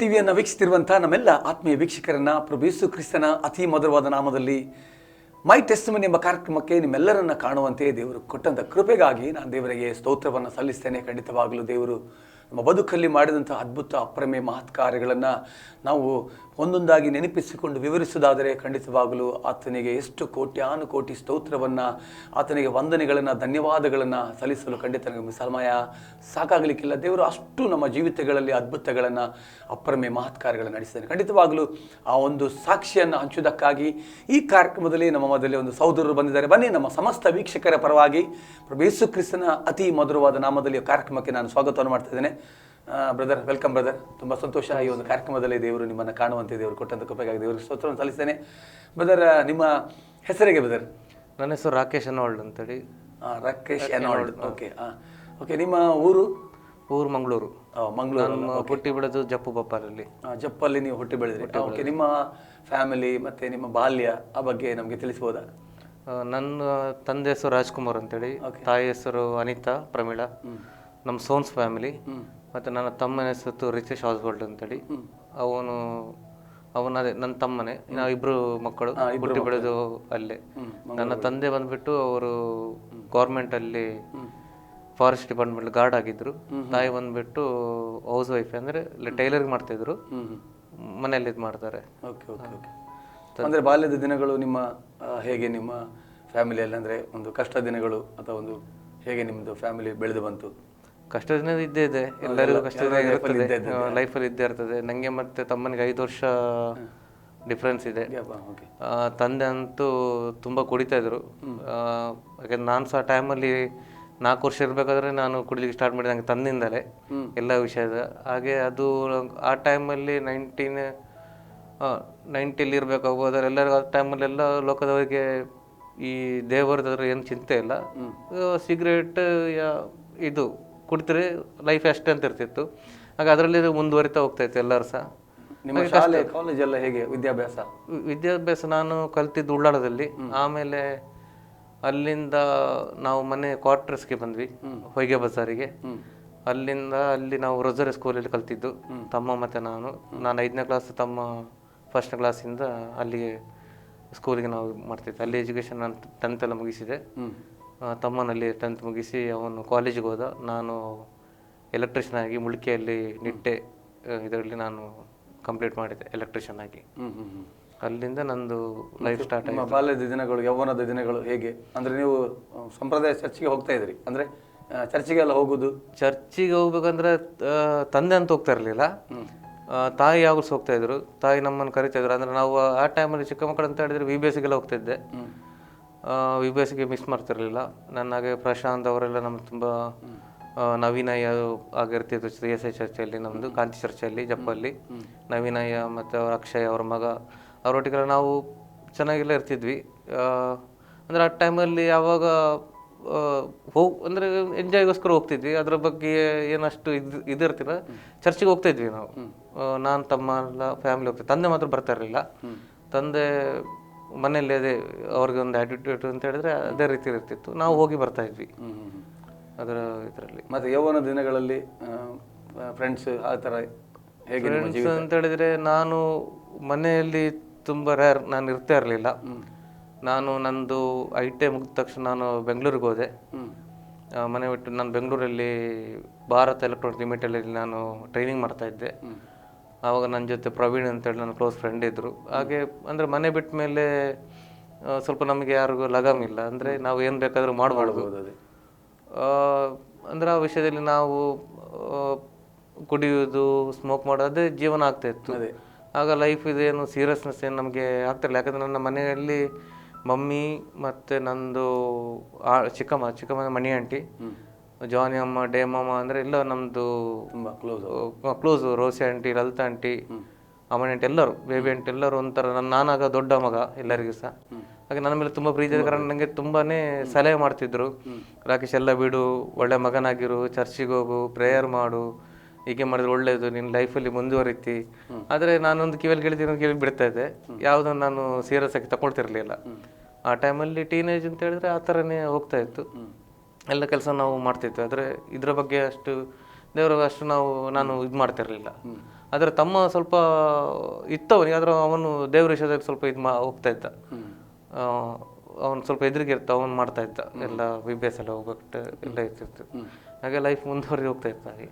ಟಿವಿಯನ್ನು ವೀಕ್ಷಿಸುತ್ತಿರುವಂಥ ನಮ್ಮೆಲ್ಲ ಆತ್ಮೀಯ ವೀಕ್ಷಕರನ್ನ ಪ್ರಭು ಯೇಸು ಕ್ರಿಸ್ತನ ಅತಿ ಮಧುರವಾದ ನಾಮದಲ್ಲಿ ಮೈ ಟೆಸ್ಟಿಮನಿ ಎಂಬ ಕಾರ್ಯಕ್ರಮಕ್ಕೆ ನಿಮ್ಮೆಲ್ಲರನ್ನ ಕಾಣುವಂತೆ ದೇವರು ಕೊಟ್ಟಂಥ ಕೃಪೆಗಾಗಿ ನಾನು ದೇವರಿಗೆ ಸ್ತೋತ್ರವನ್ನು ಸಲ್ಲಿಸ್ತೇನೆ. ಖಂಡಿತವಾಗಲೂ ದೇವರು ನಮ್ಮ ಬದುಕಲ್ಲಿ ಮಾಡಿದಂಥ ಅದ್ಭುತ ಅಪ್ರಮೇ ಮಹತ್ ಕಾರ್ಯಗಳನ್ನು ನಾವು ಒಂದೊಂದಾಗಿ ನೆನಪಿಸಿಕೊಂಡು ವಿವರಿಸುವುದಾದರೆ ಖಂಡಿತವಾಗಲೂ ಆತನಿಗೆ ಎಷ್ಟು ಕೋಟ್ಯಾನುಕೋಟಿ ಸ್ತೋತ್ರವನ್ನು, ಆತನಿಗೆ ವಂದನೆಗಳನ್ನು, ಧನ್ಯವಾದಗಳನ್ನು ಸಲ್ಲಿಸಲು ಖಂಡಿತ ನಮಗೆ ಸಮಯ ಸಾಕಾಗಲಿಕ್ಕಿಲ್ಲ. ದೇವರು ಅಷ್ಟು ನಮ್ಮ ಜೀವಿತಗಳಲ್ಲಿ ಅದ್ಭುತಗಳನ್ನು, ಅಪ್ರಮೇ ಮಹತ್ ಕಾರ್ಯಗಳನ್ನು ನಡೆಸಿದ್ದಾನೆ. ಖಂಡಿತವಾಗಲೂ ಆ ಒಂದು ಸಾಕ್ಷಿಯನ್ನು ಹಂಚುವುದಕ್ಕಾಗಿ ಈ ಕಾರ್ಯಕ್ರಮದಲ್ಲಿ ನಮ್ಮ ಮೊದಲೇ ಒಂದು ಸಹೋದರರು ಬಂದಿದ್ದಾರೆ. ಬನ್ನಿ, ನಮ್ಮ ಸಮಸ್ತ ವೀಕ್ಷಕರ ಪರವಾಗಿ ಪ್ರಭು ಯೇಸು ಕ್ರಿಸ್ತನ ಅತಿ ಮಧುರವಾದ ನಾಮದಲ್ಲಿ ಕಾರ್ಯಕ್ರಮಕ್ಕೆ ನಾನು ಸ್ವಾಗತವನ್ನು ಮಾಡ್ತಾ ಇದ್ದೇನೆ. Brother, welcome brother. ತುಂಬ ಸಂತೋಷ ಈ ಒಂದು ಕಾರ್ಯಕ್ರಮದಲ್ಲಿ ದೇವರು ನಿಮ್ಮನ್ನು ಕಾಣುವಂತೆ ದೇವರು ಕೊಟ್ಟಂಥ ಕೃಪೆಗಾಗಿ ದೇವರಿಗೆ ಸ್ತೋತ್ರವನ್ನು ಸಲ್ಲಿಸ್ತೇನೆ. ಬ್ರದರ್, ನಿಮ್ಮ ಹೆಸರಿಗೆ ಬ್ರದರ್? ನನ್ನ ಹೆಸರು ರಾಕೇಶ್ ಅನೋಲ್ಡ್ ಅಂತೇಳಿ. ರಾಕೇಶ್ ಅನೋಲ್ಡ್. Okay okay. ನಿಮ್ಮ ಊರು? ಊರು ಮಂಗಳೂರು. ಮಂಗಳೂರು. ಹುಟ್ಟಿ ಬೆಳೆದು ಜಪ್ಪು ಬಪ್ಪಾರಲ್ಲಿ. ಜಪ್ಪಲ್ಲಿ ನೀವು ಹುಟ್ಟಿ ಬೆಳೆದ್ರಿ. ಓಕೆ. ನಿಮ್ಮ ಫ್ಯಾಮಿಲಿ ಮತ್ತು ನಿಮ್ಮ ಬಾಲ್ಯ ಆ ಬಗ್ಗೆ ನಮಗೆ ತಿಳಿಸ್ಬೋದಾ? ನನ್ನ ತಂದೆ ಹೆಸರು ರಾಜ್ಕುಮಾರ್ ಅಂತೇಳಿ, ತಾಯಿ ಹೆಸರು ಅನಿತಾ ಪ್ರಮೀಳಾ, ನಮ್ಮ ಸೋನ್ಸ್ ಫ್ಯಾಮಿಲಿ. ಮತ್ತು ನನ್ನ ತಮ್ಮನ ಹೆಸರು ರಿತೇಶ್ ಆಸ್ವಾಲ್ಡ್ ಅಂತೇಳಿ. ಅವನದೇ ನನ್ನ ತಮ್ಮನೇ. ನಾವಿಬ್ಬರು ಮಕ್ಕಳು, ಹುಟ್ಟಿ ಬೆಳೆದು ಅಲ್ಲೇ. ನನ್ನ ತಂದೆ ಬಂದ್ಬಿಟ್ಟು ಅವರು ಗೌರ್ಮೆಂಟಲ್ಲಿ ಫಾರೆಸ್ಟ್ ಡಿಪಾರ್ಟ್ಮೆಂಟ್ ಗಾರ್ಡ್ ಆಗಿದ್ರು. ತಾಯಿ ಬಂದ್ಬಿಟ್ಟು ಹೌಸ್ ವೈಫ್, ಅಂದರೆ ಟೈಲರಿಂಗ್ ಮಾಡ್ತಾಯಿದ್ರು, ಮನೆಯಲ್ಲಿ ಇದು ಮಾಡ್ತಾರೆ. Okay okay okay. ಅಂದರೆ ಬಾಲ್ಯದ ದಿನಗಳು ನಿಮ್ಮ ಹೇಗೆ ನಿಮ್ಮ ಫ್ಯಾಮಿಲಿಯಲ್ಲಿ, ಅಂದರೆ ಒಂದು ಕಷ್ಟ ದಿನಗಳು ಅಥವಾ ಒಂದು ಹೇಗೆ ನಿಮ್ಮದು ಫ್ಯಾಮಿಲಿ ಬೆಳೆದು ಬಂತು? ಕಷ್ಟ ದಿನ ಇದ್ದೇ ಇದೆ, ಎಲ್ಲರಿಗೂ ಕಷ್ಟ ದಿನ ಇರ್ತದೆ, ಲೈಫಲ್ಲಿ ಇದ್ದೇ ಇರ್ತದೆ. ನನಗೆ ಮತ್ತು ತಮ್ಮನಿಗೆ 5 ವರ್ಷ ಡಿಫ್ರೆನ್ಸ್ ಇದೆ. ತಂದೆ ಅಂತೂ ತುಂಬ ಕುಡಿತಾ ಇದ್ರು. ಯಾಕಂದ್ರೆ ನಾನು ಸಹ ಟೈಮಲ್ಲಿ 4 ವರ್ಷ ಇರಬೇಕಾದ್ರೆ ನಾನು ಕುಡಿಲಿಕ್ಕೆ ಸ್ಟಾರ್ಟ್ ಮಾಡಿದೆ, ನನಗೆ ತಂದಿಂದಲೇ ಎಲ್ಲ ವಿಷಯದ. ಹಾಗೆ ಅದು ಆ ಟೈಮಲ್ಲಿ 90ಲಿ ಇರಬೇಕಾಗ್ಬೋದಾದ್ರೆ ಎಲ್ಲರಿಗೂ ಆ ಟೈಮಲ್ಲೆಲ್ಲ ಲೋಕದವರಿಗೆ ಈ ದೇವರದಾದ್ರೆ ಏನು ಚಿಂತೆ ಇಲ್ಲ. ಸಿಗರೇಟ್ ಇದು ಕುಡಿದ್ರೆ ಲೈಫ್ ಅಷ್ಟೇ ಅಂತ ಇರ್ತಿತ್ತು. ಹಾಗೆ ಅದರಲ್ಲಿ ಮುಂದುವರಿತಾ ಹೋಗ್ತಾ ಇತ್ತು ಎಲ್ಲರೂ ಸಹ. ನಿಮ್ಮ ಶಾಲೆ ಕಾಲೇಜೆಲ್ಲ ಹೇಗೆ ವಿದ್ಯಾಭ್ಯಾಸ ನಾನು ಕಲ್ತಿದ್ದು ಉಳ್ಳಾಳದಲ್ಲಿ. ಆಮೇಲೆ ಅಲ್ಲಿಂದ ನಾವು ಮನೆ ಕ್ವಾರ್ಟರ್ಸ್ಗೆ ಬಂದ್ವಿ, ಹೊಯ್ಗೆ ಬಜಾರಿಗೆ. ಅಲ್ಲಿ ನಾವು ರೊಸರಿ ಸ್ಕೂಲಲ್ಲಿ ಕಲ್ತಿದ್ದು, ತಮ್ಮ ಮತ್ತು ನಾನು 5ನೇ ಕ್ಲಾಸ್, ತಮ್ಮ 1st ಕ್ಲಾಸಿಂದ ಅಲ್ಲಿಗೆ ಸ್ಕೂಲಿಗೆ ನಾವು ಮಾಡ್ತಿದ್ದೆ. ಅಲ್ಲಿ ಎಜುಕೇಷನ್ ನಾನು 10th ಎಲ್ಲ ಮುಗಿಸಿದೆ. ತಮ್ಮನಲ್ಲಿ 10th ಮುಗಿಸಿ ಅವನು ಕಾಲೇಜಿಗೆ ಹೋದ. ನಾನು ಎಲೆಕ್ಟ್ರಿಷಿಯನ್ ಆಗಿ ಮುಳ್ಕಿಯಲ್ಲಿ ನಿಟ್ಟೆ ಇದರಲ್ಲಿ ನಾನು ಕಂಪ್ಲೀಟ್ ಮಾಡಿದೆ ಎಲೆಕ್ಟ್ರಿಷಿಯನ್ ಆಗಿ. ಅಲ್ಲಿಂದ ನಂದು ಲೈಫ್ ಸ್ಟಾರ್ಟ್ ಆಯಿತು. ಬಾಲ್ಯದ ದಿನಗಳು, ಯೌವನದ ದಿನಗಳು ಹೇಗೆ? ಅಂದರೆ ನೀವು ಸಂಪ್ರದಾಯ ಚರ್ಚಿಗೆ ಹೋಗ್ತಾ ಇದ್ರಿ, ಅಂದರೆ ಚರ್ಚಿಗೆಲ್ಲ ಹೋಗೋದು? ಚರ್ಚಿಗೆ ಹೋಗ್ಬೇಕಂದ್ರೆ ತಂದೆ ಅಂತ ಹೋಗ್ತಾ ಇರಲಿಲ್ಲ, ತಾಯಿ ಯಾವಾಗಲೂ ಹೋಗ್ತಾ ಇದ್ರು. ತಾಯಿ ನಮ್ಮನ್ನು ಕರಿತಾ ಇದ್ರು. ಅಂದರೆ ನಾವು ಆ ಟೈಮಲ್ಲಿ ಚಿಕ್ಕ ಮಕ್ಕಳು ಅಂತ ಹೇಳಿದ್ರೆ VBSಗೆಲ್ಲ ಹೋಗ್ತಿದ್ದೆ. VBSಗೆ ಮಿಸ್ ಮಾಡ್ತಿರ್ಲಿಲ್ಲ. ನನಗೆ ಪ್ರಶಾಂತ್ ಅವರೆಲ್ಲ ನಮ್ಗೆ ತುಂಬ ನವೀನಯ್ಯ ಆಗಿರ್ತಿದ್ರು CSI ಚರ್ಚಲ್ಲಿ, ನಮ್ಮದು ಕಾಂತಿ ಚರ್ಚಲ್ಲಿ ಜಪ್ಪಲ್ಲಿ. ನವೀನಯ್ಯ ಮತ್ತು ಅವ್ರ ಅಕ್ಷಯ್ ಅವ್ರ ಮಗ, ಅವರೊಟ್ಟಿಗೆಲ್ಲ ನಾವು ಚೆನ್ನಾಗೆಲ್ಲ ಇರ್ತಿದ್ವಿ. ಅಂದರೆ ಆ ಟೈಮಲ್ಲಿ ಯಾವಾಗ ಅಂದರೆ ಎಂಜಾಯ್ಗೋಸ್ಕರ ಹೋಗ್ತಿದ್ವಿ. ಅದರ ಬಗ್ಗೆ ಏನಷ್ಟು ಇದಿರ್ತಿಲ್ಲ. ಚರ್ಚಿಗೆ ಹೋಗ್ತಾ ಇದ್ವಿ ನಾವು, ನಾನು ತಮ್ಮ ಎಲ್ಲ ಫ್ಯಾಮಿಲಿ ಹೋಗ್ತಿದ್ವಿ. ತಂದೆ ಮಾತ್ರ ಬರ್ತಾ ಇರಲಿಲ್ಲ. ತಂದೆ ಮನೆಯಲ್ಲಿ ಅದೇ ಅವ್ರಿಗೆ ಒಂದು ಆ್ಯಟಿಟ್ಯೂಡ್ ಅಂತ ಹೇಳಿದ್ರೆ ಅದೇ ರೀತಿ ಇರ್ತಿತ್ತು. ನಾವು ಹೋಗಿ ಬರ್ತಾ ಇದ್ವಿ ಅದರ ಇದರಲ್ಲಿ. ಮತ್ತು ಯೌವನ ದಿನಗಳಲ್ಲಿ ಫ್ರೆಂಡ್ಸ್ ಆ ಥರ ಹೇಗೆ? ಫ್ರೆಂಡ್ಸ್ ಅಂತ ಹೇಳಿದರೆ ನಾನು ಮನೆಯಲ್ಲಿ ತುಂಬ ರೇರ್, ನಾನು ಇರ್ತಾ ಇರಲಿಲ್ಲ. ನಂದು ITI ಮುಗಿದ ತಕ್ಷಣ ನಾನು ಬೆಂಗಳೂರಿಗೆ ಹೋದೆ. ಮನೆ ಬಿಟ್ಟು ನಾನು ಬೆಂಗಳೂರಲ್ಲಿ ಭಾರತ್ ಎಲೆಕ್ಟ್ರಾನಿಕ್ ಲಿಮಿಟೆಡಲ್ಲಿ ನಾನು ಟ್ರೈನಿಂಗ್ ಮಾಡ್ತಾ ಇದ್ದೆ. ಆವಾಗ ನನ್ನ ಜೊತೆ ಪ್ರವೀಣ್ ಅಂತೇಳಿ ನನ್ನ ಕ್ಲೋಸ್ ಫ್ರೆಂಡ್ ಇದ್ದರು. ಹಾಗೆ ಅಂದರೆ ಮನೆ ಬಿಟ್ಟ ಮೇಲೆ ಸ್ವಲ್ಪ ನಮಗೆ ಯಾರಿಗೂ ಲಗಾಮಿಲ್ಲ, ಅಂದರೆ ನಾವು ಏನು ಬೇಕಾದರೂ ಮಾಡಬಾರ್ದು. ಅಂದರೆ ಆ ವಿಷಯದಲ್ಲಿ ನಾವು ಕುಡಿಯೋದು, ಸ್ಮೋಕ್ ಮಾಡೋದು, ಅದೇ ಜೀವನ ಆಗ್ತಾಯಿತ್ತು. ಆಗ ಲೈಫ್ ಇದೇನು ಸೀರಿಯಸ್ನೆಸ್ ಏನು ನಮಗೆ ಆಗ್ತಿರಲಿಲ್ಲ. ಯಾಕಂದರೆ ನನ್ನ ಮನೆಯಲ್ಲಿ ಮಮ್ಮಿ ಮತ್ತು ನಂದು ಚಿಕ್ಕಮ್ಮ ಮಣಿ ಆಂಟಿ, ಜಾನಿ ಅಮ್ಮ, ಡೇಮಮ್ಮ, ಅಂದರೆ ಎಲ್ಲ ನಮ್ಮದು ತುಂಬ ಕ್ಲೋಸು. ರೋಸಿ ಆಂಟಿ, ಲಲಿತಾ ಆಂಟಿ, ಅಮ್ಮನ ಆಂಟಿ, ಎಲ್ಲರೂ, ಬೇಬಿ ಆಂಟಿ, ಎಲ್ಲರೂ ಒಂಥರ. ನಾನಾಗ ದೊಡ್ಡ ಮಗ ಎಲ್ಲರಿಗೂ ಸಹ. ಹಾಗೆ ನನ್ನ ಮೇಲೆ ತುಂಬ ಪ್ರೀತಿ ಇದೆ. ಕಾರಣ ನನಗೆ ತುಂಬಾ ಸಲಹೆ ಮಾಡ್ತಿದ್ರು. ರಾಕೇಶ್ ಎಲ್ಲ ಬಿಡು, ಒಳ್ಳೆ ಮಗನಾಗಿರು, ಚರ್ಚಿಗೆ ಹೋಗು, ಪ್ರೇಯರ್ ಮಾಡು, ಹೀಗೆ ಮಾಡಿದ್ರೆ ಒಳ್ಳೆಯದು, ನಿನ್ನ ಲೈಫಲ್ಲಿ ಮುಂದುವರಿತಿ. ಆದರೆ ನಾನೊಂದು ಕಿವಿ ಬಿಡ್ತಾ ಇದ್ದೆ, ಯಾವುದನ್ನು ನಾನು ಸೀರಿಯಸ್ ಆಗಿ ತಗೊಳ್ತಿರ್ಲಿಲ್ಲ. ಆ ಟೈಮಲ್ಲಿ ಟೀನೇಜ್ ಅಂತ ಹೇಳಿದ್ರೆ ಆ ಥರನೇ ಹೋಗ್ತಾ ಇತ್ತು. ಎಲ್ಲ ಕೆಲಸ ನಾವು ಮಾಡ್ತಿದ್ವಿ. ಆದರೆ ಇದರ ಬಗ್ಗೆ ಅಷ್ಟು ದೇವರ ಅಷ್ಟು ನಾನು ಇದು ಮಾಡ್ತಿರಲಿಲ್ಲ. ಆದರೆ ತಮ್ಮ ಸ್ವಲ್ಪ ಇತ್ತವನಿಗೆ, ಆದ್ರೆ ಅವನು ದೇವ್ರ ವಿಷಯದಲ್ಲಿ ಸ್ವಲ್ಪ ಹೋಗ್ತಾ ಇದ್ದ. ಅವನು ಸ್ವಲ್ಪ ಎದುರಿಗೆ ಇರ್ತ, ಅವನು ಮಾಡ್ತಾ ಇದ್ದ ಎಲ್ಲ BBS ಎಲ್ಲ ಹೋಗ್ಬಿಟ್ಟು ಎಲ್ಲ ಇರ್ತಿತ್ತು. ಹಾಗೆ ಲೈಫ್ ಮುಂದುವರೆದು ಹೋಗ್ತಾ ಇತ್ತು ಹಾಗೆ.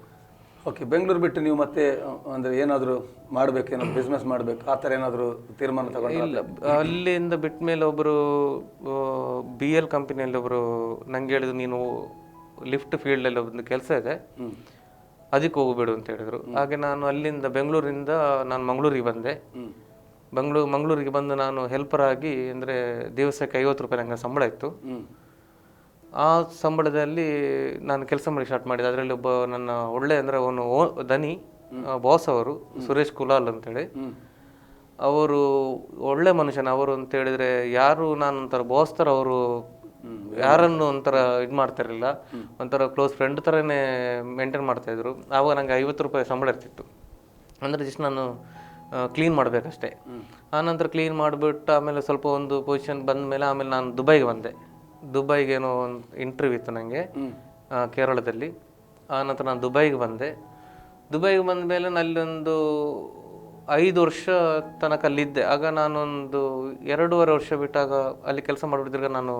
ಓಕೆ, ಬೆಂಗಳೂರು ಬಿಟ್ಟು ನೀವು ಮತ್ತೆ ಅಂದರೆ ಏನಾದರೂ ಮಾಡಬೇಕು, ಏನಾದರೂ ಬಿಸ್ನೆಸ್ ಮಾಡಬೇಕು, ಆ ಥರ ಏನಾದರೂ ತೀರ್ಮಾನ ತಗೊಂಡು? ಇಲ್ಲ, ಅಲ್ಲಿಂದ ಬಿಟ್ಟ ಮೇಲೆ ಒಬ್ಬರು BL ಕಂಪನಿಯಲ್ಲಿ ಒಬ್ಬರು ನಂಗೆ ಹೇಳಿದ್ರು, ನೀನು ಲಿಫ್ಟ್ ಫೀಲ್ಡಲ್ಲಿ ಒಂದು ಕೆಲಸ ಇದೆ, ಅದಕ್ಕೆ ಹೋಗ್ಬೇಡು ಅಂತ ಹೇಳಿದ್ರು. ಹಾಗೆ ನಾನು ಅಲ್ಲಿಂದ ಬೆಂಗಳೂರಿಂದ ನಾನು ಮಂಗಳೂರಿಗೆ ಬಂದೆ. ಮಂಗಳೂರಿಗೆ ಬಂದು ನಾನು ಹೆಲ್ಪರ್ ಆಗಿ, ಅಂದರೆ ದಿವಸಕ್ಕೆ 50 ರೂಪಾಯಿ ನನಗೆ ಸಂಬಳ ಇತ್ತು. ಆ ಸಂಬಳದಲ್ಲಿ ನಾನು ಕೆಲಸ ಮಾಡಿ ಸ್ಟಾರ್ಟ್ ಮಾಡಿದೆ. ಅದರಲ್ಲಿ ಒಬ್ಬ ನನ್ನ ಒಳ್ಳೆ, ಅಂದರೆ ಅವನು ದನಿ ಬಾಸ್ ಅವರು ಸುರೇಶ್ ಕುಲಾಲ್ ಅಂತೇಳಿ, ಅವರು ಒಳ್ಳೆ ಮನುಷ್ಯನ. ಅವರು ಅಂತ ಹೇಳಿದ್ರೆ ಯಾರು ನಾನು ಒಂಥರ ಬಾಸ್ ಥರ, ಅವರು ಯಾರನ್ನು ಒಂಥರ ಇದು ಮಾಡ್ತಾರಿಲ್ಲ, ಒಂಥರ ಕ್ಲೋಸ್ ಫ್ರೆಂಡ್ ಥರನೇ ಮೇಂಟೈನ್ ಮಾಡ್ತಾಯಿದ್ರು. ಆವಾಗ ನನಗೆ 50 ರೂಪಾಯಿ ಸಂಬಳ ಇರ್ತಿತ್ತು. ಅಂದರೆ ಜಸ್ಟ್ ನಾನು ಕ್ಲೀನ್ ಮಾಡಬೇಕಷ್ಟೇ. ಆನಂತರ ಕ್ಲೀನ್ ಮಾಡಿಬಿಟ್ಟು ಆಮೇಲೆ ಸ್ವಲ್ಪ ಒಂದು ಪೊಸಿಷನ್ ಬಂದ ಮೇಲೆ ಆಮೇಲೆ ನಾನು ದುಬೈಗೆ ಬಂದೆ. ದುಬೈಗೆ ಏನೋ ಒಂದು ಇಂಟರ್ವ್ಯೂ ಇತ್ತು ನನಗೆ ಕೇರಳದಲ್ಲಿ. ಆನಂತರ ನಾನು ದುಬೈಗೆ ಬಂದೆ. ದುಬೈಗೆ ಬಂದ ಮೇಲೆ ನಲ್ಲೊಂದು 5 ವರ್ಷ ತನಕ ಅಲ್ಲಿದ್ದೆ. ಆಗ ನಾನೊಂದು 2.5 ವರ್ಷ ಬಿಟ್ಟಾಗ ಅಲ್ಲಿ ಕೆಲಸ ಮಾಡಿಬಿಟ್ಟಿದ್ರಾಗ ನಾನು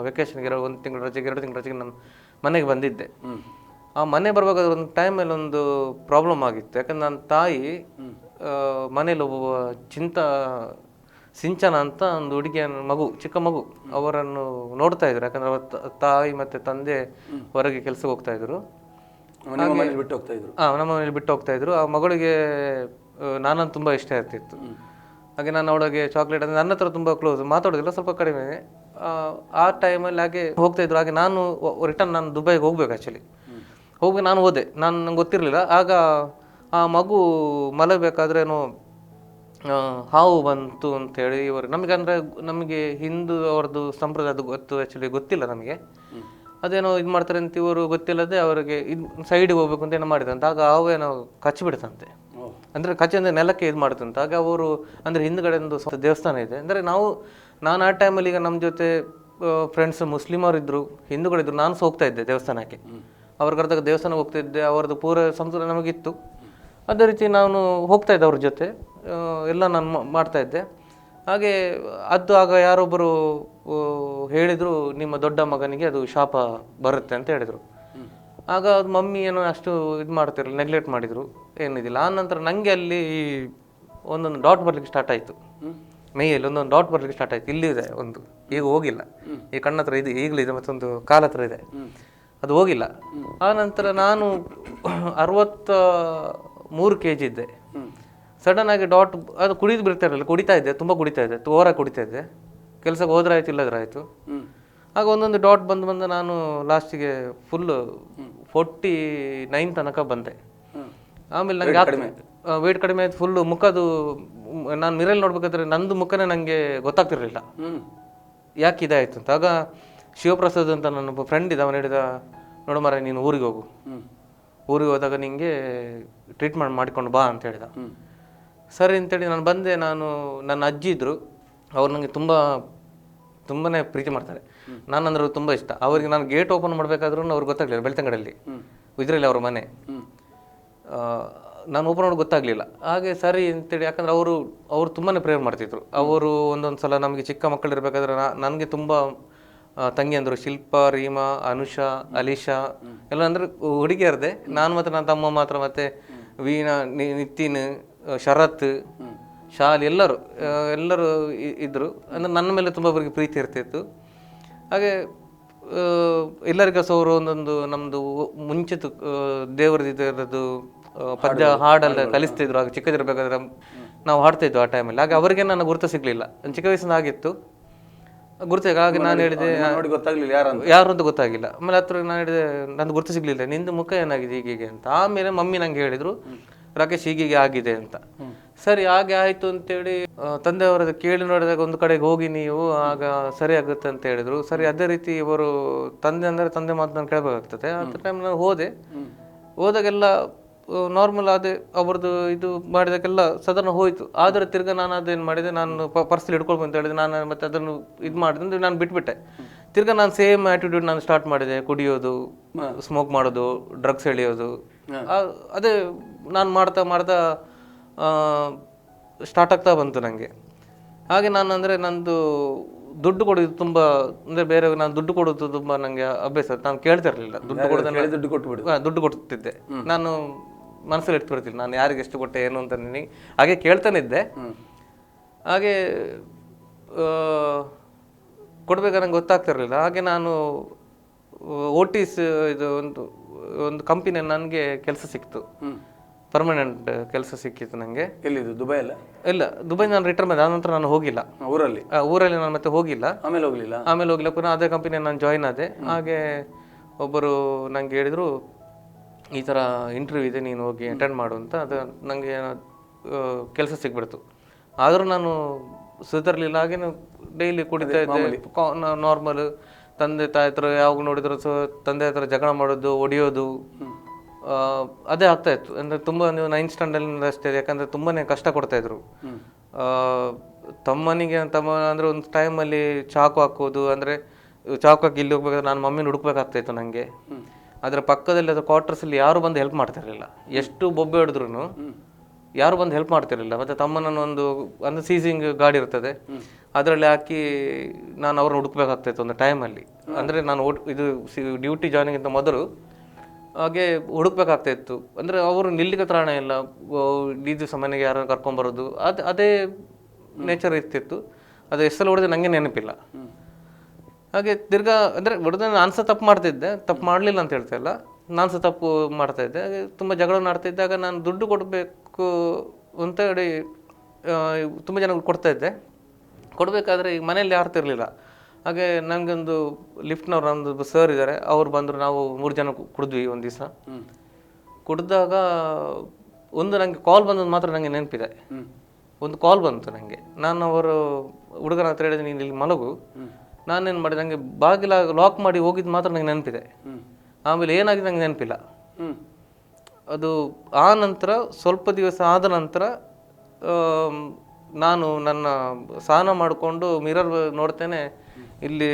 ವೆಕೇಷನ್ಗೆ 1 ತಿಂಗಳು ರಜೆಗೆ 2 ತಿಂಗಳು ರಜೆಗೆ ನಾನು ಮನೆಗೆ ಬಂದಿದ್ದೆ. ಆ ಮನೆ ಬರುವಾಗ ಒಂದು ಟೈಮಲ್ಲಿ ಒಂದು ಪ್ರಾಬ್ಲಮ್ ಆಗಿತ್ತು. ಯಾಕಂದ್ರೆ ನನ್ನ ತಾಯಿ ಮನೇಲಿ ಒಬ್ಬ ಸಿಂಚನ ಅಂತ ಒಂದು ಹುಡುಗಿಯ ಮಗು, ಚಿಕ್ಕ ಮಗು, ಅವರನ್ನು ನೋಡ್ತಾ ಇದ್ರು. ಯಾಕಂದ್ರೆ ಅವ್ರ ತಾಯಿ ಮತ್ತೆ ತಂದೆ ಹೊರಗೆ ಕೆಲಸಕ್ಕೆ ಹೋಗ್ತಾ ಇದ್ರು. ನಮ್ಮ ಮನೇಲಿ ಬಿಟ್ಟು ಹೋಗ್ತಾ ಇದ್ರು. ಆ ಮಗಳಿಗೆ ನಾನಂತ ತುಂಬ ಇಷ್ಟ ಇರ್ತಿತ್ತು. ಹಾಗೆ ನಾನು ಅವಳಿಗೆ ಚಾಕ್ಲೇಟ್, ಅಂದರೆ ನನ್ನ ಹತ್ರ ತುಂಬ ಕ್ಲೋಸ್, ಮಾತಾಡೋದಿಲ್ಲ, ಸ್ವಲ್ಪ ಕಡಿಮೆ. ಆ ಟೈಮಲ್ಲಿ ಹಾಗೆ ಹೋಗ್ತಾ ಇದ್ರು. ಹಾಗೆ ನಾನು ರಿಟರ್ನ್ ನಾನು ದುಬೈಗೆ ಹೋಗ್ಬೇಕು. ಆ್ಯಕ್ಚುಲಿ ನಾನು ಹೋದೆ. ನಂಗೆ ಗೊತ್ತಿರಲಿಲ್ಲ. ಆಗ ಆ ಮಗು ಮಲಗಬೇಕಾದ್ರೇನು ಹಾವು ಬಂತು ಅಂತೇಳಿ ಇವರು ನಮಗೆ, ಅಂದರೆ ನಮಗೆ ಹಿಂದೂ ಅವ್ರದ್ದು ಸಂಪ್ರದಾಯದ ಗೊತ್ತು, ಆ್ಯಕ್ಚುಲಿ ಗೊತ್ತಿಲ್ಲ ನಮಗೆ. ಅದೇನೋ ಇದು ಮಾಡ್ತಾರೆ ಅಂತ ಇವರು ಗೊತ್ತಿಲ್ಲದೆ ಅವರಿಗೆ ಇದು ಸೈಡಿಗೆ ಹೋಗ್ಬೇಕು ಅಂತ ಏನೋ ಮಾಡಿದಂತೆ. ಆಗ ಹಾವು ಏನೋ ಕಚ್ಚಿಬಿಡ್ತಂತೆ. ಅಂದರೆ ಕಚ್ಚಿ ಅಂದರೆ ನೆಲಕ್ಕೆ ಇದು ಮಾಡ್ತಂತೆ. ಆಗ ಅವರು, ಅಂದರೆ ಹಿಂದುಗಡೆ ಒಂದು ದೇವಸ್ಥಾನ ಇದೆ. ಅಂದರೆ ನಾನು ಆ ಟೈಮಲ್ಲಿ, ಈಗ ನಮ್ಮ ಜೊತೆ ಫ್ರೆಂಡ್ಸ್ ಮುಸ್ಲಿಮರಿದ್ದರು, ಹಿಂದೂಗಳಿದ್ರು, ನಾನು ಸಹ ಹೋಗ್ತಾ ಇದ್ದೆ ದೇವಸ್ಥಾನಕ್ಕೆ. ಅವ್ರ ಕರೆದಾಗ ದೇವಸ್ಥಾನಕ್ಕೆ ಹೋಗ್ತಾ ಇದ್ದೆ. ಅವ್ರದ್ದು ಪೂರ ಸಂಸ್ಕೃತಿ ನಮಗಿತ್ತು. ಅದೇ ರೀತಿ ನಾನು ಹೋಗ್ತಾ ಇದ್ದೆ ಅವ್ರ ಜೊತೆ, ಎಲ್ಲ ನಾನು ಮಾಡ್ತಾ ಇದ್ದೆ. ಹಾಗೆ ಆಗ ಯಾರೊಬ್ಬರು ಹೇಳಿದರು, ನಿಮ್ಮ ದೊಡ್ಡ ಮಗನಿಗೆ ಅದು ಶಾಪ ಬರುತ್ತೆ ಅಂತ ಹೇಳಿದರು. ಆಗ ಅದು ಮಮ್ಮಿ ಏನೋ ಅಷ್ಟು ಇದು ಮಾಡ್ತಿರಲಿಲ್ಲ, ನೆಗ್ಲೆಕ್ಟ್ ಮಾಡಿದರು, ಏನಿದಿಲ್ಲ. ಆ ನಂತರ ನನಗೆ ಅಲ್ಲಿ ಒಂದೊಂದು ಡಾಟ್ ಬರಲಿಕ್ಕೆ ಸ್ಟಾರ್ಟ್ ಆಯಿತು. ಮೈಯಲ್ಲಿ ಒಂದೊಂದು ಡಾಟ್ ಬರಲಿಕ್ಕೆ ಸ್ಟಾರ್ಟ್ ಆಯಿತು. ಇಲ್ಲಿದೆ ಒಂದು, ಈಗ ಹೋಗಿಲ್ಲ, ಈ ಕಣ್ಣ ಹತ್ರ ಇದೆ, ಈಗಲೂ ಇದೆ, ಮತ್ತೊಂದು ಕಾಲ ಹತ್ರ ಇದೆ, ಅದು ಹೋಗಿಲ್ಲ. ಆ ನಂತರ ನಾನು 63 kg ಇದ್ದೆ. ಸಡನ್ ಆಗಿ ಡಾಟ್, ಅದು ಬಿಡ್ತಾ ಇರಲಿಲ್ಲ, ಕುಡಿತಾ ಇದ್ದೆ, ತುಂಬ ಕುಡಿತಾ ಇದ್ದೆ, ಓವರಾಗಿ ಕುಡಿತಾ ಇದ್ದೆ. ಕೆಲಸಕ್ಕೆ ಹೋದ್ರೆ ಆಯ್ತು, ಇಲ್ಲದ್ರೆ ಆಯಿತು. ಆಗ ಒಂದೊಂದು ಡಾಟ್ ಬಂದು ನಾನು ಲಾಸ್ಟಿಗೆ ಫುಲ್ಲು 49 ತನಕ ಬಂದೆ. ಆಮೇಲೆ ನನಗೆ ವೆಯ್ಟ್ ಕಡಿಮೆ ಆಯ್ತು, ಫುಲ್ಲು ಮುಖದ್ದು. ನಾನು ಮಿರಲ್ಲಿ ನೋಡ್ಬೇಕಾದ್ರೆ ನಂದು ಮುಖನೇ ನನಗೆ ಗೊತ್ತಾಗ್ತಿರ್ಲಿಲ್ಲ ಯಾಕೆ ಇದಾಯ್ತು ಅಂತ. ಆಗ ಶಿವಪ್ರಸಾದ್ ಅಂತ ನನ್ನ ಫ್ರೆಂಡ್ ಇದ್ದ, ಅವನು ಹೇಳಿದ, ನೋಡು ಮಾರ, ನೀನು ಊರಿಗೆ ಹೋಗು, ಊರಿಗೆ ಹೋದಾಗ ನಿಂಗೆ ಟ್ರೀಟ್ಮೆಂಟ್ ಮಾಡಿಕೊಂಡು ಬಾ ಅಂತ ಹೇಳಿದ. ಸರಿ ಅಂತೇಳಿ ನಾನು ಬಂದೆ. ನನ್ನ ಅಜ್ಜಿ ಇದ್ದರು, ಅವ್ರು ನನಗೆ ತುಂಬನೇ ಪ್ರೀತಿ ಮಾಡ್ತಾರೆ. ನಾನಂದ್ರೆ ತುಂಬ ಇಷ್ಟ ಅವರಿಗೆ. ನಾನು ಗೇಟ್ ಓಪನ್ ಮಾಡಬೇಕಾದ್ರೂ ಅವ್ರಿಗೆ ಗೊತ್ತಾಗಲಿಲ್ಲ, ಬೆಳ್ತಂಗಡಲ್ಲಿ ಇದರಲ್ಲಿ ಅವ್ರ ಮನೆ. ನಾನು ಓಪನ್ ಮಾಡಿ ಗೊತ್ತಾಗಲಿಲ್ಲ. ಹಾಗೆ ಸರಿ ಅಂತೇಳಿ, ಯಾಕಂದ್ರೆ ಅವರು ತುಂಬಾ ಪ್ರೇಯರ್ ಮಾಡ್ತಿದ್ರು. ಅವರು ಒಂದೊಂದು ಸಲ ನಮಗೆ ಚಿಕ್ಕ ಮಕ್ಕಳಿರ್ಬೇಕಾದ್ರೆ ನನಗೆ ತುಂಬ ತಂಗಿ ಅಂದರು, ಶಿಲ್ಪ, ರೀಮಾ, ಅನುಷಾ, ಅಲಿಶಾ ಎಲ್ಲ, ಅಂದರೆ ಹುಡುಗಿಯರದೆ. ನಾನು ಮತ್ತು ನನ್ನ ತಮ್ಮ ಮಾತ್ರ, ಮತ್ತು ವೀಣಾ, ನಿತಿನ್, ಶರತ್, ಶಾಲಿ, ಎಲ್ಲರೂ ಇದ್ದರು. ಅಂದರೆ ನನ್ನ ಮೇಲೆ ತುಂಬ ಅವರಿಗೆ ಪ್ರೀತಿ ಇರ್ತಿತ್ತು. ಹಾಗೆ ಎಲ್ಲರಿಗೂ ಸಹ ಅವರು ಒಂದೊಂದು ನಮ್ಮದು ಮುಂಚಿತ ದೇವರದ್ದು ಪದ್ಯ ಹಾಡೆಲ್ಲ ಕಲಿಸ್ತಿದ್ರು. ಆಗ ಚಿಕ್ಕದಿರಬೇಕಾದ್ರೆ ನಾವು ಹಾಡ್ತಾಯಿದ್ವು ಆ ಟೈಮಲ್ಲಿ. ಹಾಗೆ ಅವರಿಗೆ ನನ್ನ ಗುರುತು ಸಿಗಲಿಲ್ಲ, ಚಿಕ್ಕ ವಯಸ್ಸಿನ ಆಗಿತ್ತು ಗುರುತು. ಹಾಗೆ ನಾನು ಹೇಳಿದೆ, ಯಾರು ಅಂತ ಗೊತ್ತಾಗಿಲ್ಲ. ಆಮೇಲೆ ಹತ್ರ ನಾನು ಹೇಳಿದೆ, ನಂದು ಗುರುತು ಸಿಗಲಿಲ್ಲ, ನಿಂದು ಮುಖ ಏನಾಗಿದೆ ಹೀಗೆ ಅಂತ. ಆಮೇಲೆ ಮಮ್ಮಿ ನಂಗೆ ಹೇಳಿದರು, ರಾಕೇಶ್ ಹೀಗೆ ಆಗಿದೆ ಅಂತ. ಸರಿ, ಹಾಗೆ ಆಯಿತು ಅಂತೇಳಿ ತಂದೆಯವರದ್ದು ಕೇಳಿ ನೋಡಿದಾಗ ಒಂದು ಕಡೆಗೆ ಹೋಗಿ ನೀವು, ಆಗ ಸರಿ ಆಗುತ್ತೆ ಅಂತ ಹೇಳಿದರು. ಸರಿ, ಅದೇ ರೀತಿ ಇವರು ತಂದೆ ಮಾತು ನಾನು ಕೇಳಬೇಕಾಗ್ತದೆ. ಅಂತ ಟೈಮ್ ನಾನು ಹೋದಾಗೆಲ್ಲ ನಾರ್ಮಲ್ ಅದೇ ಅವ್ರದ್ದು ಇದು ಮಾಡಿದಾಗೆಲ್ಲ ಸಾಧಾರಣ ಹೋಯಿತು. ಆದರೆ ತಿರ್ಗಿ ನಾನು ಅದೇನು ಮಾಡಿದೆ, ನಾನು ಪರ್ಸಲ್ಲಿ ಹಿಡ್ಕೊಳ್ಬೇಕು ಅಂತ ಹೇಳಿದೆ. ನಾನು ಮತ್ತೆ ಅದನ್ನು ಇದು ಮಾಡಿದೆ ಅಂದರೆ ನಾನು ಬಿಟ್ಬಿಟ್ಟೆ. ತಿರ್ಗಿ ನಾನು ಸೇಮ್ ಆ್ಯಟಿಟ್ಯೂಡ್ ನಾನು ಸ್ಟಾರ್ಟ್ ಮಾಡಿದೆ. ಕುಡಿಯೋದು, ಸ್ಮೋಕ್ ಮಾಡೋದು, ಡ್ರಗ್ಸ್ ಎಳೆಯೋದು, ಅದೇ ನಾನು ಮಾಡ್ತಾ ಮಾಡ್ತಾ ಸ್ಟಾರ್ಟ್ ಆಗ್ತಾ ಬಂತು ನನಗೆ. ಹಾಗೆ ನಾನು ಅಂದರೆ ನಂದು ದುಡ್ಡು ಕೊಡೋದು ತುಂಬ, ಅಂದರೆ ಬೇರೆ ನಾನು ದುಡ್ಡು ಕೊಡೋದು ತುಂಬ ನನಗೆ ಅಭ್ಯಾಸ. ನಾನು ಕೇಳ್ತಾ ಇರಲಿಲ್ಲ, ದುಡ್ಡು ಕೊಡ್ತಿದ್ದೆ. ನಾನು ಮನಸ್ಸಲ್ಲಿ ಇಟ್ಬಿಡ್ತಿಲ್ಲ ನಾನು ಯಾರಿಗೆ ಎಷ್ಟು ಕೊಟ್ಟೆ ಏನು ಅಂತ. ನನಗೆ ಹಾಗೆ ಕೇಳ್ತಾನೆ ಇದ್ದೆ. ಹಾಗೆ ಕೊಡ್ಬೇಕಾದ್ರೆ ನಂಗೆ ಗೊತ್ತಾಗ್ತಿರಲಿಲ್ಲ. ಹಾಗೆ ನಾನು ಓಟಿಸ್ ಇದು ಒಂದು ಕಂಪನಿ ನನಗೆ ಕೆಲಸ ಸಿಕ್ತು, ಪರ್ಮನೆಂಟ್ ಕೆಲಸ ಸಿಕ್ಕಿತ್ತು ನನಗೆ. ಎಲ್ಲಿದು? ದುಬೈ ಅಲ್ಲ? ಇಲ್ಲ, ದುಬೈ ನಾನು ರಿಟರ್ನ್ ಮಾಡಿದೆ. ಆನಂತರ ನಾನು ಹೋಗಿಲ್ಲ ಊರಲ್ಲಿ ನಾನು ಮತ್ತೆ ಹೋಗಿಲ್ಲ. ಆಮೇಲೆ ಹೋಗಿಲ್ಲ ಪುನಃ ಅದೇ ಕಂಪನಿ ನಾನು ಜಾಯಿನ್ ಆದೆ. ಹಾಗೆ ಒಬ್ಬರು ನನಗೆ ಹೇಳಿದರು, ಈ ಥರ ಇಂಟರ್ವ್ಯೂ ಇದೆ, ನೀನು ಹೋಗಿ ಅಟೆಂಡ್ ಮಾಡು ಅಂತ. ಅದು ನನಗೆ ಕೆಲಸ ಸಿಗ್ಬಿಡ್ತು. ಆದರೂ ನಾನು ಸುಧಾರಲಿಲ್ಲ. ಹಾಗೆ ಡೈಲಿ ಕುಡಿತಾ ಇದ್ದೆ, ನಾರ್ಮಲ್. ತಂದೆ ತಾಯಿ ಹತ್ರ ಯಾವಾಗ ನೋಡಿದ್ರು ತಂದೆ ಹತ್ರ ಜಗಳ ಮಾಡೋದು, ಹೊಡಿಯೋದು, ಅದೇ ಆಗ್ತಾ ಇತ್ತು. ಅಂದರೆ ತುಂಬ ನೀವು 9th ಸ್ಟ್ಯಾಂಡರ್ಡ್ ಅಷ್ಟೇ, ಯಾಕಂದರೆ ತುಂಬಾ ಕಷ್ಟ ಕೊಡ್ತಾಯಿದ್ರು. ತಮ್ಮ ಅಂದರೆ ಒಂದು ಟೈಮಲ್ಲಿ ಚಾಕು ಹಾಕೋದು, ಅಂದರೆ ಚಾಕು ಹಾಕಿ ಇಲ್ಲಿ ಹೋಗ್ಬೇಕಾದ್ರೆ ನಾನು ಮಮ್ಮಿನ ಹುಡುಕ್ಬೇಕಾಗ್ತಾಯಿತ್ತು ನನಗೆ. ಅದರ ಪಕ್ಕದಲ್ಲಿ ಅದು ಕ್ವಾರ್ಟರ್ಸಲ್ಲಿ ಯಾರು ಬಂದು ಹೆಲ್ಪ್ ಮಾಡ್ತಿರಲಿಲ್ಲ. ಎಷ್ಟು ಬೊಬ್ಬೆ ಹೊಡೆದ್ರು ಯಾರು ಬಂದು ಹೆಲ್ಪ್ ಮಾಡ್ತಿರಲಿಲ್ಲ. ಮತ್ತು ತಮ್ಮನನ್ನು ಒಂದು ಸೀಸಿಂಗ್ ಗಾಡಿ ಇರ್ತದೆ, ಅದರಲ್ಲಿ ಹಾಕಿ ನಾನು ಅವ್ರನ್ನ ಹುಡುಕ್ಬೇಕಾಗ್ತಾಯಿತ್ತು ಒಂದು ಟೈಮಲ್ಲಿ. ಅಂದರೆ ನಾನು ಇದು ಡ್ಯೂಟಿ ಜಾಯ್ನಿಂಗಿಂತ ಮೊದಲು ಹಾಗೆ ಹುಡುಕ್ಬೇಕಾಗ್ತಾಯಿತ್ತು. ಅಂದರೆ ಅವರು ನಿಲ್ಲಿಗೆ ತ್ರಾಣ ಇಲ್ಲ, ಈ ದಿವಸ ಮನೆಗೆ ಯಾರನ್ನು ಕರ್ಕೊಂಬರೋದು, ಅದೇ ನೇಚರ್ ಇರ್ತಿತ್ತು. ಅದು ಎಷ್ಟೆಲ್ಲ ಹೊಡೆದ್ರೆ ನನಗೆ ನೆನಪಿಲ್ಲ. ಹಾಗೆ ತಿರ್ಗಾ ಅಂದರೆ ಹೊಡೆದ್ರೆ ನಾನು ಸಹ ತಪ್ಪು ಮಾಡ್ತಿದ್ದೆ, ತಪ್ಪು ಮಾಡಲಿಲ್ಲ ಅಂತ ಹೇಳ್ತಾ ಇಲ್ಲ, ನಾನು ಸಹ ತಪ್ಪು ಮಾಡ್ತಾಯಿದ್ದೆ. ಹಾಗೆ ತುಂಬ ಜಗಳವನ್ನು ಆಡ್ತಾಯಿದ್ದಾಗ ನಾನು ದುಡ್ಡು ಕೊಡಬೇಕು ಅಂತ ಹೇಳಿ ತುಂಬ ಜನ ಕೊಡ್ತಾಯಿದ್ದೆ. ಕೊಡಬೇಕಾದ್ರೆ ಈಗ ಮನೆಯಲ್ಲಿ ಯಾರ್ತಿರಲಿಲ್ಲ. ಹಾಗೆ ನನಗೊಂದು ಲಿಫ್ಟ್ನವ್ರು, ನಮ್ಮದು ಸರ್ ಇದ್ದಾರೆ, ಅವ್ರು ಬಂದರು. ನಾವು 3 ಜನ ಕುಡಿದ್ವಿ ಒಂದು ದಿವಸ. ಕುಡಿದಾಗ ಒಂದು ನನಗೆ ಕಾಲ್ ಬಂದದ್ದು ಮಾತ್ರ ನನಗೆ ನೆನಪಿದೆ. ಒಂದು ಕಾಲ್ ಬಂತು ನನಗೆ. ನಾನು ಅವರು ಹುಡುಗನ ಹತ್ರ ಹೇಳಿದೆ, ನೀನು ಇಲ್ಲಿ ಮಲಗು. ನಾನೇನು ಮಾಡಿದೆ, ನನಗೆ ಬಾಗಿಲ ಲಾಕ್ ಮಾಡಿ ಹೋಗಿದ್ದು ಮಾತ್ರ ನನಗೆ ನೆನಪಿದೆ. ಆಮೇಲೆ ಏನಾಗಿದೆ ನನಗೆ ನೆನಪಿಲ್ಲ. ಅದು ಆ ನಂತರ ಸ್ವಲ್ಪ ದಿವಸ ಆದ ನಂತರ ನಾನು ನನ್ನ ಸ್ನಾನ ಮಾಡಿಕೊಂಡು ಮಿರರ್ ನೋಡ್ತೇನೆ, ಇಲ್ಲಿ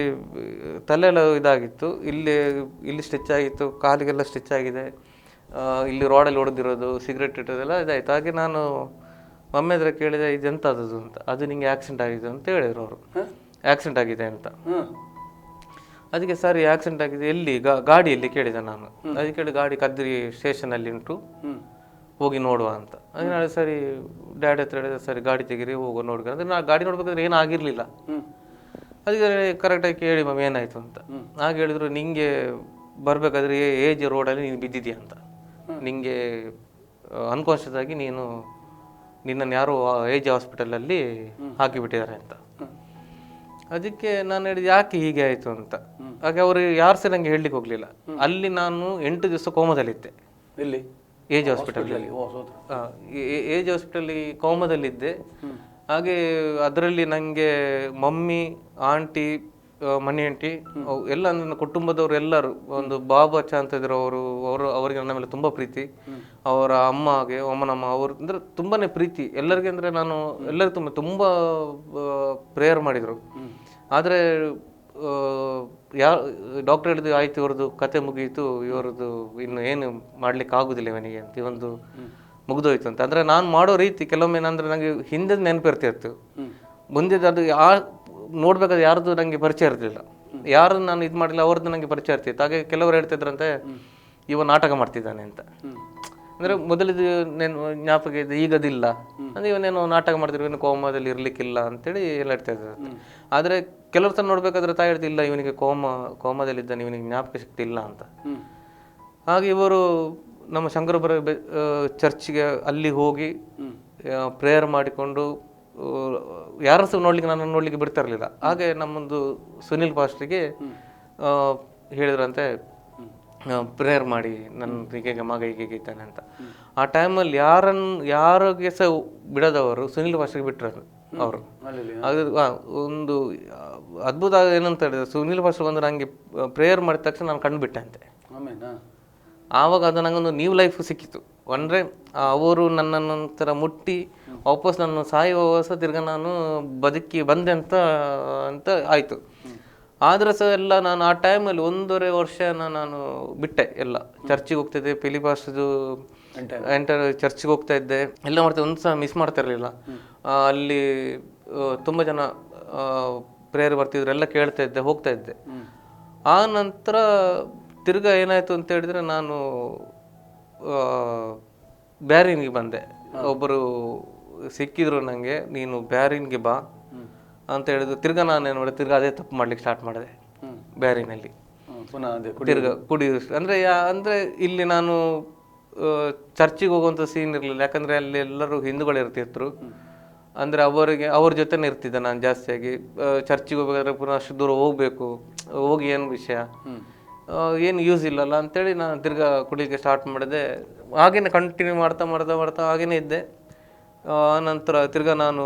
ತಲೆಯೆಲ್ಲ ಇದಾಗಿತ್ತು, ಇಲ್ಲಿ ಸ್ಟಿಚ್ ಆಗಿತ್ತು, ಕಾಲಿಗೆಲ್ಲ ಸ್ಟಿಚ್ ಆಗಿದೆ, ಇಲ್ಲಿ ರೋಡಲ್ಲಿ ಹೊಡೆದಿರೋದು, ಸಿಗರೆಟ್ ಇಟ್ಟೋದೆಲ್ಲ ಇದಾಯಿತು. ಹಾಗೆ ನಾನು ಮಮ್ಮಿ ಹತ್ರ ಕೇಳಿದೆ, ಇದೆಂಥದ್ದು ಅಂತ. ಅದು ನಿಂಗೆ ಆಕ್ಸಿಡೆಂಟ್ ಆಗಿದೆ ಅಂತ ಹೇಳಿದ್ರು ಅವರು. ಆಕ್ಸಿಡೆಂಟ್ ಆಗಿದೆ ಅಂತ. ಅದಕ್ಕೆ ಸರಿ ಆಕ್ಸಿಡೆಂಟ್ ಆಗಿದೆ ಎಲ್ಲಿ, ಗಾಡಿಯಲ್ಲಿ ಕೇಳಿದೆ ನಾನು. ಅದಕ್ಕೆ ಹೇಳಿ ಗಾಡಿ ಕದ್ರಿ ಸ್ಟೇಷನಲ್ಲಿ ಉಂಟು, ಹೋಗಿ ನೋಡುವ ಅಂತ. ಅದಕ್ಕೆ ನಾಳೆ ಸರಿ ಡ್ಯಾಡಿ ಹತ್ರ ಹೇಳಿದೆ, ಸರಿ ಗಾಡಿ ತೆಗೀರಿ ಹೋಗೋ ನೋಡ್ಕೊಂಡು. ಅಂದರೆ ನಾನು ಗಾಡಿ ನೋಡ್ಬೇಕಾದ್ರೆ ಏನೂ ಆಗಿರಲಿಲ್ಲ. ಅದಕ್ಕೆ ಕರೆಕ್ಟಾಗಿ ಕೇಳಿ ಮಮ್ಮಿ ಏನಾಯಿತು ಅಂತ. ಹಾಗೆ ಹೇಳಿದ್ರು, ನಿಂಗೆ ಬರಬೇಕಾದ್ರೆ ಏಜ್ ರೋಡಲ್ಲಿ ನೀನು ಬಿದ್ದಿದ್ಯಾ ಅಂತ, ನಿಂಗೆ ಅನ್ಕಾನ್ಷಿಯಸ್ ಆಗಿ ನಿನ್ನನ್ನು ಯಾರೋ ಏಜ್ ಹಾಸ್ಪಿಟಲಲ್ಲಿ ಹಾಕಿಬಿಟ್ಟಿದ್ದಾರೆ ಅಂತ. ಅದಕ್ಕೆ ನಾನು ಹೇಳಿದೆ, ಯಾಕೆ ಹೀಗೆ ಆಯಿತು ಅಂತ. ಹಾಗೆ ಅವರು ಯಾರು ಸಹ ನನಗೆ ಹೇಳಲಿಕ್ಕೆ ಹೋಗಲಿಲ್ಲ. ಅಲ್ಲಿ ನಾನು 8 ದಿವಸ ಕೋಮದಲ್ಲಿದ್ದೆ. ಎಲ್ಲಿ? ಏಜ್ ಹಾಸ್ಪಿಟಲಲ್ಲಿ. ಏಜ್ ಹಾಸ್ಪಿಟಲ್ಲಿ ಕೋಮದಲ್ಲಿದ್ದೆ. ಹಾಗೆ ಅದರಲ್ಲಿ ನನಗೆ ಮಮ್ಮಿ, ಆಂಟಿ, ಮಣಿ ಆಂಟಿ ಎಲ್ಲ ನನ್ನ ಕುಟುಂಬದವರು ಎಲ್ಲರೂ, ಒಂದು ಬಾಬಾಚ ಅಂತ ಇದ್ರು ಅವರಿಗೆ ನನ್ನ ಮೇಲೆ ತುಂಬ ಪ್ರೀತಿ. ಅವರ ಅಮ್ಮಗೆ, ಅಮ್ಮನಮ್ಮ ಅವರು ಅಂದರೆ ತುಂಬಾ ಪ್ರೀತಿ ಎಲ್ಲರಿಗೆ. ಅಂದರೆ ನಾನು ಎಲ್ಲರೂ ತುಂಬ ಪ್ರೇಯರ್ ಮಾಡಿದರು. ಆದರೆ ಡಾಕ್ಟರ್ ಹೇಳಿದ್ರು, ಆಯ್ತು ಇವ್ರದ್ದು ಕತೆ ಮುಗಿಯಿತು, ಇವರದ್ದು ಇನ್ನು ಏನು ಮಾಡ್ಲಿಕ್ಕೆ ಆಗುದಿಲ್ಲ ಇವನಿಗೆ ಅಂತ, ಇವೊಂದು ಮುಗಿದೋಯ್ತು ಅಂತ. ಅಂದರೆ ನಾನು ಮಾಡೋ ರೀತಿ ಕೆಲವೊಮ್ಮೆ ಏನಂದರೆ ನನಗೆ ಹಿಂದೆ ನೆನಪಿರ್ತಿತ್ತು, ಮುಂದೆ ಅದು ನೋಡ್ಬೇಕಾದ್ರೆ ಯಾರ್ದು ನನಗೆ ಪರಿಚಯ ಇರ್ತಿಲ್ಲ, ಯಾರು ನಾನು ಇದು ಮಾಡಿಲ್ಲ ಅವ್ರದ್ದು ನನಗೆ ಪರಿಚಯ ಇರ್ತಿತ್ತು. ಹಾಗೆ ಕೆಲವರು ಹೇಳ್ತಿದ್ರಂತೆ, ಇವ ನಾಟಕ ಮಾಡ್ತಿದ್ದಾನೆ ಅಂತ. ಅಂದರೆ ಮೊದಲಿದ್ದು ಜ್ಞಾಪಕ ಇದೆ, ಈಗದಿಲ್ಲ. ಅಂದರೆ ಇವನೇನೋ ನಾಟಕ ಮಾಡ್ತಿದ್ರು, ಇವನು ಕೋಮದಲ್ಲಿ ಇರ್ಲಿಕ್ಕಿಲ್ಲ ಅಂತೇಳಿ ಎಲ್ಲ ಹೇಳ್ತಾ ಇದ್ದಾರೆ. ಆದರೆ ಕೆಲವ್ರ ತರ ನೋಡ್ಬೇಕಾದ್ರೆ ತಾಯಿ ಹೇಳ್ತಿಲ್ಲ, ಇವನಿಗೆ ಕೋಮದಲ್ಲಿದ್ದಾನೆ, ಇವನಿಗೆ ಜ್ಞಾಪಕ ಶಕ್ತಿ ಇಲ್ಲ ಅಂತ. ಹಾಗೆ ಇವರು ನಮ್ಮ ಶಂಕರಪುರ ಚರ್ಚ್ಗೆ ಅಲ್ಲಿ ಹೋಗಿ ಪ್ರೇಯರ್ ಮಾಡಿಕೊಂಡು ಯಾರು ಸಹ ನನ್ನನ್ನು ನೋಡ್ಲಿಕ್ಕೆ ಬಿಡ್ತಾ ಇರಲಿಲ್ಲ. ಹಾಗೆ ನಮ್ಮೊಂದು ಸುನಿಲ್ ಪಾಸ್ಟ್ರಿಗೆ ಹೇಳಿದ್ರಂತೆ, ಪ್ರೇಯರ್ ಮಾಡಿ ನನ್ನ ಹೀಗೆ ಮಗ ಹೀಗೆ ಇದ್ದಾನೆ ಅಂತ. ಆ ಟೈಮಲ್ಲಿ ಯಾರಿಗೆ ಸಹ ಬಿಡದವರು ಸುನಿಲ್ ಪಾಸ್ಟ್ರಿಗೆ ಬಿಟ್ಟರು ಅವರು. ಅದು ಒಂದು ಅದ್ಭುತ ಏನಂತ ಹೇಳಿದ್ರೆ, ಸುನಿಲ್ ಪಾಸ್ಟ್ರು ಬಂದು ನನಗೆ ಪ್ರೇಯರ್ ಮಾಡಿದ ತಕ್ಷಣ ನಾನು ಕಂಡುಬಿಟ್ಟೆ ಅಂತೆ. ಆವಾಗ ಅದು ನನಗೊಂದು ನ್ಯೂ ಲೈಫ್ ಸಿಕ್ಕಿತು. ಅಂದರೆ ಅವರು ನನ್ನೊಂಥರ ಮುಟ್ಟಿ ವಾಪಸ್ ನನ್ನ ಸಾಯುವ ತಿರ್ಗ ನಾನು ಬದುಕಿ ಬಂದೆ ಅಂತ ಆಯಿತು. ಆದ್ರೆ ಸಹ ಎಲ್ಲ ನಾನು ಆ ಟೈಮಲ್ಲಿ 1.5 ವರ್ಷ ನಾನು ಬಿಟ್ಟೆ ಎಲ್ಲ. ಚರ್ಚಿಗೆ ಹೋಗ್ತಿದ್ದೆ, ಫಿಲಿಪಾಸ್ದು ಎಂಟರ್ ಚರ್ಚಿಗೆ ಹೋಗ್ತಾ ಇದ್ದೆ, ಎಲ್ಲ ಮಾಡ್ತಿದ್ದೆ, ಒಂದು ಸಹ ಮಿಸ್ ಮಾಡ್ತಾ ಇರಲಿಲ್ಲ. ಅಲ್ಲಿ ತುಂಬ ಜನ ಪ್ರೇಯರ್ ಬರ್ತಿದ್ರು, ಎಲ್ಲ ಕೇಳ್ತಾ ಇದ್ದೆ, ಹೋಗ್ತಾ ಇದ್ದೆ. ಆ ನಂತರ ತಿರ್ಗಾ ಏನಾಯಿತು ಅಂತ ಹೇಳಿದ್ರೆ, ನಾನು ಬ್ಯಾರಿನ್ಗೆ ಬಂದೆ. ಒಬ್ಬರು ಸಿಕ್ಕಿದ್ರು ನನಗೆ, ನೀನು ಬ್ಯಾರಿನ್ಗೆ ಬಾ ಅಂತ ಹೇಳಿದ್ರು. ತಿರ್ಗಾ ನಾನು ಏನು ಮಾಡಿದೆ, ತಿರ್ಗಾ ಅದೇ ತಪ್ಪು ಮಾಡ್ಲಿಕ್ಕೆ ಸ್ಟಾರ್ಟ್ ಮಾಡಿದೆ ಬ್ಯಾರಿನಲ್ಲಿ. ತಿರ್ಗಾ ಕುಡಿಯೋದು ಅಂದರೆ ಇಲ್ಲಿ ನಾನು ಚರ್ಚಿಗೆ ಹೋಗುವಂಥ ಸೀನ್ ಇರಲಿಲ್ಲ, ಯಾಕಂದರೆ ಅಲ್ಲಿ ಎಲ್ಲರೂ ಹಿಂದೂಗಳು ಇರ್ತಿದ್ರು. ಅಂದರೆ ಅವ್ರ ಜೊತೆನೇ ಇರ್ತಿದ್ದೆ ನಾನು ಜಾಸ್ತಿಯಾಗಿ. ಚರ್ಚಿಗೆ ಹೋಗ್ಬೇಕಾದ್ರೆ ಪುನಃ ಅಷ್ಟು ದೂರ ಹೋಗಬೇಕು, ಹೋಗಿ ಏನು ವಿಷಯ, ಏನು ಯೂಸ್ ಇಲ್ಲಲ್ಲ ಅಂತೇಳಿ ನಾನು ತಿರ್ಗಾ ಕುಡಿಲಿಕ್ಕೆ ಸ್ಟಾರ್ಟ್ ಮಾಡಿದೆ. ಹಾಗೇನೆ ಕಂಟಿನ್ಯೂ ಮಾಡ್ತಾ ಮಾಡ್ತಾ ಮಾಡ್ತಾ ಹಾಗೇನೆ ಇದ್ದೆ. ನಂತರ ತಿರ್ಗಾ ನಾನು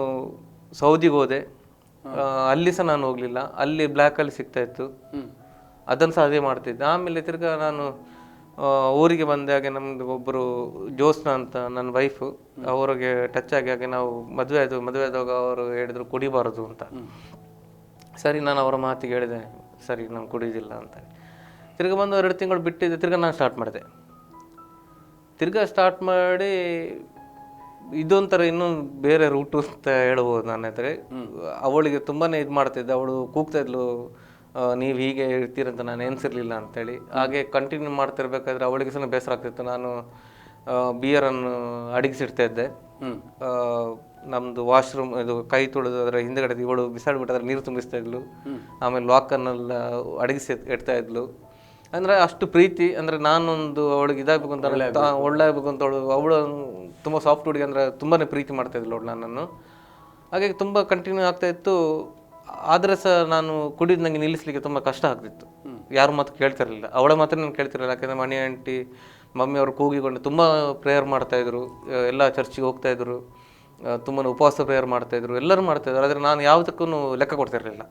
ಸೌದಿಗೆ ಹೋದೆ. ಅಲ್ಲಿ ಸಹ ನಾನು ಹೋಗಲಿಲ್ಲ, ಅಲ್ಲಿ ಬ್ಲ್ಯಾಕಲ್ಲಿ ಸಿಗ್ತಾಯಿತ್ತು, ಅದನ್ನು ಸಹ ಅದೇ ಮಾಡ್ತಿದ್ದೆ. ಆಮೇಲೆ ತಿರ್ಗಾ ನಾನು ಊರಿಗೆ ಬಂದೆ. ಹಾಗೆ ನಮ್ಮದು ಒಬ್ಬರು ಜೋಸ್ನಾ ಅಂತ ನನ್ನ ವೈಫು, ಅವರಿಗೆ ಟಚ್ ಆಗಿ ಹಾಗೆ ನಾವು ಮದುವೆ ಆದಾಗ ಅವರು ಹೇಳಿದರು ಕುಡಿಬಾರದು ಅಂತ. ಸರಿ, ನಾನು ಅವರ ಮಾತಿಗೆ ಹೇಳಿದೆ, ಸರಿ ನಾನು ಕುಡಿಯೋದಿಲ್ಲ ಅಂತ. ತಿರ್ಗಾ ಬಂದು 2 ತಿಂಗಳು ಬಿಟ್ಟಿದ್ದೆ. ತಿರ್ಗಾ ನಾನು ಸ್ಟಾರ್ಟ್ ಮಾಡಿದೆ. ತಿರ್ಗಾ ಸ್ಟಾರ್ಟ್ ಮಾಡಿ ಇದೊಂಥರ ಇನ್ನೊಂದು ಬೇರೆ ರೂಟು ಅಂತ ಹೇಳ್ಬೋದು. ನನ್ನ ಹತ್ರ ಅವಳಿಗೆ ತುಂಬಾ ಇದು ಮಾಡ್ತಿದ್ದೆ. ಅವಳು ಕೂಗ್ತಾ ಇದ್ಲು, ನೀವು ಹೀಗೆ ಇರ್ತೀರಂತ ನಾನು ಎನ್ಸಿರ್ಲಿಲ್ಲ ಅಂತೇಳಿ. ಹಾಗೆ ಕಂಟಿನ್ಯೂ ಮಾಡ್ತಿರ್ಬೇಕಾದ್ರೆ ಅವಳಿಗೆ ಸಹ ಬೇಸರ ಆಗ್ತಿತ್ತು. ನಾನು ಬಿಯರನ್ನು ಅಡಗಿಸಿಡ್ತಾ ಇದ್ದೆ. ನಮ್ಮದು ವಾಶ್ರೂಮ್ ಇದು ಕೈ ತೊಳೆದು ಅದರ ಹಿಂದೆಗಡೆ ಇವಳು ಬಿಸಾಡ್ಬಿಟ್ಟು ಅದ್ರ ನೀರು ತುಂಬಿಸ್ತಾ ಇದ್ಲು. ಆಮೇಲೆ ಲಾಕನ್ನೆಲ್ಲ ಅಡಗಿಸಿ ಇಡ್ತಾ ಇದ್ಲು. ಅಂದರೆ ಅಷ್ಟು ಪ್ರೀತಿ. ಅಂದರೆ ನಾನೊಂದು ಅವಳಿಗೆ ಇದಾಗಬೇಕು ಅಂತ, ಒಳ್ಳೆ ಆಗಬೇಕು ಅಂತ ಅವಳು ತುಂಬ ಸಾಫ್ಟ್ ಹುಡುಗಿ, ಅಂದರೆ ತುಂಬಾ ಪ್ರೀತಿ ಮಾಡ್ತಾ ಇದ್ಲು ಅವಳು ನನ್ನನ್ನು. ಹಾಗೆ ತುಂಬ ಕಂಟಿನ್ಯೂ ಆಗ್ತಾ ಇತ್ತು. ಆದರೆ ಸಹ ನಾನು ಕುಡಿದು ನನಗೆ ನಿಲ್ಲಿಸಲಿಕ್ಕೆ ತುಂಬ ಕಷ್ಟ ಆಗ್ತಿತ್ತು. ಯಾರು ಮಾತು ಕೇಳ್ತಿರಲಿಲ್ಲ, ಅವಳ ಮಾತ್ರ ನಾನು ಕೇಳ್ತಿರಲಿಲ್ಲ. ಯಾಕೆಂದರೆ ಮಣಿ ಆಂಟಿ ಮಮ್ಮಿ ಅವರು ಕೂಗಿಕೊಂಡು ತುಂಬ ಪ್ರೇಯರ್ ಮಾಡ್ತಾಯಿದ್ರು, ಎಲ್ಲ ಚರ್ಚಿಗೆ ಹೋಗ್ತಾಯಿದ್ರು, ತುಂಬ ಉಪವಾಸ ಪ್ರೇಯರ್ ಮಾಡ್ತಾಯಿದ್ರು, ಎಲ್ಲರೂ ಮಾಡ್ತಾಯಿದ್ರು. ಆದರೆ ನಾನು ಯಾವುದಕ್ಕೂ ಲೆಕ್ಕ ಕೊಡ್ತಿರಲಿಲ್ಲ.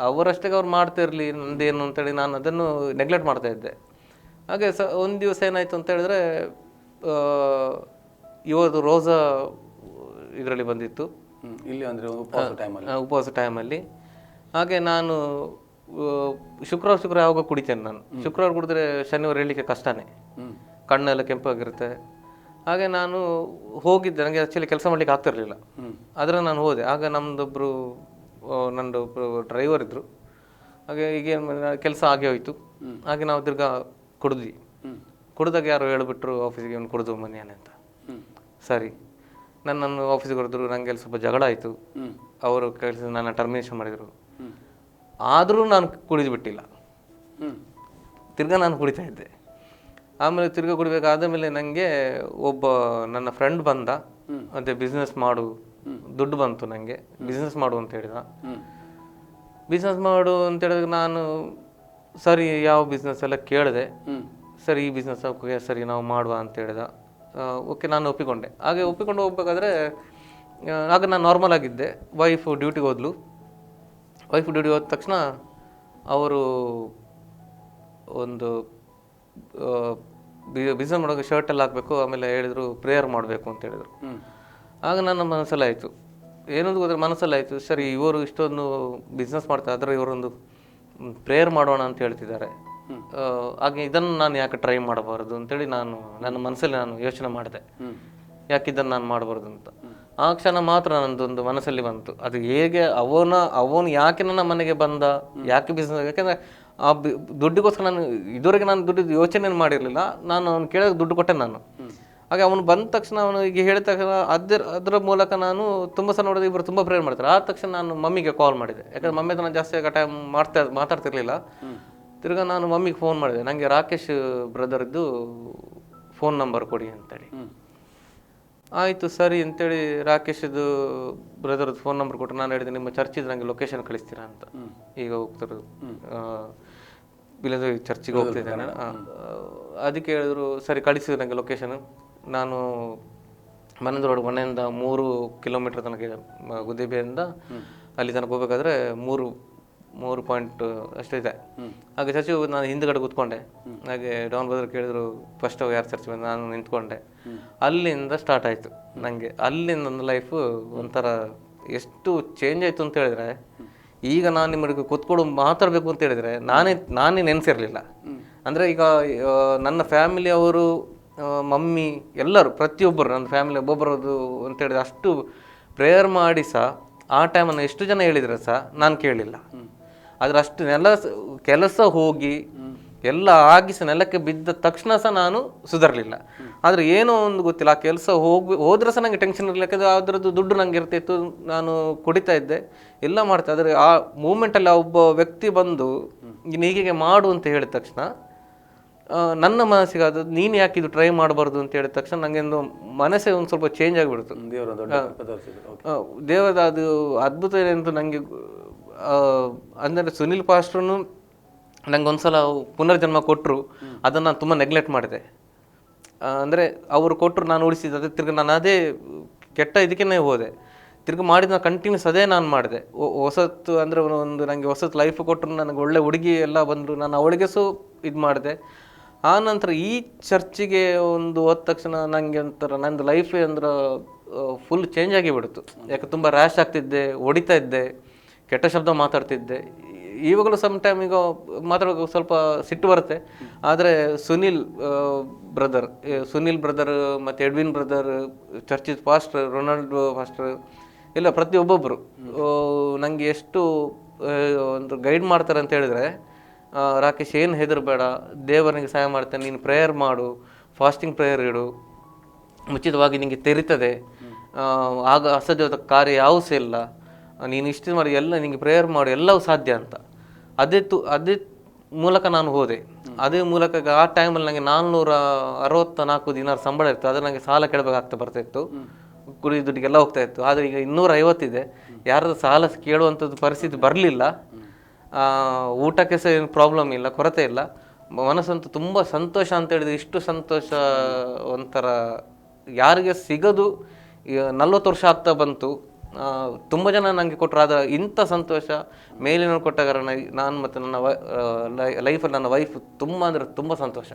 ಅವರಷ್ಟೇ ಅವ್ರು ಮಾಡ್ತಾ ಇರಲಿ, ನಂದೇನು ಅಂತೇಳಿ ನಾನು ಅದನ್ನು ನೆಗ್ಲೆಕ್ಟ್ ಮಾಡ್ತಾ ಇದ್ದೆ. ಹಾಗೆ ಒಂದು ದಿವಸ ಏನಾಯಿತು ಅಂತ ಹೇಳಿದ್ರೆ, ಇವತ್ತು ರೋಸಾ ಇದರಲ್ಲಿ ಬಂದಿತ್ತು ಇಲ್ಲಿ, ಅಂದರೆ ಉಪವಾಸ ಟೈಮಲ್ಲಿ. ಹಾಗೆ ನಾನು ಶುಕ್ರವಾರ ಯಾವಾಗ ಕುಡಿತೇನೆ ನಾನು. ಶುಕ್ರವಾರ ಕುಡಿದ್ರೆ ಶನಿವಾರ ಹೇಳಲಿಕ್ಕೆ ಕಷ್ಟನೇ, ಕಣ್ಣೆಲ್ಲ ಕೆಂಪಾಗಿರುತ್ತೆ. ಹಾಗೆ ನಾನು ಹೋಗಿದ್ದೆ, ನನಗೆ ಆ್ಯಕ್ಚುಲಿ ಕೆಲಸ ಮಾಡಲಿಕ್ಕೆ ಆಗ್ತಿರಲಿಲ್ಲ. ಆದರೆ ನಾನು ಹೋದೆ. ಆಗ ನಮ್ಮದೊಬ್ಬರು ಡ್ರೈವರ್ ಇದ್ದರು. ಹಾಗೆ ಈಗೇನು ಕೆಲಸ ಆಗೇ ಹೋಯಿತು. ಹಾಗೆ ನಾವು ತಿರ್ಗಾ ಕುಡಿದ್ವಿ. ಕುಡ್ದಾಗ ಯಾರು ಹೇಳಿಬಿಟ್ರು ಆಫೀಸಿಗೆ, ಅವ್ನು ಕುಡಿದು ಮನೆಯೇ ಅಂತ. ಸರಿ, ನನ್ನನ್ನು ಆಫೀಸಿಗೆ ಹೊರದ್ರು. ನನಗೆ ಅಲ್ಲಿ ಸ್ವಲ್ಪ ಜಗಳ ಆಯಿತು. ಅವರು ಕೆಲಸ ನನ್ನ ಟರ್ಮಿನೇಷನ್ ಮಾಡಿದರು. ಆದರೂ ನಾನು ಕುಡಿದು ಬಿಟ್ಟಿಲ್ಲ. ತಿರ್ಗಾ ನಾನು ಕುಡಿತಾ ಇದ್ದೆ. ಆಮೇಲೆ ತಿರ್ಗಾ ಕುಡಿಬೇಕಾದ ಮೇಲೆ ನನಗೆ ಒಬ್ಬ ನನ್ನ ಫ್ರೆಂಡ್ ಬಂದ. ಅದೇ ಬಿಸ್ನೆಸ್ ಮಾಡು, ದುಡ್ಡು ಬಂತು ನನಗೆ, ಬಿಸ್ನೆಸ್ ಮಾಡು ಅಂತ ಹೇಳಿದ. ಬಿಸ್ನೆಸ್ ಮಾಡು ಅಂತ ಹೇಳಿದಾಗ ನಾನು ಸರಿ ಯಾವ ಬಿಸ್ನೆಸ್ ಎಲ್ಲ ಕೇಳಿದೆ. ಸರಿ ಈ ಬಿಸ್ನೆಸ್ ಸರಿ ನಾವು ಮಾಡುವ ಅಂತ ಹೇಳಿದ. ಓಕೆ, ನಾನು ಒಪ್ಪಿಕೊಂಡೆ. ಹಾಗೆ ಒಪ್ಪಿಕೊಂಡು ಹೋಗ್ಬೇಕಾದ್ರೆ ಆಗ ನಾನು ನಾರ್ಮಲ್ ಆಗಿದ್ದೆ. ವೈಫು ಡ್ಯೂಟಿಗೆ ಹೋದ್ಲು. ವೈಫು ಡ್ಯೂಟಿಗೆ ಹೋದ ತಕ್ಷಣ ಅವರು ಒಂದು ಬಿಸ್ನೆಸ್ ಮಾಡೋಕೆ ಶರ್ಟ್ ಎಲ್ಲ ಹಾಕಬೇಕು, ಆಮೇಲೆ ಹೇಳಿದರು ಪ್ರೇಯರ್ ಮಾಡಬೇಕು ಅಂತ ಹೇಳಿದರು. ಆಗ ನನ್ನ ಮನಸ್ಸಲ್ಲಿ ಆಯಿತು, ಏನೊಂದು ಗೊತ್ತಿಲ್ಲ, ಮನಸ್ಸಲ್ಲಿ ಆಯಿತು, ಸರಿ ಇವರು ಇಷ್ಟೊಂದು ಬಿಸ್ನೆಸ್ ಮಾಡ್ತಾರೆ, ಆದರೆ ಇವರೊಂದು ಪ್ರೇಯರ್ ಮಾಡೋಣ ಅಂತ ಹೇಳ್ತಿದ್ದಾರೆ. ಹಾಗೆ ಇದನ್ನು ನಾನು ಯಾಕೆ ಟ್ರೈ ಮಾಡಬಾರ್ದು ಅಂತೇಳಿ ನಾನು ನನ್ನ ಮನಸ್ಸಲ್ಲಿ ಯೋಚನೆ ಮಾಡಿದೆ, ಯಾಕೆ ಇದನ್ನು ನಾನು ಮಾಡಬಾರ್ದು ಅಂತ. ಆ ಕ್ಷಣ ಮಾತ್ರ ನನ್ನದೊಂದು ಮನಸ್ಸಲ್ಲಿ ಬಂತು, ಅದು ಹೇಗೆ ಅವನು ಯಾಕೆ ನನ್ನ ಮನೆಗೆ ಬಂದ, ಯಾಕೆ ಬಿಸ್ನೆಸ್, ಯಾಕೆಂದರೆ ಆ ದುಡ್ಡಿಗೋಸ್ಕರ ನಾನು ಇದುವರೆಗೆ ನಾನು ದುಡ್ಡಿದ್ದು ಯೋಚನೆ ಮಾಡಿರಲಿಲ್ಲ. ನಾನು ಅವ್ನು ಕೇಳೋಕೆ ದುಡ್ಡು ಕೊಟ್ಟೆ ನಾನು. ಹಾಗೆ ಅವನು ಬಂದ ತಕ್ಷಣ, ಅವನು ಈಗ ಹೇಳಿದ ತಕ್ಷಣ ಅದರ ಮೂಲಕ ನಾನು ತುಂಬ ಸಲ ನೋಡಿದೆ ಇಬ್ಬರು ತುಂಬ ಪ್ರೇಯರ್ ಮಾಡ್ತಾರೆ. ಆದ ತಕ್ಷಣ ನಾನು ಮಮ್ಮಿಗೆ ಕಾಲ್ ಮಾಡಿದೆ, ಯಾಕಂದರೆ ಮಮ್ಮಿ ನಾನು ಜಾಸ್ತಿ ಆಗ ಟೈಮ್ ಮಾತಾಡ್ತಿರ್ಲಿಲ್ಲ. ತಿರ್ಗಾ ನಾನು ಮಮ್ಮಿಗೆ ಫೋನ್ ಮಾಡಿದೆ, ನನಗೆ ರಾಕೇಶ್ ಬ್ರದರ್ದು ಫೋನ್ ನಂಬರ್ ಕೊಡಿ ಅಂತೇಳಿ. ಆಯಿತು ಸರಿ ಅಂತೇಳಿ ರಾಕೇಶದು ಬ್ರದರ್ದು ಫೋನ್ ನಂಬರ್ ಕೊಟ್ಟರು. ನಾನು ಹೇಳಿದೆ, ನಿಮ್ಮ ಚರ್ಚಿದ್ದು ನನಗೆ ಲೊಕೇಶನ್ ಕಳಿಸ್ತೀರಾ ಅಂತ. ಈಗ ಹೋಗ್ತಿರೋದು ಇಲ್ಲದ ಚರ್ಚಿಗೆ ಹೋಗ್ತಿದ್ದೇನೆ. ಅದಕ್ಕೆ ಹೇಳಿದ್ರು, ಸರಿ ಕಳಿಸಿದ್ರು ನನಗೆ ಲೊಕೇಶನ್. ನಾನು ಮನೆಯಿಂದ 3 ಕಿಲೋಮೀಟರ್ ತನಕ, ಗುದ್ದೇಬಿಯಿಂದ ಅಲ್ಲಿ ತನಕ ಹೋಗ್ಬೇಕಾದ್ರೆ 3 ಪಾಯಿಂಟ್ ಅಷ್ಟು ಇದೆ. ಹಾಗೆ ಚರ್ಚಿಗೆ ನಾನು ಹಿಂದ್ಗಡೆ ಕೂತ್ಕೊಂಡೆ. ಹಾಗೆ ಡಾನ್ ಬ್ರದರ್ ಕೇಳಿದ್ರು ಫಸ್ಟ್ ಯಾರು ಚರ್ಚ್ ಬಂದು, ನಾನು ನಿಂತ್ಕೊಂಡೆ. ಅಲ್ಲಿಂದ ಸ್ಟಾರ್ಟ್ ಆಯಿತು ನನಗೆ. ಅಲ್ಲಿಂದ ನನ್ನ ಲೈಫು ಒಂಥರ ಎಷ್ಟು ಚೇಂಜ್ ಆಯಿತು ಅಂತ ಹೇಳಿದ್ರೆ, ಈಗ ನಾನು ನಿಮಗೆ ಕೂತ್ಕೊಂಡು ಮಾತಾಡಬೇಕು ಅಂತ ಹೇಳಿದರೆ ನಾನೇ ನೆನೆಸಿರಲಿಲ್ಲ. ಅಂದರೆ ಈಗ ನನ್ನ ಫ್ಯಾಮಿಲಿ ಅವರು, ಮಮ್ಮಿ ಎಲ್ಲರೂ ಪ್ರತಿಯೊಬ್ಬರು ನನ್ನ ಫ್ಯಾಮಿಲಿ ಒಬ್ಬೊಬ್ಬರದು ಅಂತ ಹೇಳಿದ್ರೆ ಅಷ್ಟು ಪ್ರೇಯರ್ ಮಾಡಿ ಸಹ ಆ ಟೈಮನ್ನು ಎಷ್ಟು ಜನ ಹೇಳಿದ್ರೆ ಸಹ ನಾನು ಕೇಳಲಿಲ್ಲ. ಆದರೆ ಅಷ್ಟು ಕೆಲಸ ಹೋಗಿ ಎಲ್ಲ ಆಗಿ ಸಹ ನೆಲಕ್ಕೆ ಬಿದ್ದ ತಕ್ಷಣ ಸಹ ನಾನು ಸುಧಾರಲಿಲ್ಲ. ಆದರೆ ಏನೋ ಒಂದು ಗೊತ್ತಿಲ್ಲ, ಆ ಕೆಲಸ ಹೋದ್ರೆ ಸಹ ನನಗೆ ಟೆನ್ಷನ್ ಇರಲಿಲ್ಲ. ಯಾಕಂದರೆ ಅದರದ್ದು ದುಡ್ಡು ನನಗೆ ಇರ್ತಿತ್ತು, ನಾನು ಕುಡಿತಾ ಇದ್ದೆ, ಎಲ್ಲ ಮಾಡ್ತಾ. ಆದರೆ ಆ ಮೂಮೆಂಟಲ್ಲಿ ಒಬ್ಬ ವ್ಯಕ್ತಿ ಬಂದು ನೀನು ಹೀಗೆ ಮಾಡು ಅಂತ ಹೇಳಿದ ತಕ್ಷಣ ನನ್ನ ಮನಸ್ಸಿಗೆ ಅದು ನೀನು ಯಾಕೆ ಇದು ಟ್ರೈ ಮಾಡಬಾರ್ದು ಅಂತ ಹೇಳಿದ ತಕ್ಷಣ ನನಗೆ ಒಂದು ಮನಸ್ಸೇ ಒಂದು ಸ್ವಲ್ಪ ಚೇಂಜ್ ಆಗಿಬಿಡ್ತು. ದೇವರ ಅದು ಅದ್ಭುತ ಏನಂತ ನನಗೆ ಅಂದರೆ ಸುನಿಲ್ ಪಾಸ್ಟ್ರನ್ನು ನಂಗೆ ಒಂದ್ಸಲ ಪುನರ್ಜನ್ಮ ಕೊಟ್ಟರು, ಅದನ್ನು ನಾನು ತುಂಬ ನೆಗ್ಲೆಕ್ಟ್ ಮಾಡಿದೆ. ಅಂದರೆ ಅವರು ಕೊಟ್ಟರು, ನಾನು ಉಳಿಸಿದ್ದೆ, ಅದೇ ತಿರ್ಗಿ ನಾನು ಅದೇ ಕೆಟ್ಟ ಇದಕ್ಕೇ ಹೋದೆ. ತಿರ್ಗಿ ಮಾಡಿದ ನಾನು ಕಂಟಿನ್ಯೂಸ್ ಅದೇ ನಾನು ಮಾಡಿದೆ. ಹೊಸತ್ತು ಅಂದರೆ ಒಂದು ನನಗೆ ಹೊಸತ್ತು ಲೈಫ್ ಕೊಟ್ಟರು, ನನಗೆ ಒಳ್ಳೆ ಹುಡುಗಿ ಎಲ್ಲ ಬಂದರು, ನಾನು ಅವಳಿಗೆ ಸಹ ಇದು ಮಾಡಿದೆ. ಆ ನಂತರ ಈ ಚರ್ಚಿಗೆ ಒಂದು ಹೋದ ತಕ್ಷಣ ನನಗೆ ಒಂಥರ ನಂದು ಲೈಫೇ ಅಂದ್ರೆ ಫುಲ್ ಚೇಂಜ್ ಆಗಿಬಿಡ್ತು. ಯಾಕೆ ತುಂಬ ರ್ಯಾಶ್ ಆಗ್ತಿದ್ದೆ, ಹೊಡಿತಾ ಇದ್ದೆ, ಕೆಟ್ಟ ಶಬ್ದ ಮಾತಾಡ್ತಿದ್ದೆ. ಇವಾಗಲೂ ಸಮ್ ಟೈಮ್ ಈಗ ಮಾತಾಡೋಕೆ ಸ್ವಲ್ಪ ಸಿಟ್ಟು ಬರುತ್ತೆ. ಆದರೆ ಸುನಿಲ್ ಬ್ರದರ್ ಮತ್ತು Edwin brother, church's pastor, Ronaldo pastor ಎಲ್ಲ ಪ್ರತಿಯೊಬ್ಬೊಬ್ಬರು ನನಗೆ ಎಷ್ಟು ಒಂದು ಗೈಡ್ ಮಾಡ್ತಾರೆ ಅಂತ ಹೇಳಿದರೆ, ರಾಕೇಶ್ ಏನು ಹೆದರಬೇಡ, ದೇವರಿಗೆ ಸಹಾಯ ಮಾಡ್ತಾನೆ, ನೀನು ಪ್ರೇಯರ್ ಮಾಡು, ಫಾಸ್ಟಿಂಗ್ ಪ್ರೇಯರ್ ಇಡು, ಮುಚಿತವಾಗಿ ನಿನಗೆ ತೆರೀತದೆ, ಆಗ ಅಸಾಧ್ಯವಾದ ಕಾರ್ಯ ಯಾವ ಸಹ ಇಲ್ಲ, ನೀನು ಇಷ್ಟು ಮಾಡಿ ಎಲ್ಲ ನಿನಗೆ ಪ್ರೇಯರ್ ಮಾಡು, ಎಲ್ಲವೂ ಸಾಧ್ಯ ಅಂತ. ಅದೇ ಮೂಲಕ ನಾನು ಹೋದೆ. ಅದೇ ಮೂಲಕ ಆ ಟೈಮಲ್ಲಿ ನನಗೆ 464 ದಿನಾರ ಸಂಬಳ ಇತ್ತು. ಆದರೆ ನನಗೆ ಸಾಲ ಕೇಳಬೇಕಾಗ್ತಾ ಬರ್ತಾಯಿತ್ತು, ಕುಡಿ ದುಡ್ಡಿಗೆಲ್ಲ ಹೋಗ್ತಾ ಇತ್ತು. ಆದರೆ ಈಗ 250 ಇದೆ, ಯಾರಾದ್ರೂ ಸಾಲ ಕೇಳುವಂಥದ್ದು ಪರಿಸ್ಥಿತಿ ಬರಲಿಲ್ಲ. ಊಟಕ್ಕೆ ಸಹ ಏನು ಪ್ರಾಬ್ಲಮ್ ಇಲ್ಲ, ಕೊರತೆ ಇಲ್ಲ. ಮನಸ್ಸಂತೂ ತುಂಬ ಸಂತೋಷ ಅಂತ ಹೇಳಿದ್ರೆ ಇಷ್ಟು ಸಂತೋಷ ಒಂಥರ ಯಾರಿಗೆ ಸಿಗೋದು. 40 ವರ್ಷ ಆಗ್ತಾ ಬಂತು, ತುಂಬ ಜನ ನನಗೆ ಕೊಟ್ಟರು, ಆದರೆ ಇಂಥ ಸಂತೋಷ ಮೇಲಿನ ಕೊಟ್ಟ ಕಾರಣ ನಾನು ಮತ್ತು ನನ್ನ ಲೈಫಲ್ಲಿ ನನ್ನ ವೈಫ್ ತುಂಬ ಅಂದರೆ ತುಂಬ ಸಂತೋಷ.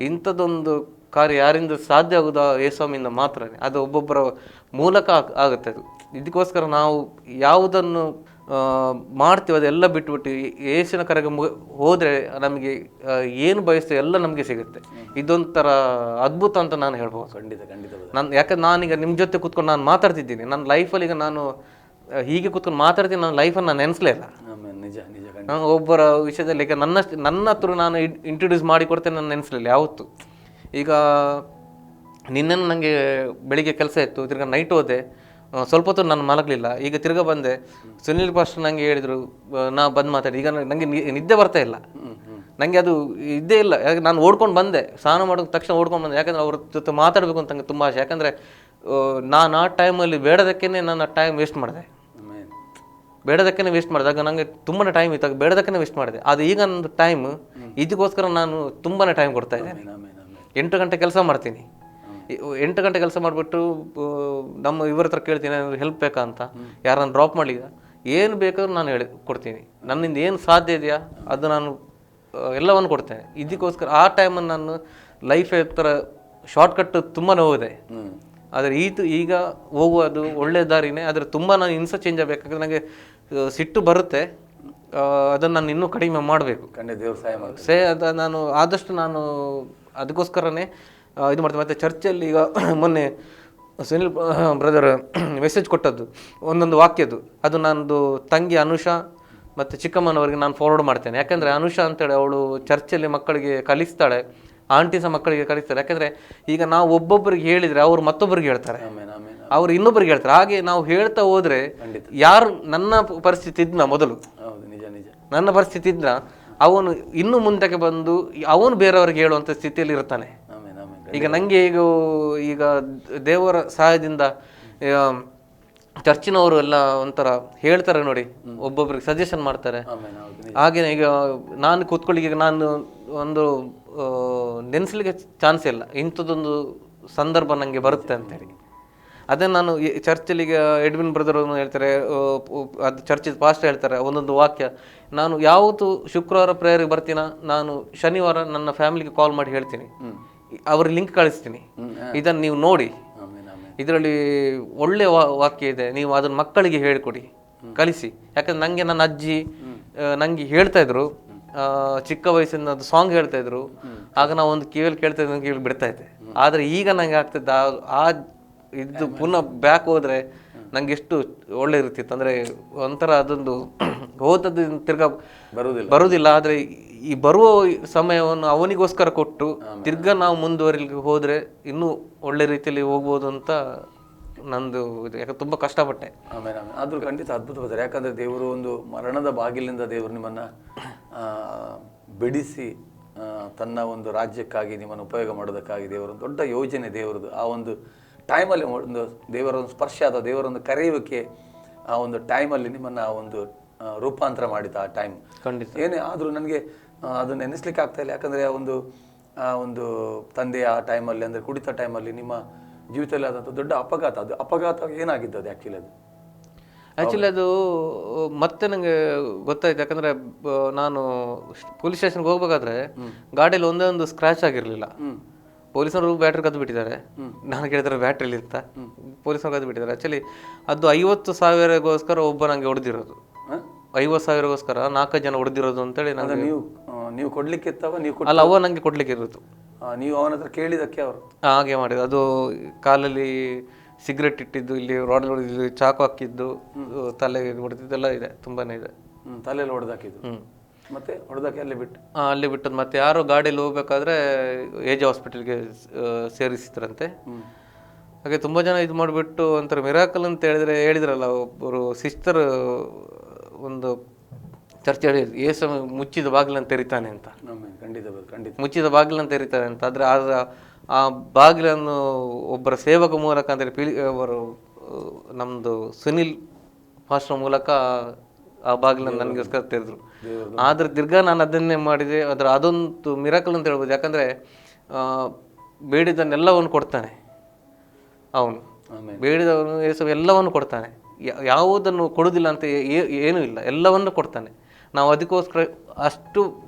ಇಂಥದ್ದೊಂದು ಕಾರ್ಯ ಯಾರಿಂದ ಸಾಧ್ಯ ಆಗೋದು ಯೇಸುವಿನಿಂದ ಮಾತ್ರನೇ. ಅದು ಒಬ್ಬೊಬ್ಬರ ಮೂಲಕ ಆಗುತ್ತೆ. ಅದು ಇದಕ್ಕೋಸ್ಕರ ನಾವು ಯಾವುದನ್ನು ಮಾಡ್ತೀವಿ ಅದೆಲ್ಲ ಬಿಟ್ಬಿಟ್ಟು ಯೇಸುವಿನ ಕರೆಗೆ ಹೋದರೆ ನಮಗೆ ಏನು ಬಯಸ್ತೇವೆ ಎಲ್ಲ ನಮಗೆ ಸಿಗುತ್ತೆ. ಇದೊಂಥರ ಅದ್ಭುತ ಅಂತ ನಾನು ಹೇಳ್ಬೋದು. ಖಂಡಿತ ಯಾಕಂದ್ರೆ ನಾನೀಗ ನಿಮ್ಮ ಜೊತೆ ಕೂತ್ಕೊಂಡು ನಾನು ಮಾತಾಡ್ತಿದ್ದೀನಿ. ನನ್ನ ಲೈಫಲ್ಲಿ ಈಗ ನಾನು ಹೀಗೆ ಕೂತ್ಕೊಂಡು ಮಾತಾಡ್ತೀನಿ, ನನ್ನ ಲೈಫನ್ನು ನಾನು ನೆನೆಸಲೇ ಇಲ್ಲ. ನಾನು ಒಬ್ಬರ ವಿಷಯದಲ್ಲಿ ಈಗ ನನ್ನ ಹತ್ರ ನಾನು ಇಂಟ್ರೊಡ್ಯೂಸ್ ಮಾಡಿ ಕೊಡ್ತೇನೆ, ನಾನು ನೆನೆಸಲಿಲ್ಲ ಯಾವತ್ತು. ಈಗ ನಿನ್ನೆನೂ ನನಗೆ ಬೆಳಿಗ್ಗೆ ಕೆಲಸ ಇತ್ತು, ತಿರ್ಗಿ ನೈಟ್ ಹೋದೆ, ಸ್ವಲ್ಪ ಹೊತ್ತು ನಾನು ಮಲಗಲಿಲ್ಲ. ಈಗ ತಿರ್ಗಾ ಬಂದೆ, ಸುನಿಲ್ ಪಾಸ್ಟರ್ ನನಗೆ ಹೇಳಿದರು ನಾ ಬಂದು ಮಾತಾಡಿ. ಈಗ ನನಗೆ ನಿದ್ದೆ ಬರ್ತಾ ಇಲ್ಲ, ನನಗೆ ಅದು ಇದ್ದೇ ಇಲ್ಲ. ಯಾಕೆ ನಾನು ಓಡ್ಕೊಂಡು ಬಂದೆ, ಸ್ನಾನ ಮಾಡೋ ತಕ್ಷಣ ಓಡ್ಕೊಂಡು ಬಂದೆ. ಯಾಕಂದರೆ ಅವ್ರ ಜೊತೆ ಮಾತಾಡಬೇಕು ಅಂತ ನನಗೆ ತುಂಬ ಆಸೆ. ಯಾಕಂದರೆ ನಾನು ಆ ಟೈಮಲ್ಲಿ ಬೇಡದಕ್ಕೇ ನನ್ನ ಟೈಮ್ ವೇಸ್ಟ್ ಮಾಡಿದೆ, ಬೇಡದಕ್ಕೇ ವೇಸ್ಟ್ ಮಾಡಿದೆ. ಆಗ ನನಗೆ ತುಂಬಾ ಟೈಮ್ ಇತ್ತು, ಆಗ ಬೇಡದಕ್ಕೇ ವೇಸ್ಟ್ ಮಾಡಿದೆ. ಅದು ಈಗ ನನ್ನ ಟೈಮ್ ಇದಕ್ಕೋಸ್ಕರ ನಾನು ತುಂಬಾ ಟೈಮ್ ಕೊಡ್ತಾ ಇದ್ದೇನೆ. 8 ಗಂಟೆ ಕೆಲಸ ಮಾಡ್ತೀನಿ, 8 ಗಂಟೆ ಕೆಲಸ ಮಾಡಿಬಿಟ್ಟು ನಮ್ಮ ಇವ್ರ ಹತ್ರ ಕೇಳ್ತೀನಿ ಏನಾದರೂ ಹೆಲ್ಪ್ ಬೇಕಾ ಅಂತ, ಯಾರನ್ನು ಡ್ರಾಪ್ ಮಾಡಲಿಲ್ಲ, ಏನು ಬೇಕಾದ್ರೂ ನಾನು ಕೊಡ್ತೀನಿ. ನನ್ನಿಂದ ಏನು ಸಾಧ್ಯ ಇದೆಯಾ ಅದು ನಾನು ಎಲ್ಲವನ್ನು ಕೊಡ್ತೇನೆ. ಇದಕ್ಕೋಸ್ಕರ ಆ ಟೈಮನ್ನು ನಾನು ಲೈಫ್ ಥರ ಶಾರ್ಟ್ಕಟ್ ತುಂಬಾ ಹೋದೆ. ಆದರೆ ಈಗ ಹೋಗುವುದು ಒಳ್ಳೆಯ ದಾರಿನೇ. ಆದರೆ ತುಂಬ ನಾನು ಇನ್ನೂ ಚೇಂಜ್ ಆಗಬೇಕಾದ್ರೆ ನನಗೆ ಸಿಟ್ಟು ಬರುತ್ತೆ, ಅದನ್ನು ನಾನು ಇನ್ನೂ ಕಡಿಮೆ ಮಾಡಬೇಕು. ದೇವ್ರ ಸಹಾಯ ಅದು ನಾನು ಆದಷ್ಟು ನಾನು ಅದಕ್ಕೋಸ್ಕರನೇ ಇದು ಮಾಡ್ತೀನಿ. ಮತ್ತು ಚರ್ಚಲ್ಲಿ ಈಗ ಮೊನ್ನೆ ಸುನಿಲ್ ಬ್ರದರ್ ಮೆಸೇಜ್ ಕೊಟ್ಟದ್ದು ಒಂದೊಂದು ವಾಕ್ಯದ್ದು, ಅದು ನನ್ನದು ತಂಗಿ ಅನುಷಾ ಮತ್ತು ಚಿಕ್ಕಮ್ಮನವರಿಗೆ ನಾನು ಫಾರ್ವರ್ಡ್ ಮಾಡ್ತೇನೆ. ಯಾಕೆಂದರೆ ಅನುಷಾ ಅಂತೇಳಿ ಅವಳು ಚರ್ಚಲ್ಲಿ ಮಕ್ಕಳಿಗೆ ಕಲಿಸ್ತಾಳೆ, ಆಂಟಿ ಸಹ ಮಕ್ಕಳಿಗೆ ಕಲಿಸ್ತಾರೆ. ಯಾಕೆಂದರೆ ಈಗ ನಾವು ಒಬ್ಬೊಬ್ಬರಿಗೆ ಹೇಳಿದರೆ ಅವರು ಮತ್ತೊಬ್ಬರಿಗೆ ಹೇಳ್ತಾರೆ, ಅವರು ಇನ್ನೊಬ್ಬರಿಗೆ ಹೇಳ್ತಾರೆ. ಹಾಗೆ ನಾವು ಹೇಳ್ತಾ ಹೋದರೆ ಯಾರು ನನ್ನ ಪರಿಸ್ಥಿತಿ ಇದ್ನ ಮೊದಲು ನನ್ನ ಪರಿಸ್ಥಿತಿ ಇದ್ನ ಅವನು ಇನ್ನು ಮುಂದಕ್ಕೆ ಬಂದು ಅವನು ಬೇರೆಯವ್ರಿಗೆ ಹೇಳುವಂಥ ಸ್ಥಿತಿಯಲ್ಲಿ ಇರ್ತಾನೆ. ಈಗ ನನಗೆ ಈಗ ದೇವರ ಸಹಾಯದಿಂದ ಚರ್ಚಿನವರು ಎಲ್ಲ ಒಂಥರ ಹೇಳ್ತಾರೆ ನೋಡಿ, ಒಬ್ಬೊಬ್ರಿಗೆ ಸಜೆಷನ್ ಮಾಡ್ತಾರೆ. ಹಾಗೇನೆ ಈಗ ನಾನು ಕೂತ್ಕೊಳ್ಳಿಕ್ಕೆ ಈಗ ನಾನು ಒಂದು ನೆನೆಸ್ಲಿಕ್ಕೆ ಚಾನ್ಸ್ ಇಲ್ಲ, ಇಂಥದ್ದೊಂದು ಸಂದರ್ಭ ನನಗೆ ಬರುತ್ತೆ ಅಂತೇಳಿ. ಅದೇ ನಾನು ಚರ್ಚಲ್ಲಿ ಈಗ ಎಡ್ವಿನ್ ಬ್ರದರ್ ಹೇಳ್ತಾರೆ, ಅದು ಚರ್ಚಿದ ಪಾಸ್ಟರ್ ಹೇಳ್ತಾರೆ ಒಂದೊಂದು ವಾಕ್ಯ. ನಾನು ಯಾವತ್ತು ಶುಕ್ರವಾರ ಪ್ರೇಯರ್ಗೆ ಬರ್ತೀನ, ನಾನು ಶನಿವಾರ ನನ್ನ ಫ್ಯಾಮಿಲಿಗೆ ಕಾಲ್ ಮಾಡಿ ಹೇಳ್ತೀನಿ, ಅವ್ರಿಗೆ ಲಿಂಕ್ ಕಳಿಸ್ತೀನಿ, ಇದನ್ನು ನೀವು ನೋಡಿ, ಇದರಲ್ಲಿ ಒಳ್ಳೆಯ ವಾಕ್ಯ ಇದೆ, ನೀವು ಅದನ್ನು ಮಕ್ಕಳಿಗೆ ಹೇಳಿಕೊಡಿ, ಕಲಿಸಿ. ಯಾಕಂದ್ರೆ ನನಗೆ ನನ್ನ ಅಜ್ಜಿ ನನಗೆ ಹೇಳ್ತಾ ಇದ್ರು, ಚಿಕ್ಕ ವಯಸ್ಸಿನ ಅದು ಸಾಂಗ್ ಹೇಳ್ತಾ ಇದ್ರು. ಆಗ ನಾವು ಒಂದು ಕಿವಿಯಲ್ಲಿ ಕೇಳ್ತಾ ಇದ್ದ ಕಿವಿಯಲ್ಲಿ ಬಿಡ್ತಾ ಇದ್ದೆ. ಆದರೆ ಈಗ ನಂಗೆ ಆಗ್ತದೆ ಆ ಇದು ಪುನಃ ಬ್ಯಾಕ್ ಹೋದ್ರೆ ನಂಗೆ ಎಷ್ಟು ಒಳ್ಳೆ ಇರ್ತಿತ್ತು. ಅಂದರೆ ಒಂಥರ ಅದೊಂದು ಹೋದದ್ದು ತಿರ್ಗಾ ಬರುವುದಿಲ್ಲ. ಆದರೆ ಈ ಬರುವ ಸಮಯವನ್ನು ಅವನಿಗೋಸ್ಕರ ಕೊಟ್ಟು ತಿರ್ಗಾ ನಾವು ಮುಂದುವರಿಲಿಕ್ಕೆ ಹೋದರೆ ಇನ್ನೂ ಒಳ್ಳೆ ರೀತಿಯಲ್ಲಿ ಹೋಗ್ಬೋದು ಅಂತ ನಂದು ಇದು. ಯಾಕಂದ್ರೆ ತುಂಬ ಕಷ್ಟಪಟ್ಟೆ. ಆಮೇಲೆ ಆದರೂ ಖಂಡಿತ ಅದ್ಭುತವಾದರೆ, ಯಾಕಂದರೆ ದೇವರು ಒಂದು ಮರಣದ ಬಾಗಿಲಿಂದ ದೇವರು ನಿಮ್ಮನ್ನು ಬಿಡಿಸಿ ತನ್ನ ಒಂದು ರಾಜ್ಯಕ್ಕಾಗಿ ನಿಮ್ಮನ್ನು ಉಪಯೋಗ ಮಾಡೋದಕ್ಕಾಗಿ ದೇವರ ದೊಡ್ಡ ಯೋಜನೆ ದೇವರದು. ಆ ಒಂದು ಟೈಮಲ್ಲಿ ಒಂದು ದೇವರ ಒಂದು ಸ್ಪರ್ಶ ಅಥವಾ ದೇವರ ಒಂದು ಕರೆಯುವಿಕೆ ಆ ಒಂದು ಟೈಮಲ್ಲಿ ನಿಮ್ಮನ್ನು ಆ ಒಂದು ರೂಪಾಂತರ ಮಾಡಿದ ಆ ಟೈಮ್ ಖಂಡಿತ. ಏನೇ ಆದರೂ ನನಗೆ ಅದನ್ನು ನೆನೆಸ್ಲಿಕ್ಕೆ ಆಗ್ತಾ ಇಲ್ಲ. ಯಾಕಂದರೆ ಆ ಒಂದು ತಂದೆಯ ಆ ಟೈಮಲ್ಲಿ, ಅಂದರೆ ಕುಡಿತ ಟೈಮಲ್ಲಿ ನಿಮ್ಮ ಜೀವಿತದಲ್ಲಿ ಆದಂಥ ದೊಡ್ಡ ಅಪಘಾತ. ಅದು ಅಪಘಾತ ಏನಾಗಿದ್ದು ಅದು ಆ್ಯಕ್ಚುಲಿ ಅದು ಮತ್ತೆ ನನಗೆ ಗೊತ್ತಾಯ್ತು. ಯಾಕಂದರೆ ನಾನು ಪೊಲೀಸ್ ಸ್ಟೇಷನ್ಗೆ ಹೋಗ್ಬೇಕಾದ್ರೆ ಗಾಡಿಯಲ್ಲಿ ಒಂದೇ ಒಂದು ಸ್ಕ್ರ್ಯಾಚ್ ಆಗಿರಲಿಲ್ಲ. ಪೊಲೀಸರು ಬ್ಯಾಟ್ರಿ ಕದ್ದು ಬಿಟ್ಟಿದ್ದಾರೆ. ನಾನು ಕೇಳಿದ್ರೆ ಬ್ಯಾಟ್ರಿಲಿ ಅಂತ ಪೊಲೀಸರು ಕದ್ದು ಬಿಟ್ಟಿದ್ದಾರೆ. ಆ್ಯಕ್ಚುಲಿ ಅದು 50,000ಗೋಸ್ಕರ ಒಬ್ಬ ನನಗೆ ಹೊಡೆದಿರೋದು. 50,000ಗೋಸ್ಕರ 4 ಜನ ಹೊಡೆದಿರೋದು ಅಂತೇಳಿ ನನಗೆ. ನೀವು ಕೊಡ್ಲಿಕ್ಕೆ ಇತ್ತವ? ನೀವು ಅಲ್ಲ, ಅವ ನನಗೆ ಕೊಡ್ಲಿಕ್ಕೆ ಇರೋದು. ನೀವು ಅವನ ಹತ್ರ ಕೇಳಿದಕ್ಕೆ ಅವರು ಹಾಗೆ ಮಾಡಿದ್ದು. ಅದು ಕಾಲಲ್ಲಿ ಸಿಗರೆಟ್ ಇಟ್ಟಿದ್ದು, ಇಲ್ಲಿ ರೋಡಲ್ಲಿ ಹೊಡೆದಿದ್ದು, ಚಾಕು ಹಾಕಿದ್ದು, ತಲೆಗೆ ಹೊಡೆದಿದ್ದೆಲ್ಲ ಇದೆ, ತುಂಬಾನೇ ಇದೆ. ತಲೆಯಲ್ಲಿ ಹೊಡೆದಾಕಿದ್ದು. ಮತ್ತೆ ಹೊಡೆದಾಕಿ ಅಲ್ಲಿ ಬಿಟ್ಟದ್ದು. ಮತ್ತೆ ಯಾರೋ ಗಾಡಿಯಲ್ಲಿ ಹೋಗ್ಬೇಕಾದ್ರೆ ಏಜ್ ಹಾಸ್ಪಿಟಲ್ಗೆ ಸೇರಿಸಿದ್ರಂತೆ. ಹಾಗೆ ತುಂಬಾ ಜನ ಇದು ಮಾಡಿಬಿಟ್ಟು ಒಂಥರ ಮಿರಾಕಲ್ ಅಂತ ಹೇಳಿದ್ರಲ್ಲ, ಒಬ್ಬರು ಸಿಸ್ಟರ್ ಒಂದು ಚರ್ಚೆ ಹೇಳಿದ್ರು, ಏಸು ಮುಚ್ಚಿದ ಬಾಗಿಲನ್ನು ತೆರಿತಾನೆ ಅಂತ. ಮುಚ್ಚಿದ ಬಾಗಿಲನ್ನು ತೆರಿತಾನೆ ಅಂತ. ಆದರೆ ಆ ಬಾಗಿಲನ್ನು ಒಬ್ಬರ ಸೇವಕ ಮೂಲಕ ಅಂದರೆ ಅವರು ನಮ್ಮದು ಸುನಿಲ್ ಮಾಸ್ಟರ್ ಮೂಲಕ ಆ ಬಾಗಿಲನ್ನು ನನಗೋಸ್ಕರ ತೆರೆದ್ರು. ಆದರೆ ತಿರ್ಗಾ ನಾನು ಅದನ್ನೇ ಮಾಡಿದೆ. ಅದೊಂದು ಮಿರಾಕಲ್ ಅಂತ ಹೇಳ್ಬೋದು. ಯಾಕಂದರೆ ಬೇಡಿದನ್ನೆಲ್ಲವನ್ನು ಕೊಡ್ತಾನೆ ಅವನು. ಬೇಡಿದವನು ಏಸು ಎಲ್ಲವನ್ನು ಕೊಡ್ತಾನೆ. ಯಾವುದನ್ನು ಕೊಡೋದಿಲ್ಲ ಅಂತ ಏನೂ ಇಲ್ಲ, ಎಲ್ಲವನ್ನು ಕೊಡ್ತಾನೆ. ನಾವು ಅದಕ್ಕೋಸ್ಕರ ಅಷ್ಟು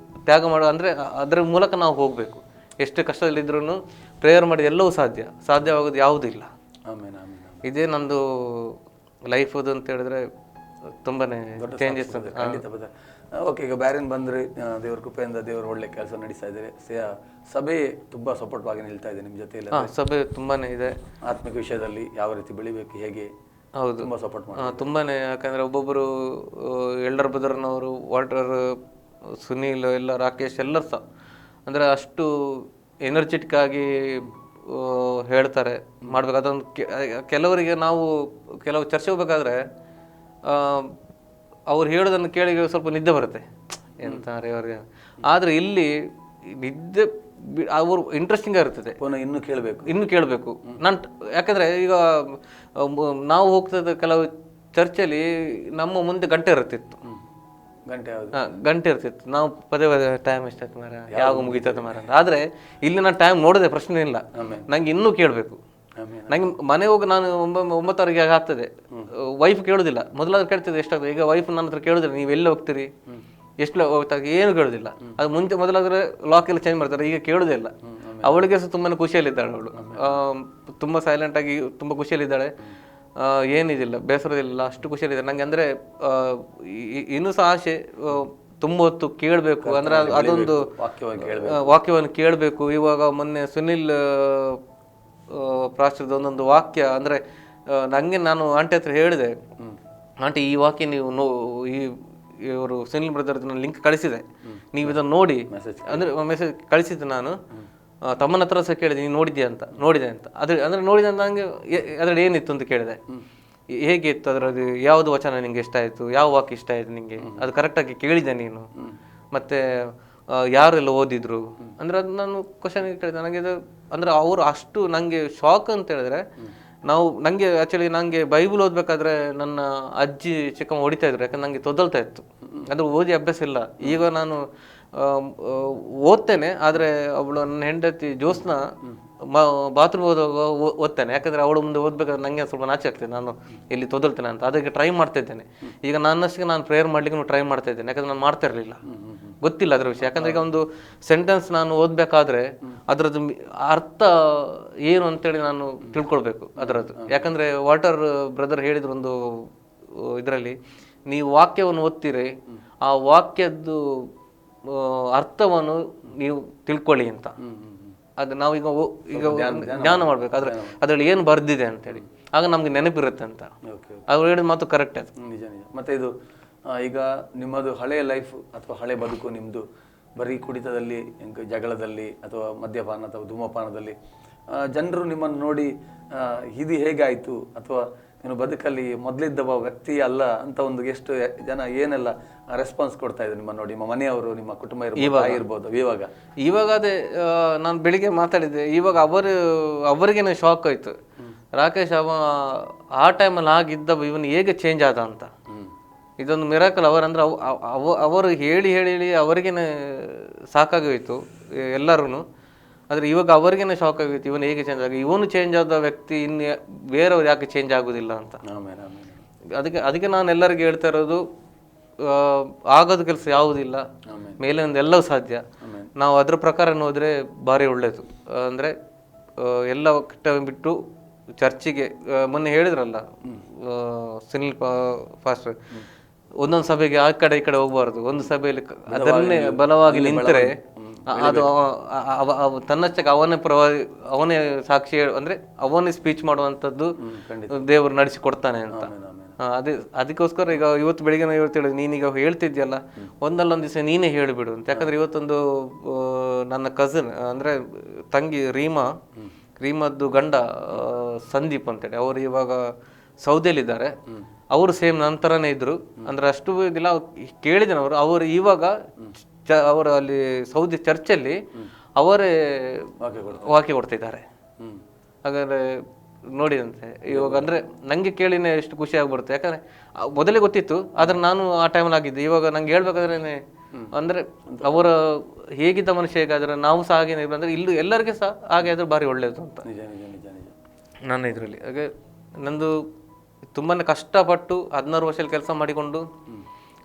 ತ್ಯಾಗ ಮಾಡೋ, ಅಂದರೆ ಅದರ ಮೂಲಕ ನಾವು ಹೋಗಬೇಕು. ಎಷ್ಟು ಕಷ್ಟದಲ್ಲಿದ್ರೂ ಪ್ರೇಯರ್ ಮಾಡಿದ ಎಲ್ಲವೂ ಸಾಧ್ಯವಾಗೋದು ಯಾವುದೂ ಇಲ್ಲ. ಇದೇ ನಂದು ಲೈಫದು ಅಂತ ಹೇಳಿದ್ರೆ ತುಂಬಾನೇ ಚೇಂಜಸ್. ಓಕೆ, ಈಗ ಬ್ಯಾರೇನ್ ಬಂದರೆ ದೇವರ ಕೃಪೆಯಿಂದ ದೇವರು ಒಳ್ಳೆ ಕೆಲಸ ನಡೆಸ್ತಾ ಇದ್ದಾರೆ. ಸಭೆ ತುಂಬ ಸಪೋರ್ಟ್ ಆಗಿ ನಿಲ್ತಾ ಇದೆ ನಿಮ್ಮ ಜೊತೆಯಲ್ಲಿ. ಸಭೆ ತುಂಬಾನೇ ಇದೆ. ಆತ್ಮಿಕ ವಿಷಯದಲ್ಲಿ ಯಾವ ರೀತಿ ಬೆಳಿಬೇಕು, ಹೇಗೆ? ಹೌದು, ತುಂಬ ಸಪೋರ್ಟ್ ಮಾಡಿ ತುಂಬಾನೇ. ಯಾಕಂದ್ರೆ ಒಬ್ಬೊಬ್ಬರು ಎಲ್ಡರ್ ಬ್ರದರ್ನವರು, ವಾಟರ್, ಸುನೀಲ್, ಎಲ್ಲ ರಾಕೇಶ್, ಎಲ್ಲರೂ ಸಹ ಅಂದರೆ ಅಷ್ಟು ಎನರ್ಜೆಟಿಕ್ ಆಗಿ ಹೇಳ್ತಾರೆ ಮಾಡ್ಬೇಕು. ಅದೊಂದು ಕೆಲವರಿಗೆ ನಾವು ಕೆಲವು ಚರ್ಚೆ ಹೋಗ್ಬೇಕಾದ್ರೆ ಅವ್ರು ಹೇಳೋದನ್ನು ಕೇಳಿ ಸ್ವಲ್ಪ ನಿದ್ದೆ ಬರುತ್ತೆ ಎಂತಾರೆ ಅವ್ರಿಗೆ. ಆದರೆ ಇಲ್ಲಿ ನಿದ್ದೆ ಅವರು ಇಂಟ್ರೆಸ್ಟಿಂಗ್ ಆಗಿರ್ತದೆ. ಇನ್ನು ಕೇಳಬೇಕು ನಾನು. ಯಾಕಂದರೆ ಈಗ ನಾವು ಹೋಗ್ತದ ಕೆಲವು ಚರ್ಚೆಯಲ್ಲಿ ನಮ್ಮ ಮುಂದೆ ಗಂಟೆ ಇರ್ತಿತ್ತು. ಗಂಟೆ ಇರ್ತಿತ್ತು. ನಾವು ಪದೇ ಪದೇ ಟೈಮ್ ಎಷ್ಟಾಯ್ತು ಮಾರ, ಯಾವಾಗ ಮುಗಿತದೆ ಮಾರ. ಆದರೆ ಇಲ್ಲಿ ನಾನು ಟೈಮ್ ನೋಡೋದೆ ಪ್ರಶ್ನೆ ಇಲ್ಲ, ನಂಗೆ ಇನ್ನೂ ಕೇಳಬೇಕು. ನಂಗೆ ಮನೆ ಹೋಗಿ ನಾನು 9:00 ಆಗ್ತದೆ. ವೈಫ್ ಕೇಳೋದಿಲ್ಲ. ಮೊದಲಾದ್ರೆ ಕೇಳ್ತಿದ್ದೆ ಎಷ್ಟಾಗ್ತದೆ. ಈಗ ವೈಫ್ ನನ್ನ ಹತ್ರ ಕೇಳೋದಿಲ್ಲ, ನೀವು ಎಲ್ಲಿ ಹೋಗ್ತೀರಿ, ಎಷ್ಟು ಹೋಗ್ತಾ, ಏನು ಕೇಳೋದಿಲ್ಲ. ಅದು ಮುಂಚೆ ಮೊದಲಾದ್ರೆ ಲಾಕ್ ಎಲ್ಲ ಚೇಂಜ್ ಮಾಡ್ತಾರೆ, ಈಗ ಕೇಳೋದೇ ಇಲ್ಲ. ಅವಳಿಗೆ ಸಹ ತುಂಬಾ ಖುಷಿಯಲ್ಲಿದ್ದಾಳೆ. ಅವಳು ತುಂಬ ಸೈಲೆಂಟಾಗಿ ತುಂಬ ಖುಷಿಯಲ್ಲಿದ್ದಾಳೆ. ಏನಿದಿಲ್ಲ, ಬೇಸರದಿಲ್ಲ, ಅಷ್ಟು ಖುಷಿಯಲ್ಲಿದ್ದಾರೆ ನನಗೆ. ಅಂದರೆ ಇನ್ನೂ ಸಹ ಆಸೆ ತುಂಬ ಹೊತ್ತು ಕೇಳಬೇಕು. ಅಂದರೆ ಅದೊಂದು ವಾಕ್ಯವನ್ನು ಕೇಳಬೇಕು. ಇವಾಗ ಮೊನ್ನೆ ಸುನಿಲ್ ಪ್ರಾಶ್ರದ ಒಂದೊಂದು ವಾಕ್ಯ, ಅಂದರೆ ನನಗೆ ನಾನು ಆಂಟಿ ಹತ್ರ ಹೇಳಿದೆ, ಆಂಟಿ ಈ ವಾಕ್ಯ ನೀವು ಇವರು ಸುನಿಲ್ ಬ್ರದರ್ ಲಿಂಕ್ ಕಳಿಸಿದೆ, ನೀವು ಇದನ್ನು ನೋಡಿ, ಅಂದರೆ ಮೆಸೇಜ್ ಕಳಿಸಿದ್ದೆ ನಾನು. ತಮ್ಮನ ಹತ್ರ ಸಹ ಕೇಳಿದೆ, ನೀನು ನೋಡಿದೆ ಅಂತ. ಅಂದರೆ ನೋಡಿದೆ ಅಂತ ನನಗೆ ಅದರಲ್ಲಿ ಏನಿತ್ತು ಅಂತ ಕೇಳಿದೆ. ಹೇಗೆ ಇತ್ತು ಅದರಲ್ಲಿ, ಯಾವುದು ವಚನ ನಿಂಗೆ ಇಷ್ಟ ಆಯಿತು, ಯಾವ ವಾಕ್ಯ ಇಷ್ಟ ಆಯಿತು ನಿಂಗೆ, ಅದು ಕರೆಕ್ಟಾಗಿ ಕೇಳಿದೆ ನೀನು, ಮತ್ತು ಯಾರೆಲ್ಲ ಓದಿದ್ರು, ಅಂದರೆ ಅದು ನಾನು ಕ್ವಶನ್ ಕೇಳಿದೆ. ನನಗೆ ಇದು ಅಂದರೆ ಅವರು ಅಷ್ಟು ನನಗೆ ಶಾಕ್ ಅಂತ ಹೇಳಿದ್ರೆ, ನನಗೆ ಆ್ಯಕ್ಚುಲಿ ನನಗೆ ಬೈಬಲ್ ಓದಬೇಕಾದ್ರೆ ನನ್ನ ಅಜ್ಜಿ ಚಿಕ್ಕಮ್ಮ ಹೊಡಿತಾ ಇದ್ರು. ಯಾಕಂದ್ರೆ ನನಗೆ ತೊದಲ್ತಾ ಇತ್ತು, ಅದು ಓದಿ ಅಭ್ಯಾಸ ಇಲ್ಲ. ಈಗ ನಾನು ಓದ್ತೇನೆ, ಆದರೆ ಅವಳು ನನ್ನ ಹೆಂಡತಿ ಜ್ಯೋತ್ಸ್ನ ಬಾತ್ರೂಮ್ ಓದುವಾಗ ಓದ್ತೇನೆ. ಯಾಕಂದರೆ ಅವಳು ಮುಂದೆ ಓದ್ಬೇಕಾದ್ರೆ ನನಗೆ ಸ್ವಲ್ಪ ನಾಚೆ ಆಗ್ತದೆ, ನಾನು ಇಲ್ಲಿ ತೊದಲ್ತೇನೆ ಅಂತ. ಅದಕ್ಕೆ ಟ್ರೈ ಮಾಡ್ತಾ ಇದ್ದೇನೆ. ಈಗ ನನ್ನಷ್ಟಿಗೆ ನಾನು ಪ್ರೇಯರ್ ಮಾಡಲಿಕ್ಕೆ ಟ್ರೈ ಮಾಡ್ತಾ ಇದ್ದೇನೆ. ಯಾಕಂದರೆ ನಾನು ಮಾಡ್ತಾ ಇರಲಿಲ್ಲ, ಗೊತ್ತಿಲ್ಲ ಅದರ ವಿಷಯ. ಯಾಕಂದರೆ ಈಗ ಒಂದು ಸೆಂಟೆನ್ಸ್ ನಾನು ಓದಬೇಕಾದ್ರೆ ಅದರದ್ದು ಅರ್ಥ ಏನು ಅಂತೇಳಿ ನಾನು ತಿಳ್ಕೊಳ್ಬೇಕು ಅದರದ್ದು. ಯಾಕಂದರೆ ವಾಟರ್ ಬ್ರದರ್ ಹೇಳಿದ್ರು ಒಂದು ಇದರಲ್ಲಿ, ನೀವು ವಾಕ್ಯವನ್ನು ಓದ್ತೀರಿ, ಆ ವಾಕ್ಯದ್ದು ಅರ್ಥವನ್ನು ನೀವು ತಿಳ್ಕೊಳ್ಳಿ ಅಂತ. ಅದು ನಾವೀಗ ಈಗ ಜ್ಞಾನ ಮಾಡ್ಬೇಕು, ಅದ್ರಲ್ಲಿ ಏನು ಬರ್ದಿದೆ ಅಂತೇಳಿ, ಆಗ ನಮ್ಗೆ ನೆನಪಿರುತ್ತೆ ಅಂತ. ಅವ್ರು ಹೇಳಿದ ಮಾತು ಕರೆಕ್ಟ್ ಅದು. ನಿಜ ನಿಜ. ಮತ್ತೆ ಇದು ಈಗ ನಿಮ್ಮದು ಹಳೆಯ ಲೈಫ್ ಅಥವಾ ಹಳೆ ಬದುಕು ನಿಮ್ಮದು ಬರೀ ಕುಡಿತದಲ್ಲಿ, ಜಗಳದಲ್ಲಿ ಅಥವಾ ಮದ್ಯಪಾನ ಅಥವಾ ಧೂಮಪಾನದಲ್ಲಿ ಜನರು ನಿಮ್ಮನ್ನು ನೋಡಿ ಇದು ಹೇಗಾಯಿತು ಅಥವಾ ನೀನು ಬದುಕಲ್ಲಿ ಮೊದಲಿದ್ದವ ವ್ಯಕ್ತಿ ಅಲ್ಲ ಅಂತ ಒಂದು ಎಷ್ಟು ಜನ ಏನೆಲ್ಲ ರೆಸ್ಪಾನ್ಸ್ ಕೊಡ್ತಾ ಇದ್ರು ನಿಮ್ಮನ್ನು ನೋಡಿ, ನಿಮ್ಮ ಮನೆಯವರು, ನಿಮ್ಮ ಕುಟುಂಬ ಇರ್ಬೋದು ಇವಾಗ ಅದೇ ನಾನು ಬೆಳಿಗ್ಗೆ ಮಾತಾಡಿದ್ದೆ, ಇವಾಗ ಅವರಿಗೇನೆ ಶಾಕ್ ಆಯ್ತು. ರಾಕೇಶ್ ಆ ಟೈಮಲ್ಲಿ ಆಗಿದ್ದ ಇವನು ಹೇಗೆ ಚೇಂಜ್ ಆದ ಅಂತ. ಇದೊಂದು ಮಿರಾಕಲ್. ಅವರಂದ್ರೆ ಅವರು ಹೇಳಿ ಹೇಳಿ ಅವರಿಗೇನೆ ಸಾಕಾಗೋಯ್ತು ಎಲ್ಲರೂ. ಆದರೆ ಇವಾಗ ಅವರಿಗೇನೆ ಶಾಕ್ ಆಗೋಯ್ತು, ಇವನು ಹೇಗೆ ಚೇಂಜ್ ಇವನು ಚೇಂಜ್ ಆದ ವ್ಯಕ್ತಿ ಇನ್ನು ಬೇರೆಯವ್ರು ಯಾಕೆ ಚೇಂಜ್ ಆಗೋದಿಲ್ಲ ಅಂತ. ಅದಕ್ಕೆ ನಾನು ಎಲ್ಲರಿಗೂ ಹೇಳ್ತಾ ಇರೋದು, ಆಗೋದು ಕೆಲಸ ಯಾವುದಿಲ್ಲ, ಮೇಲೆ ಒಂದು ಎಲ್ಲವೂ ಸಾಧ್ಯ. ನಾವು ಅದ್ರ ಪ್ರಕಾರ ನೋಡಿದ್ರೆ ಭಾರಿ ಒಳ್ಳೇದು. ಅಂದರೆ ಎಲ್ಲ ಕೆಟ್ಟ ಬಿಟ್ಟು ಚರ್ಚಿಗೆ ಮೊನ್ನೆ ಹೇಳಿದ್ರಲ್ಲ ಸುನಿಲ್ ಫಾಸ್ಟರ್, ಒಂದೊಂದು ಸಭೆಗೆ ಆ ಕಡೆ ಈ ಕಡೆ ಹೋಗ್ಬಾರ್ದು, ಒಂದು ಸಭೆಯಲ್ಲಿ ಅದನ್ನೇ ಬಲವಾಗಿ ನಿಂತರೆ ಅದು ತನ್ನಷ್ಟಕ್ಕೆ ಅವನೇ ಸಾಕ್ಷಿ, ಅಂದ್ರೆ ಅವನೇ ಸ್ಪೀಚ್ ಮಾಡುವಂಥದ್ದು ದೇವರು ನಡೆಸಿ ಕೊಡ್ತಾನೆ ಅಂತ. ಅದಕ್ಕೋಸ್ಕರ ಈಗ ಇವತ್ತು ಬೆಳಿಗ್ಗೆ ನಾವು ಹೇಳ್ತೇವೆ, ನೀನೀಗ ಹೇಳ್ತಿದ್ಯಲ್ಲ, ಒಂದಲ್ಲೊಂದು ದಿವಸ ನೀನೇ ಹೇಳಿಬಿಡು ಅಂತ. ಯಾಕಂದ್ರೆ ಇವತ್ತೊಂದು ನನ್ನ ಕಸಿನ್ ಅಂದ್ರೆ ತಂಗಿ ರೀಮಾದ್ದು ಗಂಡ ಸಂದೀಪ್ ಅಂತೇಳಿ, ಅವರು ಇವಾಗ ಸೌದೆಯಲ್ಲಿದ್ದಾರೆ. ಅವರು ಸೇಮ್ ನಂತರನೇ ಇದ್ರು, ಅಂದ್ರೆ ಅಷ್ಟು ಇದಿಲ್ಲ. ಕೇಳಿದ್ದೇನೆ ಅವರು ಇವಾಗ ಅವರು ಅಲ್ಲಿ ಸೌದಿ ಚರ್ಚಲ್ಲಿ ಅವರೇ ವಾಕ್ಯ ಕೊಡ್ತಿದ್ದಾರೆ. ಹಾಗಾದ್ರೆ ನೋಡಿದಂತೆ ಇವಾಗ ಅಂದ್ರೆ ನಂಗೆ ಕೇಳಿನೇ ಎಷ್ಟು ಖುಷಿ ಆಗ್ಬಿಡುತ್ತೆ. ಯಾಕಂದ್ರೆ ಮೊದಲೇ ಗೊತ್ತಿತ್ತು, ಆದ್ರೆ ನಾನು ಆ ಟೈಮಲ್ಲಿ ಆಗಿದ್ದೆ. ಇವಾಗ ನಂಗೆ ಹೇಳ್ಬೇಕಾದ್ರೆ ಅಂದ್ರೆ ಅವರ ಹೇಗಿದ್ದ ಮನುಷ್ಯ ಹೇಗಾದ್ರೆ ನಾವು ಸಹ ಹಾಗೆ ಅಂದ್ರೆ ಇಲ್ಲೂ ಎಲ್ಲರಿಗೆ ಸಹ ಹಾಗೆ ಆದ್ರೆ ಭಾರಿ ಒಳ್ಳೇದು ಅಂತ ನನ್ನ ಇದರಲ್ಲಿ. ಹಾಗೆ ನಂದು ತುಂಬಾನೇ ಕಷ್ಟಪಟ್ಟು 16 ವರ್ಷದಲ್ಲಿ ಕೆಲಸ ಮಾಡಿಕೊಂಡು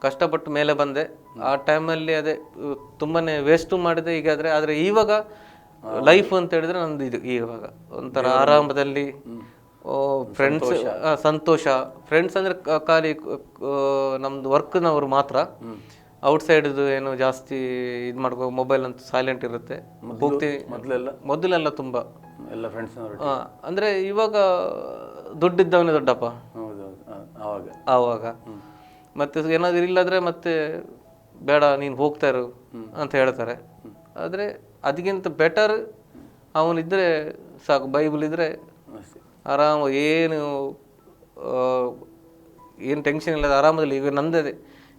ಕಷ್ಟಪಟ್ಟು ಮೇಲೆ ಬಂದೆ. ಆ ಟೈಮಲ್ಲಿ ಅದೇ ತುಂಬಾನೇ ವೇಸ್ಟು ಮಾಡಿದೆ ಈಗಾದ್ರೆ. ಆದರೆ ಇವಾಗ ಲೈಫ್ ಅಂತ ಹೇಳಿದ್ರೆ ನಂದು ಇದು ಇವಾಗ ಒಂಥರ ಆರಾಮದಲ್ಲಿ ಫ್ರೆಂಡ್ಸ್, ಸಂತೋಷ. ಫ್ರೆಂಡ್ಸ್ ಅಂದ್ರೆ ಖಾಲಿ ನಮ್ದು ವರ್ಕ್ನವರು ಮಾತ್ರ. ಔಟ್ಸೈಡ್ದು ಏನು ಜಾಸ್ತಿ ಇದು ಮಾಡ್ಕೋ, ಮೊಬೈಲ್ ಅಂತ ಸೈಲೆಂಟ್ ಇರುತ್ತೆ. ಮೊದಲೆಲ್ಲ ತುಂಬಾ ಎಲ್ಲ ಫ್ರೆಂಡ್ಸ್ ಅಂದ್ರೆ ಇವಾಗ ದುಡ್ಡಿದ್ದವನೇ ದೊಡ್ಡಪ್ಪ ಆವಾಗ. ಮತ್ತೆ ಏನಾದ್ರು ಇಲ್ಲಾದ್ರೆ ಮತ್ತೆ ಬೇಡ ನೀನು ಹೋಗ್ತಾ ಇರು ಅಂತ ಹೇಳ್ತಾರೆ. ಆದರೆ ಅದಕ್ಕಿಂತ ಬೆಟರ್ ಅವನಿದ್ರೆ ಸಾಕು, ಬೈಬಲ್ ಇದ್ರೆ ಆರಾಮ, ಏನು ಟೆನ್ಷನ್ ಇಲ್ಲದ ಆರಾಮದಲ್ಲಿ. ಈಗ ನಂದೇ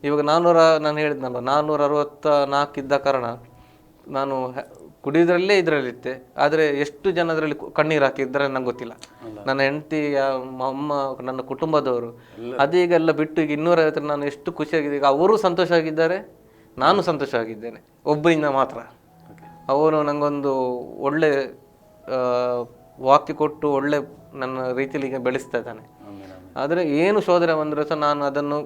ಇವಾಗ ನಾನು ಹೇಳಿದ್ನಲ್ಲ 464 ಇದ್ದ ಕಾರಣ ನಾನು ಕುಡಿಯೋದ್ರಲ್ಲೇ ಇದರಲ್ಲಿತ್ತೆ. ಆದರೆ ಎಷ್ಟು ಜನ ಅದರಲ್ಲಿ ಕಣ್ಣೀರು ಹಾಕಿದ್ರೆ ನಂಗೆ ಗೊತ್ತಿಲ್ಲ. ನನ್ನ ಹೆಂಡತಿ, ಅಮ್ಮ, ನನ್ನ ಕುಟುಂಬದವರು ಅದೀಗೆಲ್ಲ ಬಿಟ್ಟು ಈಗ 250 ನಾನು ಎಷ್ಟು ಖುಷಿಯಾಗಿದೆ. ಈಗ ಅವರು ಸಂತೋಷವಾಗಿದ್ದಾರೆ, ನಾನು ಸಂತೋಷವಾಗಿದ್ದೇನೆ ಒಬ್ಬರಿಂದ ಮಾತ್ರ. ಅವನು ನನಗೊಂದು ಒಳ್ಳೆ ವಾಕ್ಯ ಕೊಟ್ಟು ಒಳ್ಳೆ ನನ್ನ ರೀತಿಯಲ್ಲಿ ಈಗ ಬೆಳೆಸ್ತಾ ಇದ್ದಾನೆ. ಆದರೆ ಏನು ಶೋಧನೆ ಬಂದರೂ ಸಹ ನಾನು ಅದನ್ನು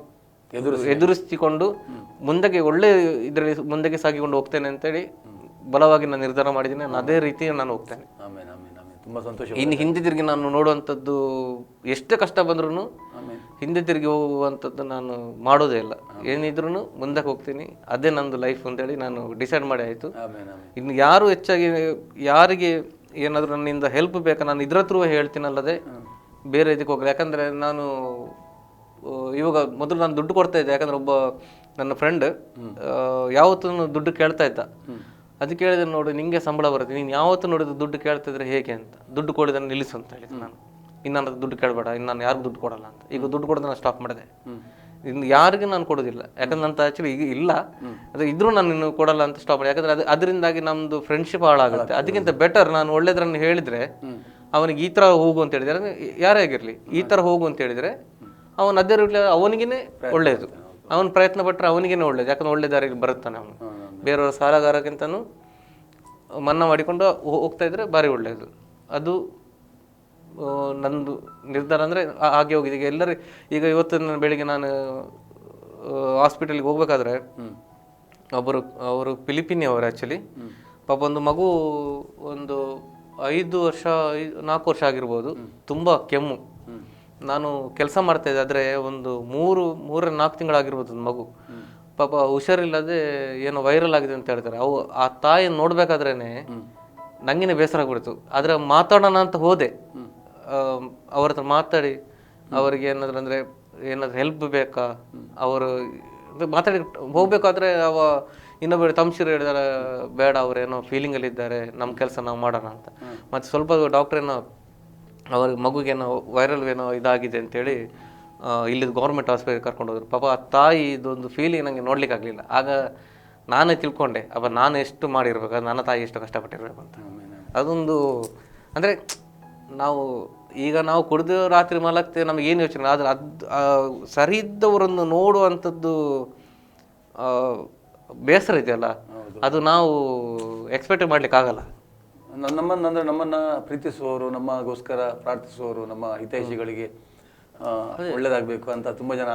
ಎದುರಿಸಿಕೊಂಡು ಮುಂದಕ್ಕೆ ಒಳ್ಳೆ ಇದರಲ್ಲಿ ಮುಂದಕ್ಕೆ ಸಾಗಿಕೊಂಡು ಹೋಗ್ತೇನೆ ಅಂತೇಳಿ ಬಲವಾಗಿ ನಾನು ನಿರ್ಧಾರ ಮಾಡಿದ್ದೀನಿ. ನಾನು ಅದೇ ರೀತಿ ನಾನು ಹೋಗ್ತೇನೆ. ತುಂಬಾ ಸಂತೋಷ. ಇನ್ನು ಹಿಂದೆ ತಿರುಗಿ ನಾನು ನೋಡುವಂಥದ್ದು ಎಷ್ಟೇ ಕಷ್ಟ ಬಂದ್ರೂ ಹಿಂದೆ ತಿರುಗಿ ಹೋಗುವಂಥದ್ದು ನಾನು ಮಾಡೋದೇ ಇಲ್ಲ. ಏನಿದ್ರು ಮುಂದಕ್ಕೆ ಹೋಗ್ತೀನಿ, ಅದೇ ನಂದು ಲೈಫ್ ಅಂತೇಳಿ ನಾನು ಡಿಸೈಡ್ ಮಾಡಿ ಆಯಿತು. ಇನ್ನು ಯಾರು ಹೆಚ್ಚಾಗಿ ಯಾರಿಗೆ ಏನಾದರೂ ನನ್ನಿಂದ ಹೆಲ್ಪ್ ಬೇಕಾ ನಾನು ಇದ್ರ ಥ್ರೂ ಹೇಳ್ತೀನಲ್ಲದೆ ಬೇರೆ ಇದಕ್ಕೆ ಹೋಗಲ್ಲ. ಯಾಕಂದರೆ ನಾನು ಇವಾಗ ಮೊದಲು ನಾನು ದುಡ್ಡು ಕೊಡ್ತಾ ಇದ್ದೆ. ಯಾಕಂದರೆ ಒಬ್ಬ ನನ್ನ ಫ್ರೆಂಡ್ ಯಾವತ್ತೂ ದುಡ್ಡು ಕೇಳ್ತಾ ಇದ್ದ. ಅದಕ್ಕೆ ಹೇಳಿದ್ರೆ, ನೋಡು ನಿಂಗೆ ಸಂಬಳ ಬರುತ್ತೆ, ನೀನು ಯಾವತ್ತೂ ನೋಡಿದ್ರೆ ದುಡ್ಡು ಕೇಳ್ತಿದ್ರೆ ಹೇಗೆ ಅಂತ, ದುಡ್ಡು ಕೊಡೋದನ್ನು ನಿಲ್ಲಿಸು ಅಂತ ಹೇಳಿದೆ ನಾನು. ಇನ್ನು ನನ್ನ ದುಡ್ಡು ಕೇಳಬೇಡ, ಇನ್ನು ನಾನು ಯಾರಿಗೂ ದುಡ್ಡು ಕೊಡಲ್ಲ ಅಂತ. ಈಗ ದುಡ್ಡು ಕೊಡೋದನ್ನ ಸ್ಟಾಪ್ ಮಾಡಿದೆ. ಇನ್ನು ಯಾರಿಗೂ ನಾನು ಕೊಡೋದಿಲ್ಲ. ಯಾಕಂದ್ರೆ ನಂತ ಆ್ಯಕ್ಚುಲಿ ಈಗ ಇಲ್ಲ, ಅದು ಇದ್ರೂ ನಾನು ಇನ್ನು ಕೊಡಲ್ಲ ಅಂತ ಸ್ಟಾಪ್ ಮಾಡಿ. ಯಾಕಂದರೆ ಅದರಿಂದಾಗಿ ನಮ್ಮದು ಫ್ರೆಂಡ್ಶಿಪ್ ಹಾಳಾಗುತ್ತೆ. ಅದಕ್ಕಿಂತ ಬೆಟರ್ ನಾನು ಒಳ್ಳೇದ್ರನ್ನು ಹೇಳಿದರೆ ಅವನಿಗೆ ಈ ಥರ ಹೋಗು ಅಂತ ಹೇಳಿದರೆ, ಯಾರೇ ಆಗಿರಲಿ ಈ ಥರ ಹೋಗು ಅಂತ ಹೇಳಿದರೆ ಅವನು ಅದೇ ರೀತಿ ಅವನಿಗೇ ಒಳ್ಳೆಯದು. ಅವನು ಪ್ರಯತ್ನ ಪಟ್ಟರೆ ಅವನಿಗೇ ಒಳ್ಳೇದು. ಯಾಕಂದ್ರೆ ಒಳ್ಳೆ ದಾರಿಗೆ ಬರುತ್ತಾನೆ ಅವನು. ಬೇರೆಯವರ ಸಾಲಗಾರಕ್ಕಿಂತನೂ ಮನ್ನಾ ಮಾಡಿಕೊಂಡು ಹೋಗ್ತಾ ಇದ್ರೆ ಭಾರಿ ಒಳ್ಳೆಯದು. ಅದು ನಂದು ನಿರ್ಧಾರ. ಅಂದರೆ ಹಾಗೆ ಹೋಗಿದೆ. ಈಗ ಎಲ್ಲರೂ ಈಗ ಇವತ್ತು ಬೆಳಿಗ್ಗೆ ನಾನು ಹಾಸ್ಪಿಟಲ್ಗೆ ಹೋಗ್ಬೇಕಾದ್ರೆ ಅವರು ಫಿಲಿಪಿನಿ ಅವರು ಆ್ಯಕ್ಚುಲಿ ಪಾಪ ಒಂದು ಮಗು ಒಂದು 4 ವರ್ಷ ಆಗಿರ್ಬೋದು, ತುಂಬ ಕೆಮ್ಮು. ನಾನು ಕೆಲಸ ಮಾಡ್ತಾ ಇದ್ದೆ, ಆದರೆ ಒಂದು 3-4 ತಿಂಗಳಾಗಿರ್ಬೋದು ಒಂದು ಮಗು ಪಾಪ ಹುಷಾರಿಲ್ಲದೆ ಏನೋ ವೈರಲ್ ಆಗಿದೆ ಅಂತ ಹೇಳ್ತಾರೆ. ಆ ತಾಯಿ ನೋಡ್ಬೇಕಾದ್ರೇನೆ ನಂಗೇನೆ ಬೇಸರ ಆಗ್ಬಿಡ್ತು. ಆದರೆ ಮಾತಾಡೋಣ ಅಂತ ಹೋದೆ, ಅವ್ರ ಹತ್ರ ಮಾತಾಡಿ ಅವ್ರಿಗೆ ಏನಾದ್ರು ಹೆಲ್ಪ್ ಬೇಕಾ, ಅವರು ಮಾತಾಡಿ ಹೋಗ್ಬೇಕಾದ್ರೆ ಇನ್ನೊಬ್ಬರು ತಮ್ಶೀರು ಹೇಳಿದಾರೆ, ಬೇಡ ಅವ್ರೇನೋ ಫೀಲಿಂಗಲ್ಲಿ ಇದ್ದಾರೆ, ನಮ್ಮ ಕೆಲಸ ನಾವು ಮಾಡೋಣ ಅಂತ. ಮತ್ತು ಸ್ವಲ್ಪ ಡಾಕ್ಟ್ರ್ ಏನೋ ಅವ್ರಿಗೆ ಮಗುಗೇನೋ ವೈರಲ್ ಏನೋ ಇದಾಗಿದೆ ಅಂತೇಳಿ ಇಲ್ಲಿದ್ದು ಗೌರ್ಮೆಂಟ್ ಹಾಸ್ಪಿಟಲ್ಗೆ ಕರ್ಕೊಂಡು ಹೋದ್ರು. ಪಾಪ ಆ ತಾಯಿ ಇದೊಂದು ಫೀಲಿಂಗ್ ನನಗೆ ನೋಡ್ಲಿಕ್ಕೆ ಆಗಲಿಲ್ಲ. ಆಗ ನಾನೇ ತಿಳ್ಕೊಂಡೆ, ನಾನು ಎಷ್ಟು ಮಾಡಿರ್ಬೇಕು, ಅದು ನನ್ನ ತಾಯಿ ಎಷ್ಟು ಕಷ್ಟಪಟ್ಟಿರ್ಬೇಕು ಅಂತ. ಅದೊಂದು ಅಂದರೆ ನಾವು ಕುಡಿದು ರಾತ್ರಿ ಮಲಗ್ತೇವೆ, ನಮಗೇನು ಯೋಚನೆ, ಆದರೆ ಸರಿ ಇದ್ದವರನ್ನು ನೋಡುವಂಥದ್ದು ಬೇಸರ ಇದೆಯಲ್ಲ, ಅದು ನಾವು ಎಕ್ಸ್ಪೆಕ್ಟ್ ಮಾಡ್ಲಿಕ್ಕೆ ಆಗಲ್ಲ. ನಮ್ಮನ್ನ ಪ್ರೀತಿಸುವವರು, ನಮಗೋಸ್ಕರ ಪ್ರಾರ್ಥಿಸುವವರು, ನಮ್ಮ ಹಿತೈಷಿಗಳಿಗೆ ಒಳ್ಳೇದಾಗಬೇಕು ಅಂತ ತುಂಬಾ ಜನ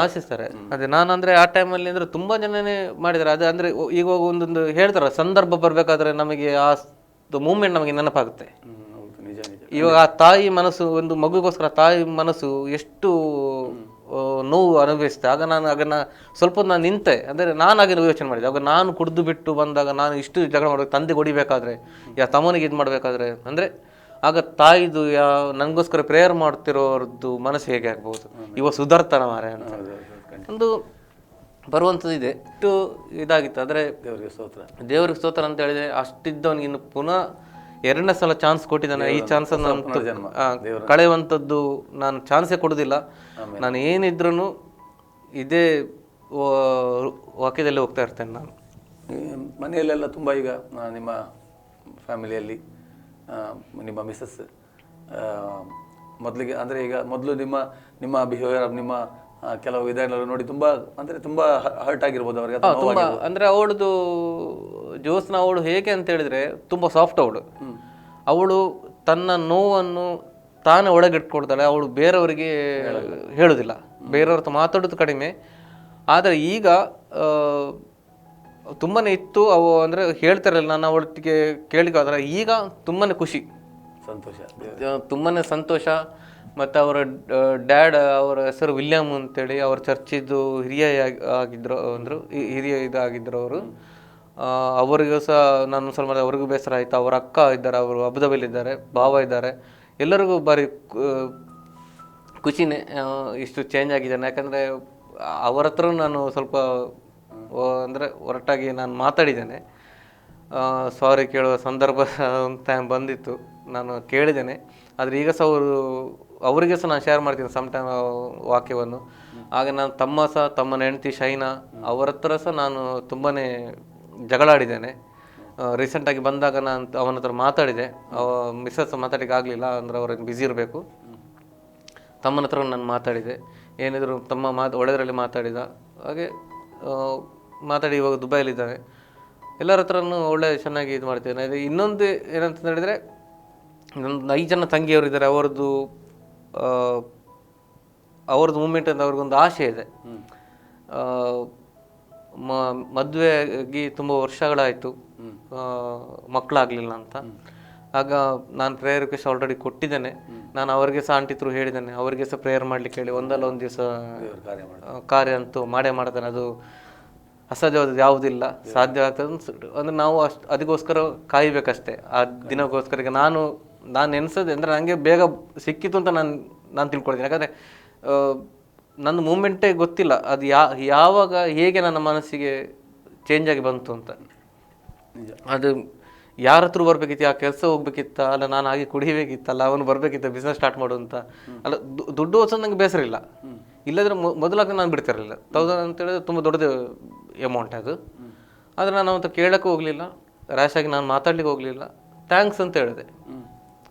ಆಶಿಸ್ತಾರೆ. ಅದೇ ನಾನಂದ್ರೆ ಆ ಟೈಮಲ್ಲಿ ಅಂದ್ರೆ ತುಂಬಾ ಜನನೇ ಮಾಡಿದ್ದಾರೆ. ಅದೇ ಅಂದ್ರೆ ಈಗ ಒಂದೊಂದು ಹೇಳ್ತಾರ, ಸಂದರ್ಭ ಬರ್ಬೇಕಾದ್ರೆ ನಮಗೆ ಆ ಮೂಮೆಂಟ್ ನಮಗೆ ನೆನಪಾಗುತ್ತೆ. ಇವಾಗ ಆ ತಾಯಿ ಮನಸ್ಸು, ಒಂದು ಮಗುಗೋಸ್ಕರ ತಾಯಿ ಮನಸ್ಸು ಎಷ್ಟು ನೋವು ಅನುಭವಿಸಿದೆ. ಆಗ ಸ್ವಲ್ಪ ನಾನು ನಿಂತೆ, ಅಂದರೆ ನಾನು ಯೋಚನೆ ಮಾಡಿದೆ. ಆಗ ನಾನು ಕುಡಿದು ಬಿಟ್ಟು ಬಂದಾಗ ನಾನು ಇಷ್ಟು ಜಗಳ ಮಾಡ್ಬೇಕು, ತಂದೆ ಹೊಡಿಬೇಕಾದ್ರೆ, ತಮ್ಮನಿಗೆ ಇದು ಮಾಡಬೇಕಾದ್ರೆ, ಅಂದರೆ ಆಗ ತಾಯಿದು ನನಗೋಸ್ಕರ ಪ್ರೇಯರ್ ಮಾಡ್ತಿರೋರ್ದು ಮನಸ್ಸು ಹೇಗೆ ಆಗ್ಬೋದು, ಇವ ಸುಧಾರ್ತಾನ ಮಾರೆ ಅಂತ ಒಂದು ಬರುವಂಥದ್ದು ಇದೆ. ಇಷ್ಟು ಇದಾಗಿತ್ತು. ಆದರೆ ದೇವ್ರಿಗೆ ಸ್ತೋತ್ರ ಅಂತ ಹೇಳಿದ್ರೆ, ಅಷ್ಟಿದ್ದವನಿಗೆ ಇನ್ನು ಪುನಃ 2ನೇ ಸಲ ಚಾನ್ಸ್ ಕೊಟ್ಟಿದ್ದಾನೆ. ಈ ಚಾನ್ಸನ್ನು ಕಳೆಯುವಂಥದ್ದು ನಾನು ಚಾನ್ಸೇ ಕೊಡೋದಿಲ್ಲ. ನಾನು ಏನಿದ್ರೂ ಇದೇ ವಾಕ್ಯದಲ್ಲಿ ಹೋಗ್ತಾ ಇರ್ತೇನೆ. ನಾನು ಮನೆಯಲ್ಲೆಲ್ಲ ತುಂಬ ಈಗ ನಿಮ್ಮ ಫ್ಯಾಮಿಲಿಯಲ್ಲಿ ನಿಮ್ಮ ಮಿಸಸ್ ಮೊದಲಿಗೆ ಅಂದರೆ ಈಗ ಮೊದಲು ನಿಮ್ಮ ಬಿಹೇವಿಯರ್, ನಿಮ್ಮ ಕೆಲವು ವಿಧಾನಗಳು ನೋಡಿ ತುಂಬ ಹರ್ಟ್ ಆಗಿರ್ಬೋದು ಅವ್ರಿಗೆ. ತುಂಬ ಅಂದರೆ ಅವಳದು ಜೋಸ್ನ ಅವಳು ಹೇಗೆ ಅಂತ ಹೇಳಿದ್ರೆ ತುಂಬ ಸಾಫ್ಟ್. ಅವಳು ತನ್ನ ನೋವನ್ನು ತಾನೇ ಒಳಗಿಟ್ಕೊಡ್ತಾಳೆ. ಅವಳು ಬೇರೆಯವರಿಗೆ ಹೇಳೋದಿಲ್ಲ, ಬೇರೆಯವ್ರ ಹತ್ರ ಮಾತಾಡೋದು ಕಡಿಮೆ. ಆದರೆ ಈಗ ತುಂಬಾ ಇತ್ತು ಅವು, ಅಂದರೆ ಹೇಳ್ತಾರಲ್ಲ, ನಾನು ಅವಳೊಟ್ಟಿಗೆ ಕೇಳಿಕಾದ್ರೆ ಈಗ ತುಂಬಾ ಖುಷಿ, ತುಂಬಾ ಸಂತೋಷ. ಮತ್ತು ಅವರ ಡ್ಯಾಡ್, ಅವರ ಹೆಸರು ವಿಲಿಯಮ್ ಅಂತೇಳಿ, ಅವ್ರ ಚರ್ಚಿದ್ದು ಹಿರಿಯ ಇದಾಗಿದ್ದರು ಅವರು. ಅವರಿಗೂ ಸಹ ನಾನು ಮುಸಲ್ಮಾನ, ಅವ್ರಿಗೂ ಬೇಸರ ಆಯಿತು. ಅವರ ಅಕ್ಕ ಇದ್ದಾರೆ, ಅವರು ಅಬುದಾಬಿಲಿದ್ದಾರೆ, ಭಾವ ಇದ್ದಾರೆ, ಎಲ್ಲರಿಗೂ ಭಾರಿ ಖುಷಿನೇ ಇಷ್ಟು ಚೇಂಜ್ ಆಗಿದ್ದಾನೆ. ಯಾಕಂದರೆ ಅವರ ಹತ್ರ ನಾನು ಸ್ವಲ್ಪ ಅಂದರೆ ಹೊರಟಾಗಿ ನಾನು ಮಾತಾಡಿದ್ದೇನೆ. ಸಾರಿ ಕೇಳುವ ಸಂದರ್ಭ ಟೈಮ್ ಬಂದಿತ್ತು, ನಾನು ಕೇಳಿದ್ದೇನೆ. ಆದರೆ ಈಗ ಸಹ ಅವರಿಗೆ ಸಹ ನಾನು ಶೇರ್ ಮಾಡ್ತೀನಿ ಸಮ್ ಟೈಮ್ ವಾಕ್ಯವನ್ನು. ಆಗ ನಾನು ತಮ್ಮನ ಹೆಂಡತಿ ಶೈನಾ ಅವರ ಹತ್ರ ಸಹ ನಾನು ತುಂಬಾ ಜಗಳಾಡಿದ್ದೇನೆ. ರೀಸೆಂಟಾಗಿ ಬಂದಾಗ ನಾನು ಅವನ ಹತ್ರ ಮಾತಾಡಿದೆ. ಮಿಸ್ಸಸ್ ಮಾತಾಡಲಿಕ್ಕೆ ಆಗಲಿಲ್ಲ, ಅಂದರೆ ಅವ್ರಿಗೆ ಬ್ಯುಸಿ ಇರಬೇಕು. ತಮ್ಮನ ಹತ್ರ ನಾನು ಮಾತಾಡಿದೆ, ಏನಿದ್ರು ತಮ್ಮ ಒಳ್ಳೆಯದರಲ್ಲಿ ಮಾತಾಡಿದ ಹಾಗೆ ಮಾತಾಡಿ ಇವಾಗ ದುಬೈಲಿದ್ದಾನೆ. ಎಲ್ಲರ ಹತ್ರನೂ ಚೆನ್ನಾಗಿ ಇದು ಮಾಡ್ತೇನೆ. ಇನ್ನೊಂದು ಏನಂತ ಹೇಳಿದರೆ, ಒಂದು 5 ಜನ ತಂಗಿಯವರಿದ್ದಾರೆ. ಅವ್ರದ್ದು ಮೂಮೆಂಟ್ ಅಂತ ಅವ್ರಿಗೊಂದು ಆಸೆ ಇದೆ. ಮದುವೆ ಆಗಿ ತುಂಬ ವರ್ಷಗಳಾಯಿತು, ಮಕ್ಕಳಾಗಲಿಲ್ಲ ಅಂತ. ಆಗ ನಾನು ಪ್ರೇಯರ್ ರಿಕ್ವೆಸ್ಟ್ ಆಲ್ರೆಡಿ ಕೊಟ್ಟಿದ್ದೇನೆ. ನಾನು ಅವ್ರಿಗೆ ಸಹ ಆಂಟಿ ಥ್ರೂ ಹೇಳಿದ್ದೇನೆ, ಅವರಿಗೆ ಸಹ ಪ್ರೇಯರ್ ಮಾಡಲಿಕ್ಕೆ ಹೇಳಿ ಒಂದಲ್ಲ ಒಂದು ದಿವಸ ಕಾರ್ಯ ಅಂತೂ ಮಾಡೇ ಮಾಡ್ತಾನೆ. ಅದು ಅಸಾಧ್ಯವಾದದ್ದು ಯಾವುದಿಲ್ಲ, ಸಾಧ್ಯ ಆಗ್ತದೆ. ಅಂದರೆ ನಾವು ಅದಕ್ಕೋಸ್ಕರ ಕಾಯಬೇಕಷ್ಟೇ, ಆ ದಿನಕ್ಕೋಸ್ಕರ. ಈಗ ನಾನು ನೆನೆಸೋದು ಅಂದರೆ ನನಗೆ ಬೇಗ ಸಿಕ್ಕಿತು ಅಂತ ನಾನು ತಿಳ್ಕೊಳ್ತೀನಿ. ಯಾಕಂದರೆ ನನ್ನ ಮೂಮೆಂಟೇ ಗೊತ್ತಿಲ್ಲ ಅದು ಯಾವಾಗ ಹೇಗೆ ನನ್ನ ಮನಸ್ಸಿಗೆ ಚೇಂಜ್ ಆಗಿ ಬಂತು ಅಂತ. ಅದು ಯಾರ ಹತ್ರ ಬರಬೇಕಿತ್ತು, ಆ ಕೆಲಸ ಹೋಗ್ಬೇಕಿತ್ತ, ಅಲ್ಲ ನಾನು ಹಾಗೆ ಕುಡಿಬೇಕಿತ್ತಲ್ಲ, ಅವನು ಬರಬೇಕಿತ್ತ ಬಿಸ್ನೆಸ್ ಸ್ಟಾರ್ಟ್ ಮಾಡು ಅಂತ. ಅಲ್ಲ, ದುಡ್ಡು ಓದಿಸೋದು ನನಗೆ ಬೇಸರ ಇಲ್ಲ. ಇಲ್ಲದ್ರೆ ಮೊದಲಾಗ ನಾನು ಬಿಡ್ತಿರಲಿಲ್ಲ. 1000 ಅಂತ ಹೇಳಿದ್ರೆ ತುಂಬ ದೊಡ್ಡದು ಅಮೌಂಟ್ ಅದು. ಆದರೆ ನಾನು ಅವತ್ತು ಕೇಳೋಕ್ಕೂ ಹೋಗಲಿಲ್ಲ, ರ್ಯಾಶಾಗಿ ನಾನು ಮಾತಾಡ್ಲಿಕ್ಕೆ ಹೋಗಲಿಲ್ಲ, ಥ್ಯಾಂಕ್ಸ್ ಅಂತ ಹೇಳಿದೆ.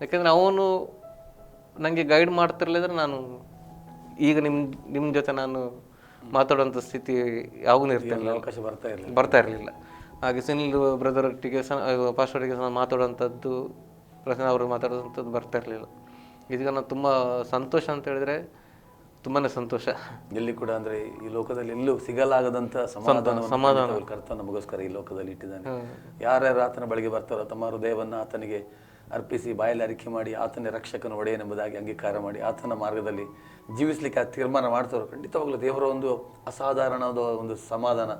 ಯಾಕೆಂದರೆ ಅವನು ನನಗೆ ಗೈಡ್ ಮಾಡ್ತಿರ್ಲಿದ್ರೆ ನಾನು ಈಗ ನಿಮ್ಮ ಜೊತೆ ನಾನು ಮಾತಾಡುವಂಥ ಸ್ಥಿತಿ ಯಾವಾಗೂ ಬರ್ತಾ ಇರಲಿಲ್ಲ. ಹಾಗೆ ಸುನಿಲ್ ಬ್ರದರ್ ಒಟ್ಟಿಗೆ ಪಾಸ್ಟರ್ಗೆ ಸಹ ಮಾತಾಡುವಂಥದ್ದು, ಪ್ರಶ್ನೆ ಅವರು ಮಾತಾಡುವಂಥದ್ದು ಬರ್ತಾ ಇರಲಿಲ್ಲ. ಇದೀಗ ನಾನು ತುಂಬ ಸಂತೋಷ ಅಂತ ಹೇಳಿದರೆ ತುಂಬಾ ಸಂತೋಷ. ಎಲ್ಲಿ ಕೂಡ ಅಂದರೆ ಈ ಲೋಕದಲ್ಲಿ ಎಲ್ಲೂ ಸಿಗಲಾಗದಂಥ ಸಮಾಧಾನ ಕರ್ತ ನಮಗೋಸ್ಕರ ಈ ಲೋಕದಲ್ಲಿ ಇಟ್ಟಿದ್ದಾನೆ. ಯಾರ್ಯಾರು ಆತನ ಬಳಿಗೆ ಬರ್ತಾರೋ ತಮ್ಮ ಹೃದಯವನ್ನು ಆತನಿಗೆ ಅರ್ಪಿಸಿ ಬಾಯಲ್ಲಿ ಅರಿಕೆ ಮಾಡಿ ಆತನೇ ರಕ್ಷಕನ ಒಡೆಯನೆಂಬುದಾಗಿ ಅಂಗೀಕಾರ ಮಾಡಿ ಆತನ ಮಾರ್ಗದಲ್ಲಿ ಜೀವಿಸಲಿಕ್ಕೆ ತೀರ್ಮಾನ ಮಾಡ್ತಾರೋ ಖಂಡಿತವಾಗ್ಲೂ ದೇವರ ಒಂದು ಅಸಾಧಾರಣವಾದ ಒಂದು ಸಮಾಧಾನ,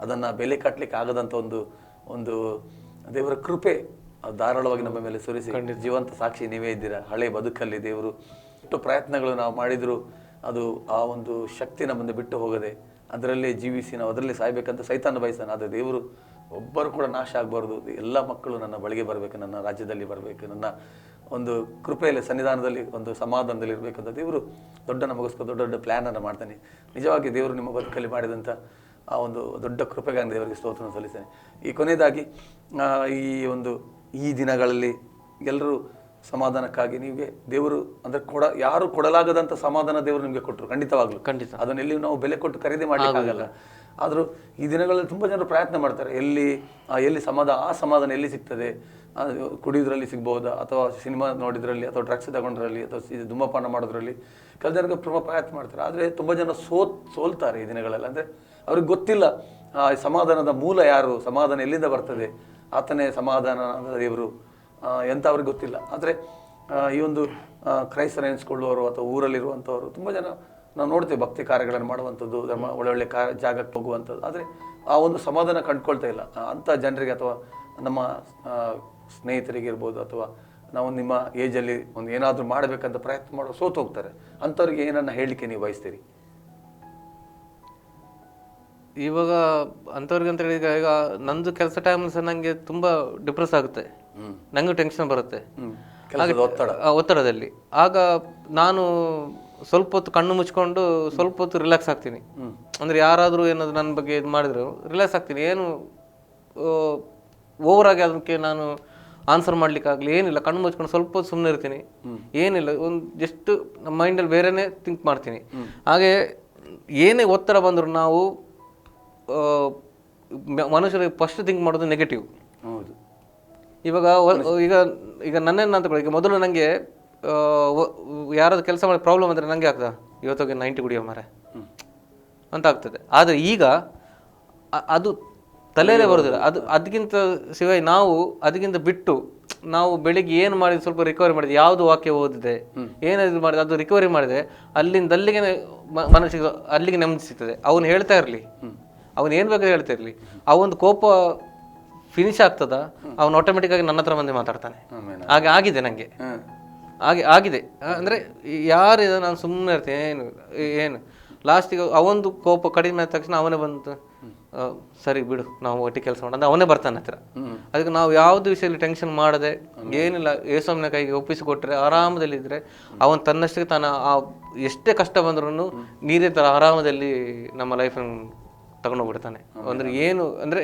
ಅದನ್ನು ಬೆಲೆ ಕಟ್ಟಲಿಕ್ಕೆ ಆಗದಂಥ ಒಂದು ದೇವರ ಕೃಪೆ ಧಾರಾಳವಾಗಿ ನಮ್ಮ ಮೇಲೆ ಸುರಿಸಿ ಜೀವಂತ ಸಾಕ್ಷಿ ನೀವೇ ಇದ್ದೀರಾ. ಹಳೆ ಬದುಕಲ್ಲಿ ದೇವರು ಎಷ್ಟು ಪ್ರಯತ್ನಗಳು ನಾವು ಮಾಡಿದರೂ ಅದು ಆ ಒಂದು ಶಕ್ತಿ ನಮ್ಮಿಂದ ಬಿಟ್ಟು ಹೋಗದೆ ಅದರಲ್ಲೇ ಜೀವಿಸಿ ನಾವು ಅದರಲ್ಲೇ ಸಾಯ್ಬೇಕಂತ ಸೈತಾನ ಬಯಸ್ತಾನೆ. ಆದರೆ ದೇವರು ಒಬ್ಬರು ಕೂಡ ನಾಶ ಆಗಬಾರ್ದು, ಎಲ್ಲ ಮಕ್ಕಳು ನನ್ನ ಬಳಿಗೆ ಬರಬೇಕು, ನನ್ನ ರಾಜ್ಯದಲ್ಲಿ ಬರಬೇಕು, ನನ್ನ ಒಂದು ಕೃಪೆಯಲ್ಲಿ ಸನ್ನಿಧಾನದಲ್ಲಿ ಒಂದು ಸಮಾಧಾನದಲ್ಲಿ ಇರಬೇಕಂತ ದೇವರು ನಮಗೋಸ್ಕರ ದೊಡ್ಡ ದೊಡ್ಡ ಪ್ಲ್ಯಾನನ್ನು ಮಾಡ್ತಾನೆ. ನಿಜವಾಗಿ ದೇವರು ನಿಮ್ಮ ಬದುಕಲ್ಲಿ ಮಾಡಿದಂಥ ಆ ಒಂದು ದೊಡ್ಡ ಕೃಪೆಗಾಗಿ ದೇವರಿಗೆ ಸ್ತೋತ್ರವನ್ನು ಸಲ್ಲಿಸ್ತೇನೆ. ಈ ಕೊನೆಯದಾಗಿ ಈ ದಿನಗಳಲ್ಲಿ ಎಲ್ಲರೂ ಸಮಾಧಾನಕ್ಕಾಗಿ ನಿಮಗೆ ದೇವರು ಅಂದರೆ ಯಾರು ಕೊಡಲಾಗದಂಥ ಸಮಾಧಾನ ದೇವರು ನಿಮಗೆ ಕೊಟ್ಟರು. ಖಂಡಿತ ಅದನ್ನೆಲ್ಲಿ ನಾವು ಬೆಲೆ ಕೊಟ್ಟು ಖರೀದಿ ಮಾಡಲಿಕ್ಕಾಗಲ್ಲ. ಆದರೂ ಈ ದಿನಗಳಲ್ಲಿ ತುಂಬ ಜನರು ಪ್ರಯತ್ನ ಮಾಡ್ತಾರೆ, ಎಲ್ಲಿ ಸಮಾಧಾನ ಎಲ್ಲಿ ಸಿಗ್ತದೆ, ಕುಡಿಯೋದ್ರಲ್ಲಿ ಸಿಗ್ಬೋದಾ, ಅಥವಾ ಸಿನಿಮಾ ನೋಡಿದ್ರಲ್ಲಿ, ಅಥವಾ ಡ್ರಗ್ಸ್ ತಗೊಂಡ್ರಲ್ಲಿ, ಅಥವಾ ಧೂಮಪಾನ ಮಾಡೋದ್ರಲ್ಲಿ ಕೆಲ ಜನರಿಗೆ ತುಂಬ ಪ್ರಯತ್ನ ಮಾಡ್ತಾರೆ. ಆದರೆ ತುಂಬ ಜನ ಸೋಲ್ತಾರೆ ಈ ದಿನಗಳಲ್ಲಿ. ಅಂದರೆ ಅವ್ರಿಗೆ ಗೊತ್ತಿಲ್ಲ ಸಮಾಧಾನದ ಮೂಲ ಯಾರು, ಸಮಾಧಾನ ಎಲ್ಲಿಂದ ಬರ್ತದೆ, ಆತನೇ ಸಮಾಧಾನದ ದೇವರು ಎಂತ ಅವ್ರಿಗೆ ಗೊತ್ತಿಲ್ಲ. ಆದರೆ ಈ ಒಂದು ಕ್ರೈಸ್ತರ ಎನಿಸ್ಕೊಳ್ಳುವವರು ಅಥವಾ ಊರಲ್ಲಿರುವಂಥವ್ರು ತುಂಬ ಜನ ನಾವು ನೋಡ್ತೇವೆ ಭಕ್ತಿ ಕಾರ್ಯಗಳನ್ನು ಮಾಡುವಂಥದ್ದು, ಒಳ್ಳೊಳ್ಳೆ ಜಾಗಕ್ಕೆ ಹೋಗುವಂಥದ್ದು. ಆದರೆ ಆ ಒಂದು ಸಮಾಧಾನ ಕಂಡುಕೊಳ್ತಾ ಇಲ್ಲ. ಅಂಥ ಜನರಿಗೆ ಅಥವಾ ನಮ್ಮ ಸ್ನೇಹಿತರಿಗೆ ಇರ್ಬೋದು, ಅಥವಾ ನಾವು ನಿಮ್ಮ ಏಜಲ್ಲಿ ಏನಾದರೂ ಮಾಡಬೇಕಂತ ಪ್ರಯತ್ನ ಮಾಡೋ ಸೋತು ಹೋಗ್ತಾರೆ. ಅಂಥವ್ರಿಗೆ ಏನನ್ನ ಹೇಳಲಿಕ್ಕೆ ನೀವು ಬಯಸ್ತೀರಿ? ಇವಾಗ ಅಂಥವ್ರಿಗೆ ಅಂತ ಹೇಳಿ ಈಗ ನಂದು ಕೆಲಸ ಟೈಮಲ್ಲಿ ಸಹ ನನಗೆ ತುಂಬ ಡಿಪ್ರೆಸ್ ಆಗುತ್ತೆ, ನನಗೂ ಟೆನ್ಷನ್ ಬರುತ್ತೆ ಒತ್ತಡದಲ್ಲಿ. ಆಗ ನಾನು ಸ್ವಲ್ಪ ಹೊತ್ತು ಕಣ್ಣು ಮುಚ್ಕೊಂಡು ಸ್ವಲ್ಪ ಹೊತ್ತು ರಿಲ್ಯಾಕ್ಸ್ ಆಗ್ತೀನಿ. ಅಂದರೆ ಯಾರಾದರೂ ಏನಾದರೂ ನನ್ನ ಬಗ್ಗೆ ಇದು ಮಾಡಿದ್ರು ರಿಲ್ಯಾಕ್ಸ್ ಆಗ್ತೀನಿ. ಏನು ಓವರಾಗಿ ಅದಕ್ಕೆ ನಾನು ಆನ್ಸರ್ ಮಾಡ್ಲಿಕ್ಕಾಗಲಿ ಏನಿಲ್ಲ, ಕಣ್ಣು ಮುಚ್ಕೊಂಡು ಸ್ವಲ್ಪ ಹೊತ್ತು ಸುಮ್ಮನೆ ಇರ್ತೀನಿ, ಏನಿಲ್ಲ, ಒಂದು ಜಸ್ಟ್ ನಮ್ಮ ಮೈಂಡಲ್ಲಿ ಬೇರೆನೇ ಥಿಂಕ್ ಮಾಡ್ತೀನಿ. ಹಾಗೆ ಏನೇ ಒತ್ತಡ ಬಂದರೂ ನಾವು ಮನುಷ್ಯರಿಗೆ ಫಸ್ಟ್ ಥಿಂಕ್ ಮಾಡೋದು ನೆಗೆಟಿವ್. ಹೌದು. ಇವಾಗ ಈಗ ಈಗ ನನ್ನೇನು ಅಂತ ಈಗ ಮೊದಲು ನನಗೆ ಯಾರಾದ್ರು ಕೆಲಸ ಮಾಡಿ ಪ್ರಾಬ್ಲಮ್ ಅಂದರೆ ನನಗೆ ಆಗ್ತದೆ, ಇವತ್ತೋಗಿ 90 ಕುಡಿಯೋ ಮಾರೆ ಅಂತ ಆಗ್ತದೆ. ಆದರೆ ಈಗ ಅದು ತಲೆಯಲ್ಲೇ ಬರೋದಿಲ್ಲ. ಅದಕ್ಕಿಂತ ಶಿವಾಯ್ ನಾವು ಅದಕ್ಕಿಂತ ಬಿಟ್ಟು ನಾವು ಬೆಳಿಗ್ಗೆ ಏನು ಮಾಡಿದ್ರೆ ಸ್ವಲ್ಪ ರಿಕವರಿ ಮಾಡಿದೆ, ಯಾವುದು ವಾಕ್ಯ ಓದಿದೆ, ಏನಾದ್ರು ಮಾಡಿದೆ ಅದು ರಿಕವರಿ ಮಾಡಿದೆ, ಅಲ್ಲಿಗೆ ಮನಸ್ಸಿಗೆ ಅಲ್ಲಿಗೆ ನೆಮ್ಮದಿ ಸಿಗ್ತದೆ. ಅವನು ಹೇಳ್ತಾ ಇರಲಿ, ಅವನು ಏನು ಬೇಕಾದ್ರೆ ಹೇಳ್ತಾ ಇರಲಿ, ಆ ಒಂದು ಕೋಪ ಫಿನಿಶ್ ಆಗ್ತದ, ಅವನು ಆಟೋಮೆಟಿಕ್ ಆಗಿ ನನ್ನ ಹತ್ರ ಬಂದು ಮಾತಾಡ್ತಾನೆ. ಹಾಗೆ ಆಗಿದೆ ನನಗೆ, ಆಗಿದೆ. ಅಂದರೆ ಯಾರು ನಾನು ಸುಮ್ಮನೆ ಇರ್ತೀನಿ, ಏನು ಲಾಸ್ಟಿಗೆ ಅವೊಂದು ಕೋಪ ಕಡಿಮೆ ಆದ ತಕ್ಷಣ ಅವನೇ ಬಂತು, ಸರಿ ಬಿಡು ನಾವು ಒಟ್ಟಿಗೆ ಕೆಲಸ ಮಾಡೋದು, ಅವನೇ ಬರ್ತಾನೆ ಹತ್ರ. ಅದಕ್ಕೆ ನಾವು ಯಾವ್ದು ವಿಷಯದಲ್ಲಿ ಟೆನ್ಷನ್ ಮಾಡದೆ ಏನಿಲ್ಲ ಏಸೋಮ್ನ ಕೈಗೆ ಒಪ್ಪಿಸಿಕೊಟ್ರೆ ಆರಾಮದಲ್ಲಿದ್ದರೆ ಅವನು ತನ್ನಷ್ಟಕ್ಕೆ ತಾನು ಎಷ್ಟೇ ಕಷ್ಟ ಬಂದ್ರೂ ನೀರೇ ಥರ ಆರಾಮದಲ್ಲಿ ನಮ್ಮ ಲೈಫನ್ನು ತಗೊಂಡೋಗ್ಬಿಡ್ತಾನೆ. ಅಂದರೆ ಏನು ಅಂದರೆ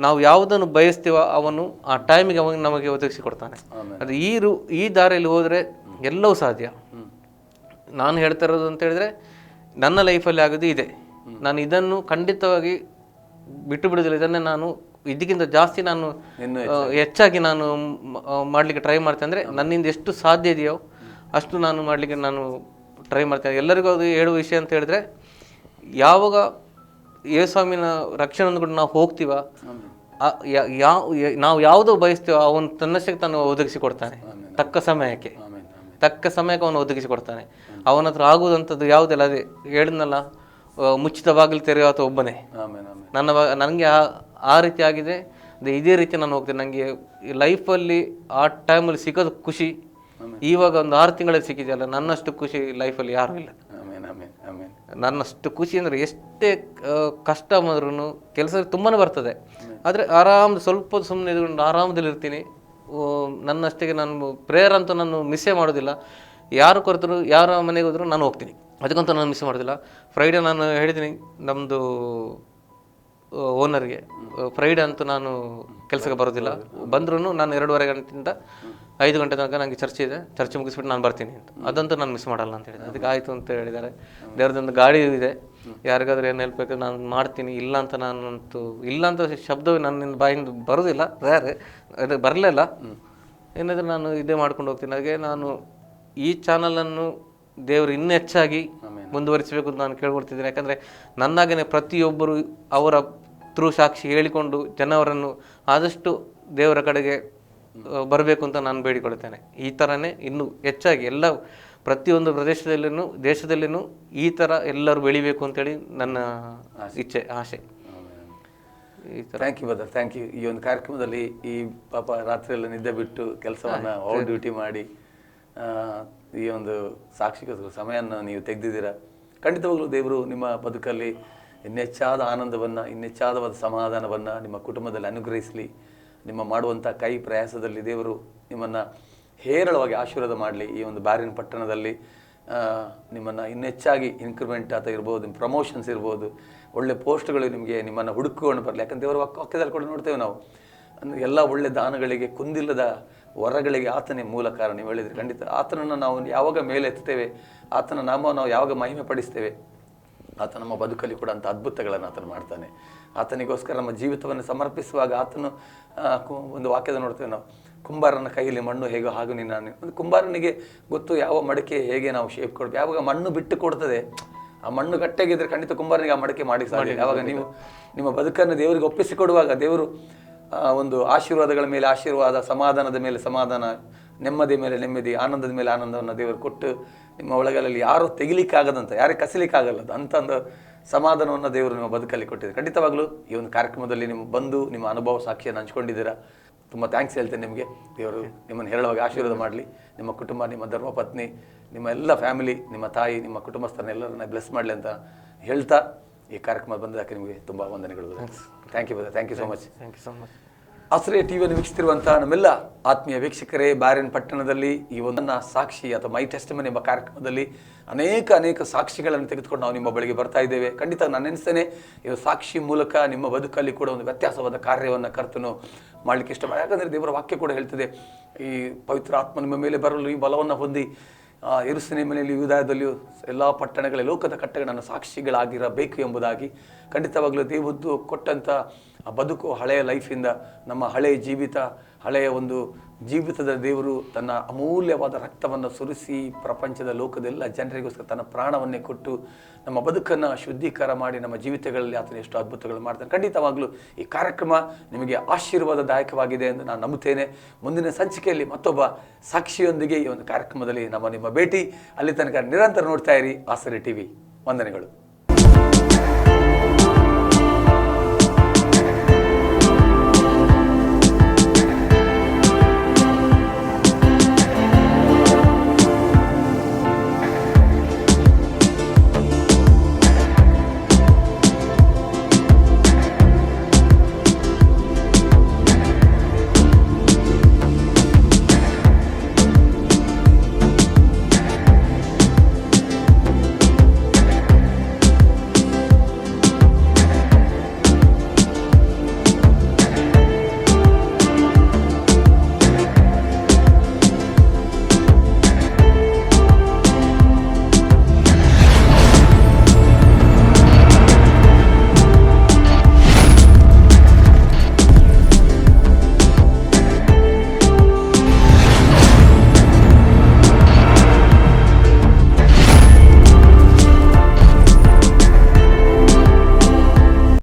ನಾವು ಯಾವುದನ್ನು ಬಯಸ್ತೀವೋ ಅವನು ಆ ಟೈಮಿಗೆ ಅವನು ನಮಗೆ ಒದಗಿಸಿ ಕೊಡ್ತಾನೆ. ಅದು ಈ ದಾರಿಯಲ್ಲಿ ಹೋದರೆ ಎಲ್ಲವೂ ಸಾಧ್ಯ. ನಾನು ಹೇಳ್ತಾ ಇರೋದು ಅಂತ ಹೇಳಿದ್ರೆ ನನ್ನ ಲೈಫಲ್ಲಿ ಆಗೋದು ಇದೆ. ನಾನು ಇದನ್ನು ಖಂಡಿತವಾಗಿ ಬಿಟ್ಟು ಬಿಡೋದಿಲ್ಲ. ಇದನ್ನೇ ನಾನು ಇದಕ್ಕಿಂತ ಜಾಸ್ತಿ ನಾನು ಹೆಚ್ಚಾಗಿ ನಾನು ಮಾಡಲಿಕ್ಕೆ ಟ್ರೈ ಮಾಡ್ತೇನೆ. ಅಂದರೆ ನನ್ನಿಂದ ಎಷ್ಟು ಸಾಧ್ಯ ಇದೆಯೋ ಅಷ್ಟು ನಾನು ಮಾಡಲಿಕ್ಕೆ ನಾನು ಟ್ರೈ ಮಾಡ್ತೇನೆ. ಎಲ್ಲರಿಗೂ ಅದು ಹೇಳುವ ವಿಷಯ ಅಂತ ಹೇಳಿದ್ರೆ, ಯಾವಾಗ ಯೇಸುಸ್ವಾಮಿನ ರಕ್ಷಣೆ ಕೂಡ ನಾವು ಹೋಗ್ತೀವ, ನಾವು ಯಾವುದೋ ಬಯಸ್ತೀವೋ ಅವನು ತನ್ನಷ್ಟಕ್ಕೆ ತಾನು ಒದಗಿಸಿ ಕೊಡ್ತಾನೆ. ತಕ್ಕ ಸಮಯಕ್ಕೆ ಅವನು ಒದಗಿಸಿ ಕೊಡ್ತಾನೆ. ಅವನ ಹತ್ರ ಆಗುವುದಂಥದ್ದು ಯಾವುದಿಲ್ಲ. ಅದೇ ಹೇಳಿದ್ನಲ್ಲ, ಮುಚ್ಚಿದ ಬಾಗಿಲು ತೆರೆಯುವ ಒಬ್ಬನೇ. ನನಗೆ ಆ ರೀತಿ ಆಗಿದೆ. ಇದೇ ರೀತಿ ನಾನು ಹೋಗ್ತೇನೆ. ನನಗೆ ಲೈಫಲ್ಲಿ ಆ ಟೈಮಲ್ಲಿ ಸಿಗೋದು ಖುಷಿ ಇವಾಗ ಒಂದು 6 ತಿಂಗಳಲ್ಲಿ ಸಿಕ್ಕಿದೆಯಲ್ಲ, ನನ್ನಷ್ಟು ಖುಷಿ ಲೈಫಲ್ಲಿ ಯಾರೂ ಇಲ್ಲ. ನನ್ನಷ್ಟು ಖುಷಿ ಅಂದರೆ ಎಷ್ಟೇ ಕಷ್ಟ ಬಂದ್ರೂ ಕೆಲಸ ತುಂಬಾ ಬರ್ತದೆ, ಆದರೆ ಸ್ವಲ್ಪ ಸುಮ್ಮನೆ ಇದ್ಕೊಂಡು ಆರಾಮದಲ್ಲಿರ್ತೀನಿ. ನನ್ನಷ್ಟಕ್ಕೆ ನಾನು ಪ್ರೇಯರ್ ಅಂತೂ ನಾನು ಮಿಸ್ಸೇ ಮಾಡೋದಿಲ್ಲ. ಯಾರು ಕೊರತರು ಯಾರ ಮನೆಗೆ ಹೋದ್ರು ನಾನು ಹೋಗ್ತೀನಿ, ಅದಕ್ಕಂತೂ ನಾನು ಮಿಸ್ ಮಾಡೋದಿಲ್ಲ. ಫ್ರೈಡೇ ನಾನು ಹೇಳಿದ್ದೀನಿ ನಮ್ಮದು ಓನರ್ಗೆ, ಫ್ರೈಡೇ ಅಂತೂ ನಾನು ಕೆಲಸಕ್ಕೆ ಬರೋದಿಲ್ಲ. ಬಂದ್ರೂ ನಾನು 2:30 ಗಂಟೆಯಿಂದ 5 ಗಂಟೆ ತನಕ ನನಗೆ ಚರ್ಚ್ ಇದೆ, ಚರ್ಚ್ ಮುಗಿಸ್ಬಿಟ್ಟು ನಾನು ಬರ್ತೀನಿ ಅಂತ. ಅದಂತೂ ನಾನು ಮಿಸ್ ಮಾಡಲ್ಲ ಅಂತ ಹೇಳಿದೆ. ಅದಕ್ಕೆ ಆಯಿತು ಅಂತ ಹೇಳಿದ್ದಾರೆ. ದೇವ್ರದೊಂದು ಗಾಡಿ ಇದೆ, ಯಾರಿಗಾದ್ರೂ ಏನು ಹೆಲ್ಪ್ ಬೇಕು ನಾನು ಮಾಡ್ತೀನಿ. ಇಲ್ಲ ಅಂತ ಶಬ್ದವೇ ನನ್ನಿಂದ ಬಾಯಿಂದ ಬರೋದಿಲ್ಲ. ಅದು ಬರಲಿಲ್ಲ. ಏನಾದರೂ ನಾನು ಇದೇ ಮಾಡ್ಕೊಂಡು ಹೋಗ್ತೀನಿ. ಹಾಗೆ ನಾನು ಈ ಚಾನಲನ್ನು ದೇವರು ಇನ್ನೂ ಹೆಚ್ಚಾಗಿ ಮುಂದುವರಿಸಬೇಕು ಅಂತ ನಾನು ಕೇಳ್ಕೊಳ್ತಿದ್ದೀನಿ. ಯಾಕಂದರೆ ನನ್ನಾಗೇ ಪ್ರತಿಯೊಬ್ಬರು ಅವರ ಸಾಕ್ಷಿ ಹೇಳಿಕೊಂಡು ಜನವರನ್ನು ಆದಷ್ಟು ದೇವರ ಕಡೆಗೆ ಬರಬೇಕು ಅಂತ ನಾನು ಬೇಡಿಕೊಳ್ತೇನೆ. ಈ ಥರನೇ ಇನ್ನೂ ಹೆಚ್ಚಾಗಿ ಎಲ್ಲ ಪ್ರತಿಯೊಂದು ಪ್ರದೇಶದಲ್ಲಿನೂ ದೇಶದಲ್ಲಿನೂ ಈ ಥರ ಎಲ್ಲರೂ ಬೆಳಿಬೇಕು ಅಂತೇಳಿ ನನ್ನ ಇಚ್ಛೆ, ಆಸೆ. ಈ ಥರ. Thank you brother, thank you. ಈ ಒಂದು ಕಾರ್ಯಕ್ರಮದಲ್ಲಿ ಈ ಪಾಪ ರಾತ್ರಿ ಎಲ್ಲ ನಿದ್ದೆ ಬಿಟ್ಟು ಕೆಲಸವನ್ನು ಓವರ್ ಡ್ಯೂಟಿ ಮಾಡಿ ಈ ಒಂದು ಸಾಕ್ಷಿಗೋಸ್ಕರ ಸಮಯವನ್ನು ನೀವು ತೆಗೆದಿದ್ದೀರಾ. ಖಂಡಿತವಾಗ್ಲೂ ದೇವರು ನಿಮ್ಮ ಬದುಕಲ್ಲಿ ಇನ್ನೆಚ್ಚಾದ ಆನಂದವನ್ನು, ಇನ್ನೆಚ್ಚಾದವಾದ ಸಮಾಧಾನವನ್ನು ನಿಮ್ಮ ಕುಟುಂಬದಲ್ಲಿ ಅನುಗ್ರಹಿಸಲಿ. ನಿಮ್ಮ ಮಾಡುವಂಥ ಕೈ ಪ್ರಯಾಸದಲ್ಲಿ ದೇವರು ನಿಮ್ಮನ್ನು ಹೇರಳವಾಗಿ ಆಶೀರ್ವಾದ ಮಾಡಲಿ. ಈ ಒಂದು ಬ್ಯಾರಿನ್ ಪಟ್ಟಣದಲ್ಲಿ ನಿಮ್ಮನ್ನು ಇನ್ನೆಚ್ಚಾಗಿ ಇನ್ಕ್ರಿಮೆಂಟ್ ಅಂತ ಇರ್ಬೋದು, ಪ್ರಮೋಷನ್ಸ್ ಇರ್ಬೋದು, ಒಳ್ಳೆ ಪೋಸ್ಟ್ಗಳು ನಿಮಗೆ ನಿಮ್ಮನ್ನು ಹುಡುಕಿಕೊಂಡು ಬರಲಿ. ಯಾಕಂತ ದೇವರ ವಾಕ್ಯದಲ್ಲಿ ಕೂಡ ನೋಡ್ತೇವೆ ನಾವು, ಅಂದರೆ ಎಲ್ಲ ಒಳ್ಳೆ ದಾನಗಳಿಗೆ, ಕುಂದಿಲ್ಲದ ವರಗಳಿಗೆ ಆತನೇ ಮೂಲ ಕಾರಣ. ನೀವು ಹೇಳಿದರೆ ಖಂಡಿತ ಆತನನ್ನು ನಾವು ಯಾವಾಗ ಮೇಲೆ ಎತ್ತುತ್ತೇವೆ, ಆತನ ನಾಮ ನಾವು ಯಾವಾಗ ಮಹಿಮೆ ಪಡಿಸ್ತೇವೆ, ಆತ ನಮ್ಮ ಬದುಕಲ್ಲಿ ಕೂಡ ಅಂಥ ಅದ್ಭುತಗಳನ್ನು ಆತನು ಮಾಡ್ತಾನೆ. ಆತನಿಗೋಸ್ಕರ ನಮ್ಮ ಜೀವಿತವನ್ನು ಸಮರ್ಪಿಸುವಾಗ ಆತನು ಒಂದು ವಾಕ್ಯದ ನೋಡ್ತೇವೆ ನಾವು, ಕುಂಬಾರನ ಕೈಯಲ್ಲಿ ಮಣ್ಣು ಹೇಗೋ ಹಾಗೂ ನಿನ್ನ. ಒಂದು ಕುಂಬಾರನಿಗೆ ಗೊತ್ತು ಯಾವ ಮಡಕೆ ಹೇಗೆ ನಾವು ಶೇಪ್ ಕೊಡ್ಬೇಕು. ಯಾವಾಗ ಮಣ್ಣು ಬಿಟ್ಟು ಕೊಡ್ತದೆ, ಆ ಮಣ್ಣು ಗಟ್ಟಿಯಾಗಿದ್ದರೆ ಖಂಡಿತ ಕುಂಬಾರನಿಗೆ ಆ ಮಡಕೆ ಮಾಡಿ ಸಾಧ್ಯ. ಯಾವಾಗ ನೀವು ನಿಮ್ಮ ಬದುಕನ್ನು ದೇವರಿಗೆ ಒಪ್ಪಿಸಿಕೊಡುವಾಗ ದೇವರು ಒಂದು ಆಶೀರ್ವಾದಗಳ ಮೇಲೆ ಆಶೀರ್ವಾದ, ಸಮಾಧಾನದ ಮೇಲೆ ಸಮಾಧಾನ, ನೆಮ್ಮದಿ ಮೇಲೆ ನೆಮ್ಮದಿ, ಆನಂದದ ಮೇಲೆ ಆನಂದವನ್ನು ದೇವರು ಕೊಟ್ಟು ನಿಮ್ಮ ಒಳಗಲ್ಲಿ ಯಾರೂ ತೆಗಿಲಿಕ್ಕಾಗದಂಥ, ಯಾರಿಗೆ ಕಸಿಲಿಕ್ಕಾಗಲ್ಲದ ಅಂಥ ಒಂದು ಸಮಾಧಾನವನ್ನು ದೇವರು ನಿಮ್ಮ ಬದುಕಲ್ಲಿ ಕೊಟ್ಟಿದ್ದಾರೆ. ಖಂಡಿತವಾಗ್ಲೂ ಈ ಒಂದು ಕಾರ್ಯಕ್ರಮದಲ್ಲಿ ನಿಮ್ಮ ಬಂದು ನಿಮ್ಮ ಅನುಭವ ಸಾಕ್ಷಿಯನ್ನು ಹಂಚ್ಕೊಂಡಿದ್ದೀರಾ. ತುಂಬ ಥ್ಯಾಂಕ್ಸ್ ಹೇಳ್ತೇನೆ ನಿಮಗೆ. ದೇವರು ನಿಮ್ಮನ್ನು ಹೇಳುವಾಗ ಆಶೀರ್ವಾದ ಮಾಡಲಿ. ನಿಮ್ಮ ಕುಟುಂಬ, ನಿಮ್ಮ ಧರ್ಮಪತ್ನಿ, ನಿಮ್ಮ ಎಲ್ಲ ಫ್ಯಾಮಿಲಿ, ನಿಮ್ಮ ತಾಯಿ, ನಿಮ್ಮ ಕುಟುಂಬಸ್ಥರನ್ನ ಎಲ್ಲರನ್ನ ಬ್ಲೆಸ್ ಮಾಡಲಿ ಅಂತ ಹೇಳ್ತಾ ಈ ಕಾರ್ಯಕ್ರಮ ಬಂದಕ್ಕೆ ನಿಮಗೆ ತುಂಬ ವಂದನೆಗಳು. Thank you brother, thank you so much. Thank you so much. Ashraya ಟಿವಿಯನ್ನು ವೀಕ್ಷಿಸ್ತಿರುವಂಥ ನಮ್ಮೆಲ್ಲ ಆತ್ಮೀಯ ವೀಕ್ಷಕರೇ, ಬ್ಯಾರಿನ್ ಪಟ್ಟಣದಲ್ಲಿ ಈ ಒಂದನ್ನು ಸಾಕ್ಷಿ ಅಥವಾ ಮೈ ಟೆಸ್ಟಿಮನಿ ಎಂಬ ಕಾರ್ಯಕ್ರಮದಲ್ಲಿ ಅನೇಕ ಸಾಕ್ಷಿಗಳನ್ನು ತೆಗೆದುಕೊಂಡು ನಾವು ನಿಮ್ಮ ಬಳಿಗೆ ಬರ್ತಾ ಇದ್ದೇವೆ. ಖಂಡಿತ ನಾನು ನೆನೆಸ್ತೇನೆ, ಇದು ಸಾಕ್ಷಿ ಮೂಲಕ ನಿಮ್ಮ ಬದುಕಲ್ಲಿ ಕೂಡ ಒಂದು ವ್ಯತ್ಯಾಸವಾದ ಕಾರ್ಯವನ್ನು ಕರ್ತನು ಮಾಡಲಿಕ್ಕೆ ಇಷ್ಟಪಡ. ಯಾಕಂದರೆ ದೇವರ ವಾಕ್ಯ ಕೂಡ ಹೇಳ್ತದೆ, ಈ ಪವಿತ್ರ ಆತ್ಮ ನಿಮ್ಮ ಮೇಲೆ ಬರಲು ಈ ಬಲವನ್ನು ಹೊಂದಿ ಯೆರೂಸಲೇಮಿನಲ್ಲಿ, ಯೂದಾಯದಲ್ಲಿಯೂ ಎಲ್ಲ ಪಟ್ಟಣಗಳ ಲೋಕದ ಕಟ್ಟಗಳನ್ನು ಸಾಕ್ಷಿಗಳಾಗಿರಬೇಕು ಎಂಬುದಾಗಿ. ಖಂಡಿತವಾಗಲೂ ದೇವದ್ದು ಕೊಟ್ಟಂಥ ಆ ಬದುಕು, ಹಳೆಯ ಲೈಫಿಂದ, ನಮ್ಮ ಹಳೆಯ ಜೀವಿತ, ಹಳೆಯ ಒಂದು ಜೀವಿತದ ದೇವರು ತನ್ನ ಅಮೂಲ್ಯವಾದ ರಕ್ತವನ್ನು ಸುರಿಸಿ ಪ್ರಪಂಚದ ಲೋಕದೆಲ್ಲ ಜನರಿಗೋಸ್ಕರ ತನ್ನ ಪ್ರಾಣವನ್ನೇ ಕೊಟ್ಟು ನಮ್ಮ ಬದುಕನ್ನು ಶುದ್ಧೀಕರ ಮಾಡಿ ನಮ್ಮ ಜೀವಿತಗಳಲ್ಲಿ ಆತನ ಎಷ್ಟು ಅದ್ಭುತಗಳು ಮಾಡ್ತಾನೆ. ಖಂಡಿತವಾಗಲೂ ಈ ಕಾರ್ಯಕ್ರಮ ನಿಮಗೆ ಆಶೀರ್ವಾದದಾಯಕವಾಗಿದೆ ಎಂದು ನಾನು ನಂಬುತ್ತೇನೆ. ಮುಂದಿನ ಸಂಚಿಕೆಯಲ್ಲಿ ಮತ್ತೊಬ್ಬ ಸಾಕ್ಷಿಯೊಂದಿಗೆ ಈ ಒಂದು ಕಾರ್ಯಕ್ರಮದಲ್ಲಿ ನಿಮ್ಮ ಭೇಟಿ. ಅಲ್ಲಿ ತನಕ ನಿರಂತರ ನೋಡ್ತಾ ಇರಿ ಆಸರೆ ಟಿವಿ. ವಂದನೆಗಳು.